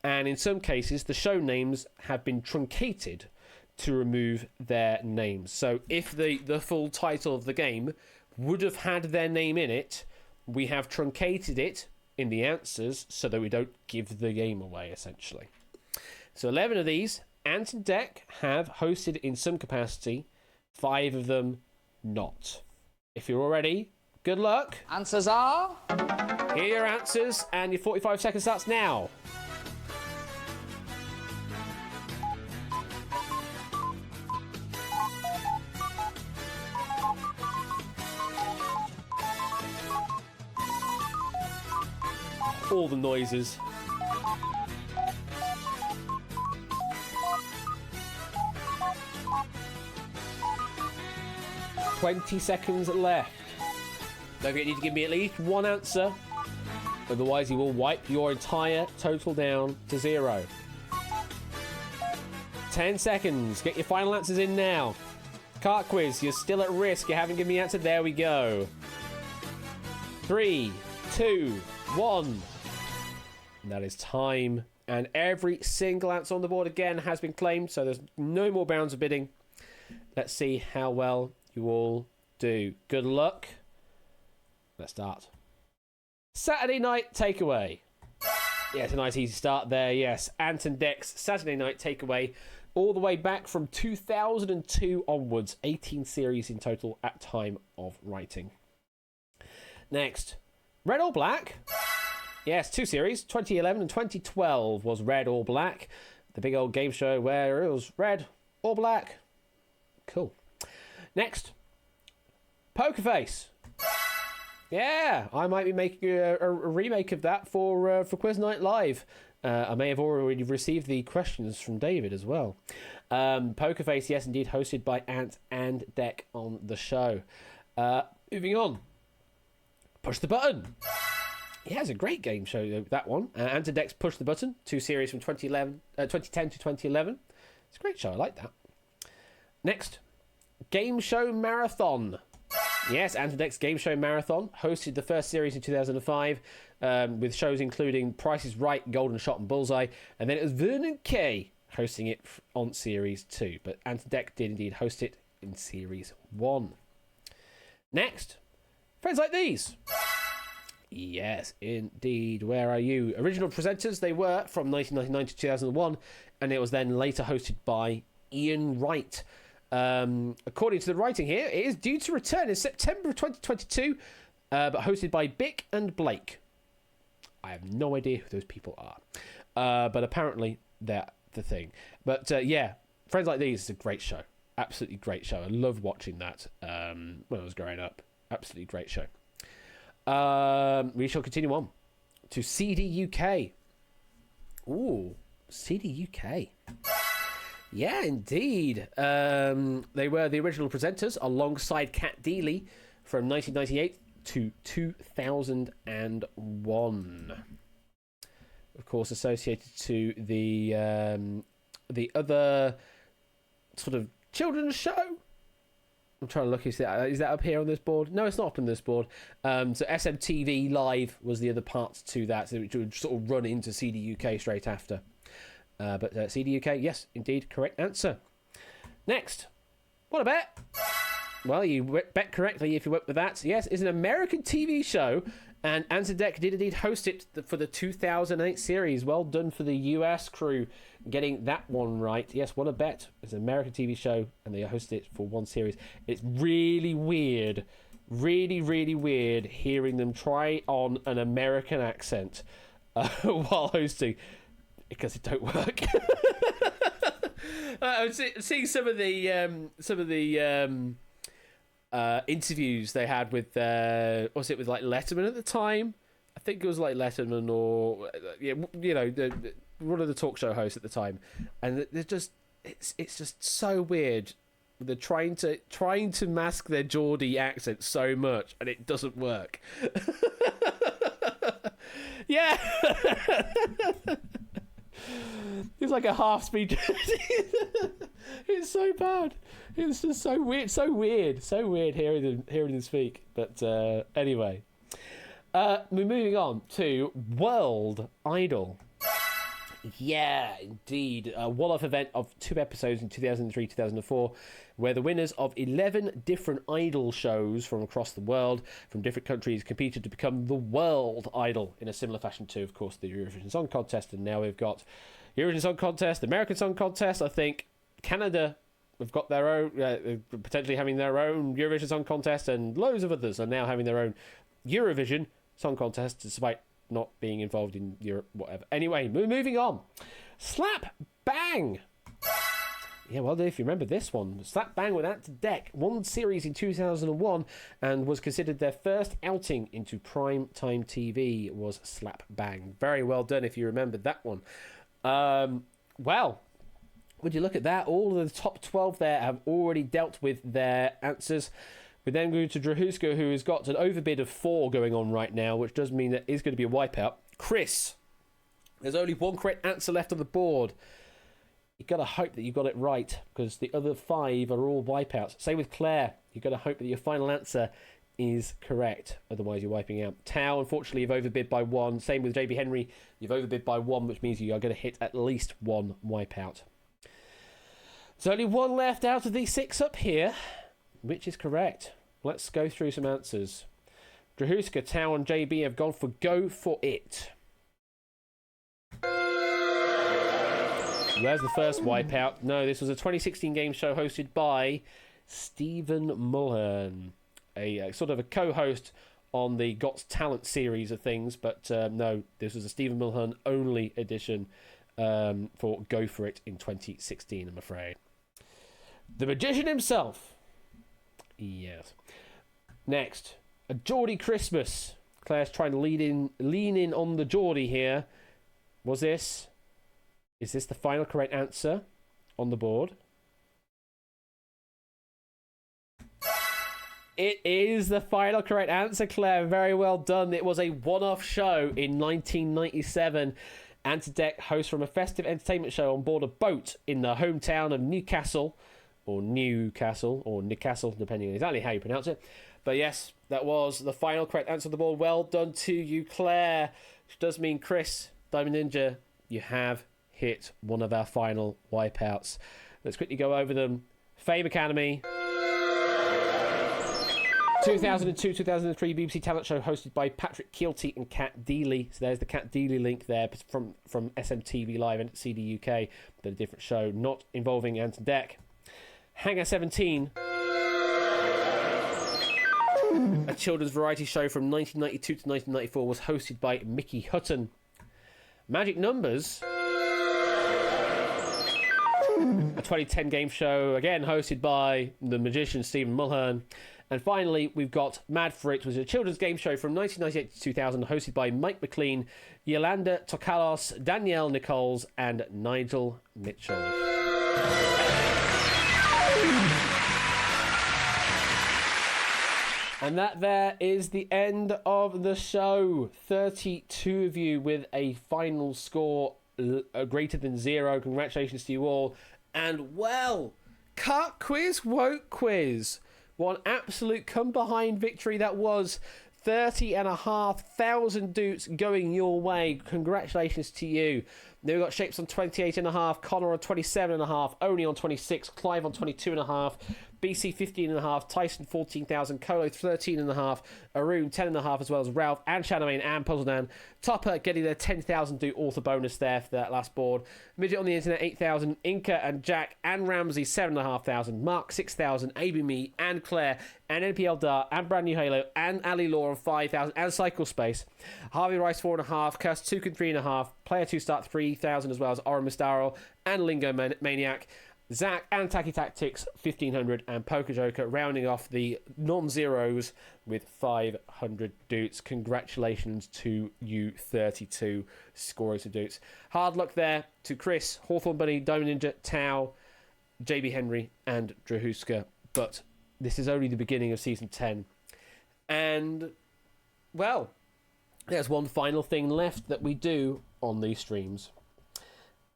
And in some cases, the show names have been truncated to remove their names. So if the full title of the game would have had their name in it, we have truncated it in the answers so that we don't give the game away, essentially. So 11 of these, Ant and Deck have hosted in some capacity, 5 of them not. If you're all ready, good luck. Answers are... Here are your answers, and your 45 seconds starts now. All the noises. $20 seconds left. Don't forget, you need to give me at least one answer. Otherwise, you will wipe your entire total down to 0. 10 seconds. Get your final answers in now. Cart quiz, you're still at risk. You haven't given me an answer. There we go. 3, 2, 1. That is time. And every single answer on the board again has been claimed, so there's no more bounds of bidding. Let's see how well you all do. Good luck. Let's start. Saturday night takeaway. Yeah, it's a nice easy start there, yes. Ant and Deck's Saturday night takeaway, all the way back from 2002 onwards. 18 series in total at time of writing. Next, Red or Black? Yes, 2 series. 2011 and 2012 was Red or Black. The big old game show where it was Red or Black. Cool. Next, Poker Face. Yeah, I might be making a remake of that for Quiz Night Live. I may have already received the questions from David as well. Poker Face, yes, indeed, hosted by Ant and Deck on the show. Moving on. Push the Button. Yeah, it's a great game show, that one. Ant and Deck's Push the Button, 2 series from 2010 to 2011. It's a great show, I like that. Next, Game Show Marathon. Yes, Ant and Deck's Game Show Marathon hosted the first series in 2005 with shows including Price is Right, Golden Shot and Bullseye. And then it was Vernon Kay hosting it on Series 2. But Ant and Deck did indeed host it in Series 1. Next, Friends Like These. Yes, indeed. Where are you? Original presenters, they were from 1999 to 2001. And it was then later hosted by Ian Wright. According to the writing here, it is due to return in September of 2022, but hosted by Bick and Blake. I have no idea who those people are, but apparently they're the thing. But yeah, Friends Like These is a great show. Absolutely great show. I loved watching that when I was growing up. Absolutely great show. We shall continue on to CD UK. Ooh, CD UK. Yeah, indeed. They were the original presenters alongside Kat Deely from 1998 to 2001. Of course, associated to the other sort of children's show I'm trying to look. Is that up here on this board? No, it's not up on this board. So SMTV Live was the other part to that, so it would sort of run into CD UK straight after. But CD UK, yes, indeed, correct answer. Next, what a bet? Well, you bet correctly if you went with that. Yes, it's an American TV show, and Antideck did indeed host it for the 2008 series. Well done for the US crew getting that one right. Yes, what a bet. It's an American TV show, and they hosted it for one series. It's really weird, really weird hearing them try on an American accent while hosting, because it don't work. I was seeing some of the interviews they had with was it with like Letterman at the time? I think it was like Letterman or one of the talk show hosts at the time, and they're just it's just so weird. They're trying to mask their Geordie accent so much, and it doesn't work. Yeah. It's like a half-speed. It's so bad. It's just so weird hearing them speak. But anyway, we're moving on to World Idol. Yeah, indeed. A one-off event of 2 episodes in 2003-2004, where the winners of 11 different idol shows from across the world, from different countries, competed to become the World Idol, in a similar fashion to, of course, the Eurovision Song Contest. And now we've got Eurovision Song Contest, American Song Contest. I think Canada have got their own, potentially having their own Eurovision Song Contest, and loads of others are now having their own Eurovision Song Contest, despite not being involved in Europe, whatever. Anyway, moving on. Slap Bang. Yeah, well, if you remember this one, Slap Bang with Antideck won series in 2001 and was considered their first outing into prime time TV. Was Slap Bang. Very well done if you remembered that one. Well, would you look at that? All of the top 12 there have already dealt with their answers. We then go to Drahuska, who has got an overbid of 4 going on right now, which does mean that is going to be a wipeout. Chris, there's only one correct answer left on the board. You've got to hope that you got it right, because the other 5 are all wipeouts. Same with Claire. You've got to hope that your final answer is correct. Otherwise, you're wiping out. Tao, unfortunately, you've overbid by 1. Same with JB Henry. You've overbid by 1, which means you are going to hit at least 1 wipeout. There's only 1 left out of these 6 up here. Which is correct? Let's go through some answers. Drahuska, Tao and JB have gone for Go For It. There's the first wipeout. No, this was a 2016 game show hosted by Stephen Mulhern, a sort of a co-host on the Got Talent series of things, but no, this was a Stephen Mulhern only edition for Go For It in 2016, I'm afraid. The magician himself. Yes. Next, a Geordie Christmas. Claire's trying to lean in on the Geordie here. Is this the final correct answer on the board? It is the final correct answer, Claire. Very well done. It was a one-off show in 1997. Antideck hosts from a festive entertainment show on board a boat in the hometown of Newcastle, depending on exactly how you pronounce it. But yes, that was the final correct answer on the board. Well done to you, Claire. Which does mean, Chris, Diamond Ninja, you have hit one of our final wipeouts. Let's quickly go over them. Fame Academy. 2002-2003 BBC talent show hosted by Patrick Kielty and Kat Deely. So there's the Kat Deely link there from SMTV Live and CD UK, but a different show, not involving Antideck. Hangar 17, a children's variety show from 1992 to 1994, was hosted by Mickey Hutton. Magic Numbers, a 2010 game show, again hosted by the magician Stephen Mulhern. And finally, we've got Mad for It, which was a children's game show from 1998 to 2000, hosted by Mike McLean, Yolanda Tokalos, Danielle Nichols, and Nigel Mitchell. And that there is the end of the show. 32 of you with a final score greater than 0. Congratulations to you all. And well, Cut Quiz, Woke Quiz. One absolute come-behind victory that was 30,500 dutes going your way. Congratulations to you. Then we've got Shapes on 28.5, Connor on 27.5, Oni on 26, Clive on 22.5, BC 15.5, Tyson 14,000, Colo 13.5, Arun 10.5, as well as Ralph and Shadowmane and Puzzledan. Topper getting their 10,000 doot author bonus there for that last board. Midget on the internet 8,000, Inca and Jack and Ramsey 7,500, Mark 6,000, Me and Claire and NPL Dart and Brand New Halo and Ali Law on 5,000 and Cycle Space. Harvey Rice 4.5, Curse 2 and 3.5, Player 2 Start 3,000, as well as Oren Mistaro and Lingo Maniac. Zach and Tacky Tactics 1,500, and Poker Joker rounding off the non-zeros with 500 dutes. Congratulations to you 32 scorers of dutes. Hard luck there to Chris, Hawthorne Bunny, Diamond Ninja, Tao, JB Henry and Drahuska, but this is only the beginning of season 10. And, well, there's one final thing left that we do on these streams.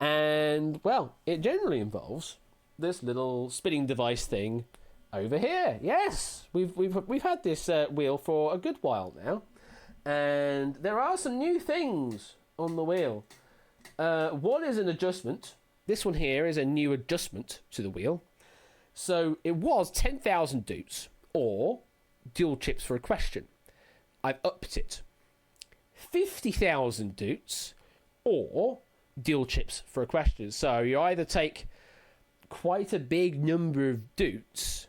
And, well, it generally involves this little spinning device thing over here. Yes, we've had this wheel for a good while now, and there are some new things on the wheel. One is an adjustment. This one here is a new adjustment to the wheel. So it was 10,000 dutes or dual chips for a question. I've upped it. 50,000 dutes or dual chips for a question. So you either take quite a big number of dutes,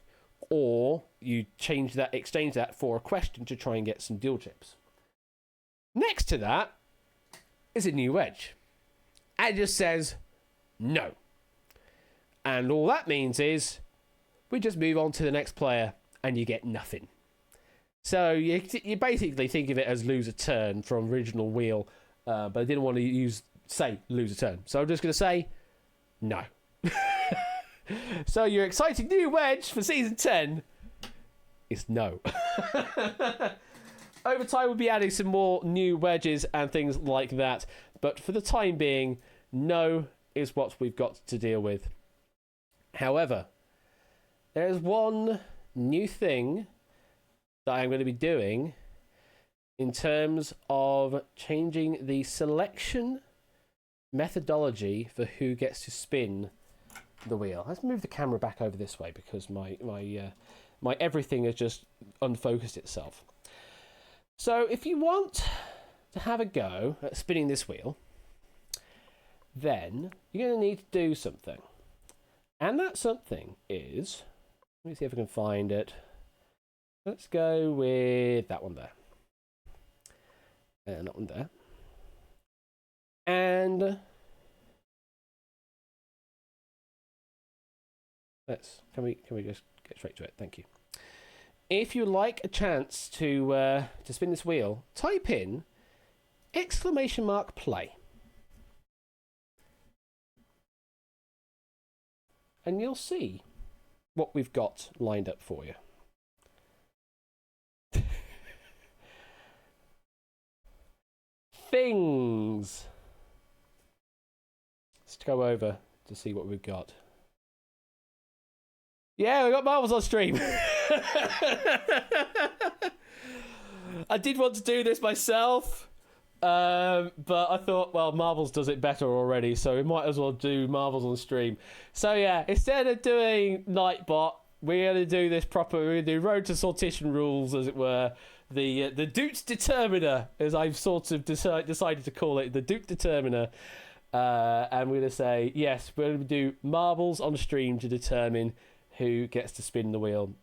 or you exchange that for a question to try and get some dual chips. Next to that is a new wedge. And it just says no. And all that means is we just move on to the next player and you get nothing. So you basically think of it as lose a turn from original wheel, but I didn't want to say lose a turn. So I'm just going to say no. So your exciting new wedge for season 10 is no. Over time we'll be adding some more new wedges and things like that, but for the time being, no is what we've got to deal with. However, there's one new thing that I'm going to be doing in terms of changing the selection methodology for who gets to spin the wheel. Let's move the camera back over this way because my everything has just unfocused itself. So if you want to have a go at spinning this wheel, then you're going to need to do something. And that something is, let me see if I can find it. Let's go with that one there. And that one there. And can we just get straight to it? Thank you. If you like a chance to spin this wheel, type in !play. And you'll see what we've got lined up for you. Things. Let's go over to see what we've got. Yeah, we got Marvels on stream. I did want to do this myself, but I thought, well, Marvels does it better already, so we might as well do Marvels on stream. So yeah, instead of doing Nightbot, we're going to do this proper. We're going to do Road to Sortition rules, as it were. The Dutes Determiner, as I've sort of decided to call it, the Duke Determiner. And we're going to say, yes, we're going to do Marvels on stream to determine who gets to spin the wheel.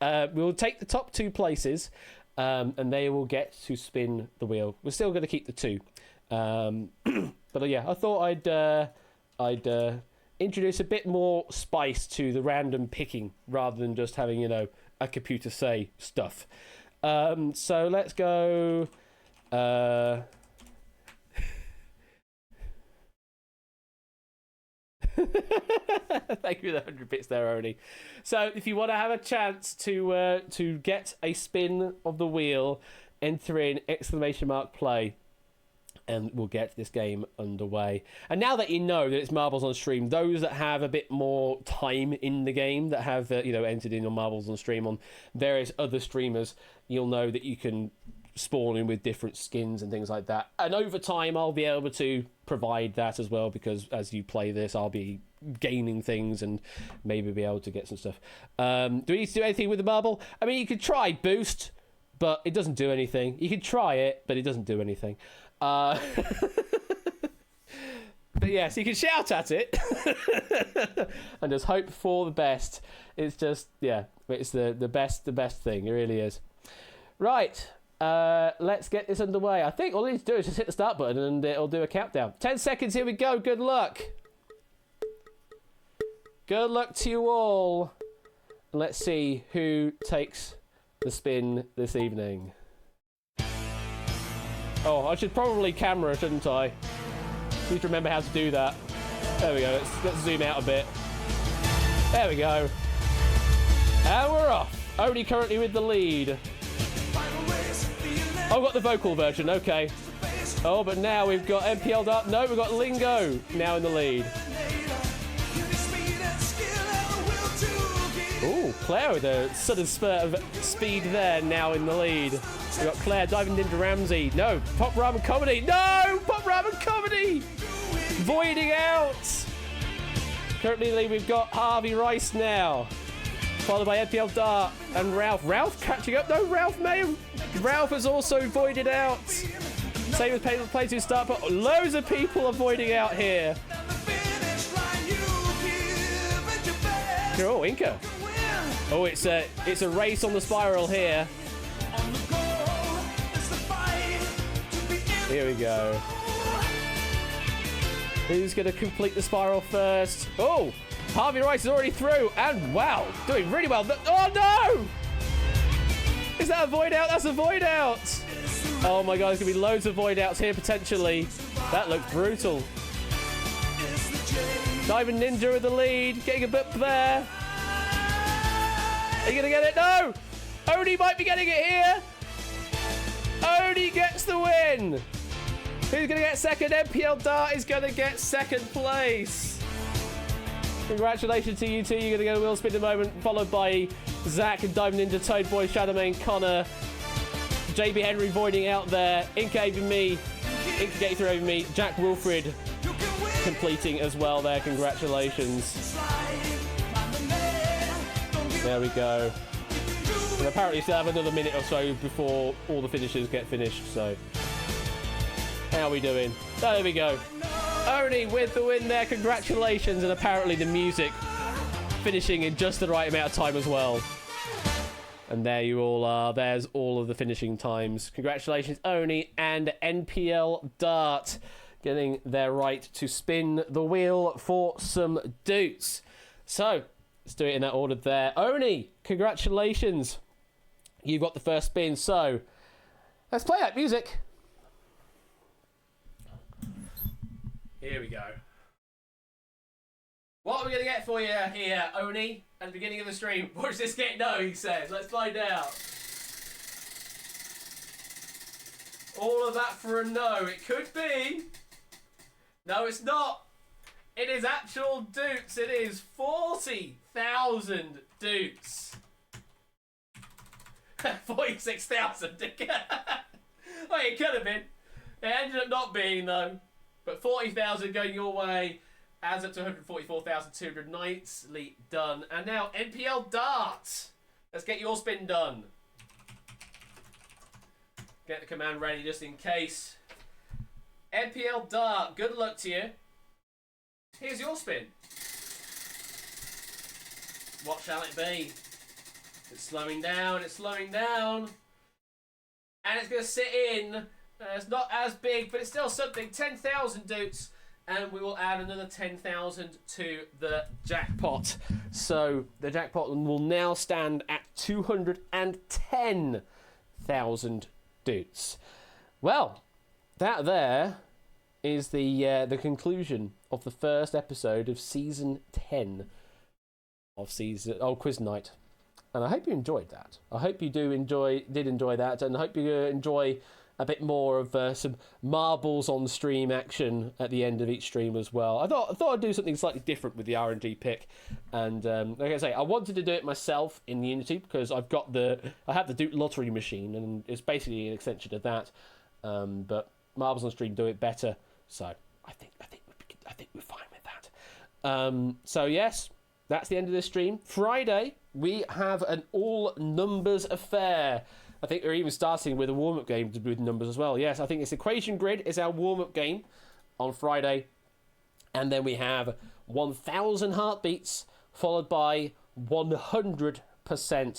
We'll take the top two places, and they will get to spin the wheel. We're still going to keep the two. But yeah, I thought I'd introduce a bit more spice to the random picking rather than just having, a computer say stuff. So let's go. Thank you for the 100 bits there, Oni. So if you want to have a chance to get a spin of the wheel, enter in !play. and we'll get this game underway. And now that you know that it's Marbles on Stream, those that have a bit more time in the game, that have entered in on Marbles on Stream on various other streamers, you'll know that you can spawn in with different skins and things like that. And over time, I'll be able to provide that as well, because as you play this, I'll be gaining things and maybe be able to get some stuff. Do we need to do anything with the marble? I mean, you could try boost, but it doesn't do anything. You could try it, but it doesn't do anything. But yes, you can shout at it and just hope for the best. It's just, yeah, it's the best thing. It really is. Right, let's get this underway. I think all you need to do is just hit the start button and it'll do a countdown. 10 seconds, here we go. Good luck. Good luck to you all. Let's see who takes the spin this evening. Oh, I should probably camera, shouldn't I? Need to remember how to do that. There we go. Let's zoom out a bit. There we go. And we're off. Only currently with the lead. Oh, I've got the vocal version. Okay. Oh, but now we've got MPL Dart. No, we've got Lingo now in the lead. Ooh, Claire with a sudden spurt of speed there, now in the lead. We've got Claire diving into Ramsey. No, Pop Ramen Comedy. No, Pop Ramen Comedy. Voiding out. Currently in the lead, we've got Harvey Rice now. Followed by NPL Dart and Ralph. Ralph catching up. No, Ralph may have. Ralph has also voided out. Same as players who start, but loads of people are voiding out here. Oh, Inca. Oh, it's a race on the spiral here. Here we go. Who's going to complete the spiral first? Oh, Harvey Rice is already through. And wow, doing really well. Oh, no! Is that a void out? That's a void out. Oh, my God, there's going to be loads of void outs here, potentially. That looks brutal. Diamond Ninja with the lead. Getting a bit there. Are you going to get it? No! Oni might be getting it here. Oni gets the win. Who's going to get second? NPL Dart is going to get second place. Congratulations to you two. You're going to get a wheel spin in a moment, followed by Zach and Diamond Ninja, Toad Boy, Shadowmane, Connor, JB Henry voiding out there, Inca over me, Inca getting through over me, Jack Wilfred completing as well there. Congratulations. There we go. And apparently still have another minute or so before all the finishes get finished, so how are we doing? Oh, there we go. Oni with the win there. Congratulations. And apparently the music finishing in just the right amount of time as well. And there you all are. There's all of the finishing times. Congratulations, Oni and NPL Dart, getting their right to spin the wheel for some doots. So let's do it in that order there. Oni, congratulations. You've got the first spin. So let's play that music. Here we go. What are we going to get for you here, Oni, at the beginning of the stream? Watch this get no, he says. Let's find out. All of that for a no. It could be. No, it's not. It is actual dupes. It is 40,000 dupes. 46,000. Wait, it could have been. It ended up not being, though. But 40,000 going your way. Adds up to 144,200 nicely done. And now NPL Dart. Let's get your spin done. Get the command ready just in case. NPL Dart, good luck to you. Here's your spin. What shall it be? It's slowing down, it's slowing down. And it's going to sit in. It's not as big, but it's still something. 10,000 dupes. And we will add another 10,000 to the jackpot. So the jackpot will now stand at 210,000 dupes. Well, that there is the conclusion of the first episode of season 10 of Quiz Night. And I hope you enjoyed that. I hope you did enjoy that, and I hope you enjoy a bit more of some marbles on stream action at the end of each stream as well. I thought I'd do something slightly different with the RNG pick, and like I say, I wanted to do it myself in Unity because I have the Duke lottery machine, and it's basically an extension of that. But marbles on stream do it better, so I think we're fine with that. So yes, that's the end of this stream. Friday we have an all numbers affair. I think we're even starting with a warm-up game with numbers as well. Yes, I think it's Equation Grid is our warm-up game on Friday. And then we have 1,000 heartbeats, followed by 100%.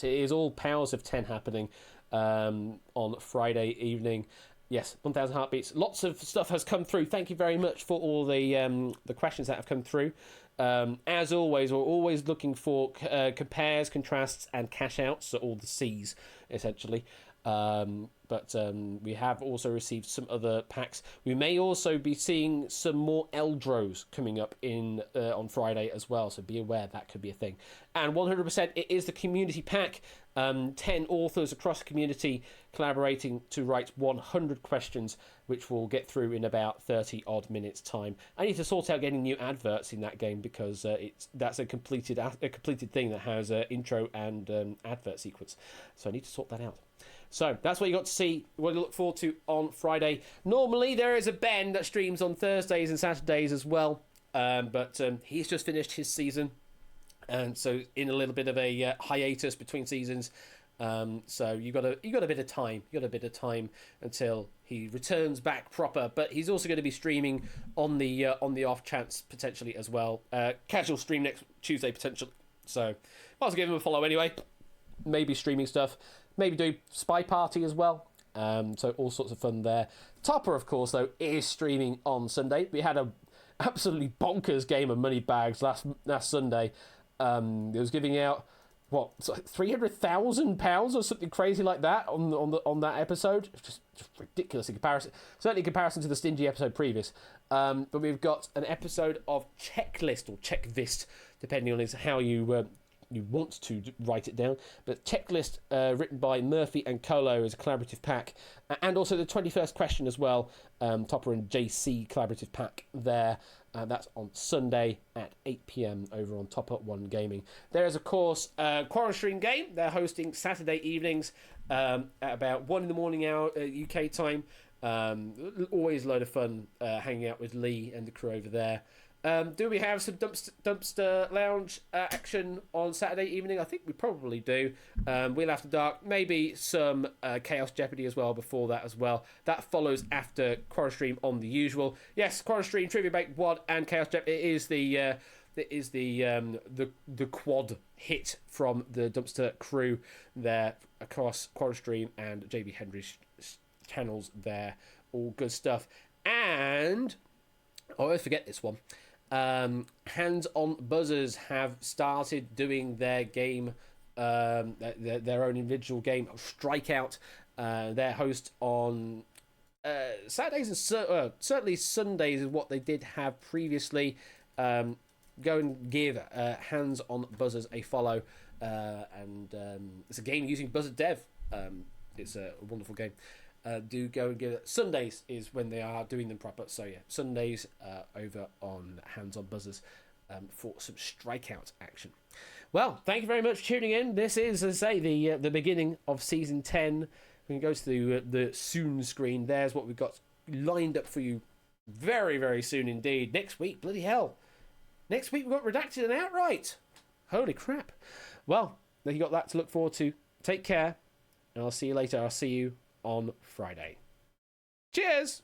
It is all powers of 10 happening on Friday evening. Yes, 1,000 heartbeats. Lots of stuff has come through. Thank you very much for all the questions that have come through. As always, we're always looking for compares, contrasts, and cash outs, so all the C's, essentially. But we have also received some other packs. We may also be seeing some more Eldros coming up on Friday as well, so be aware that could be a thing. And 100%, it is the community pack. 10 authors across the community collaborating to write 100 questions, which we'll get through in about 30 odd minutes time. I need to sort out getting new adverts in that game because that's a completed thing that has an intro and advert sequence, so I need to sort that out. So that's what you got to see, what to look forward to on Friday. Normally there is a Ben that streams on Thursdays and Saturdays as well, but he's just finished his season, and so in a little bit of a hiatus between seasons. So you got a bit of time. You got a bit of time until he returns back proper. But he's also going to be streaming on the off chance potentially as well. Casual stream next Tuesday potentially. So might as well give him a follow anyway. Maybe streaming stuff. Maybe do Spy Party as well. So all sorts of fun there. Topper, of course, though, is streaming on Sunday. We had a absolutely bonkers game of money bags last Sunday. It was giving out £300,000 or something crazy like that on that episode. Just ridiculous in comparison. Certainly in comparison to the stingy episode previous. But we've got an episode of Checklist or Checkvist, depending on how you want to write it down. But Checklist, written by Murphy and Colo, is a collaborative pack. And also the 21st question as well. Topper and JC collaborative pack there. That's on Sunday at 8 p.m. over on Top Up 1 Gaming. There is, of course, Quarrel Stream Game. They're hosting Saturday evenings at about 1 in the morning hour UK time. Always a load of fun hanging out with Lee and the crew over there. Do we have some dumpster lounge action on Saturday evening? I think we probably do. We'll After Dark, maybe some Chaos Jeopardy as well before that as well. That follows after Quarrel Stream on the usual. Yes, Quarrel Stream, Trivia Bake, WOD, and Chaos Jeopardy. It is the quad hit from the Dumpster crew there across Quarrel Stream and JB Henry's channels there. All good stuff. And I always forget this one. Hands on Buzzers have started doing their game, their own individual game, Strikeout. Their host on Saturdays and certainly Sundays is what they did have previously. Go and give Hands on Buzzers a follow. And it's a game using Buzzer Dev. It's a wonderful game. Do go and give it. Sundays is when they are doing them proper. So yeah, Sundays over on Hands on Buzzers for some strikeout action. Well, thank you very much for tuning in. This is, as I say, the beginning of season 10. We can go to the soon screen. There's what we've got lined up for you very, very soon indeed. Next week, bloody hell. Next week we've got Redacted and Outright. Holy crap. Well, you got that to look forward to. Take care, and I'll see you later. I'll see you on Friday. Cheers!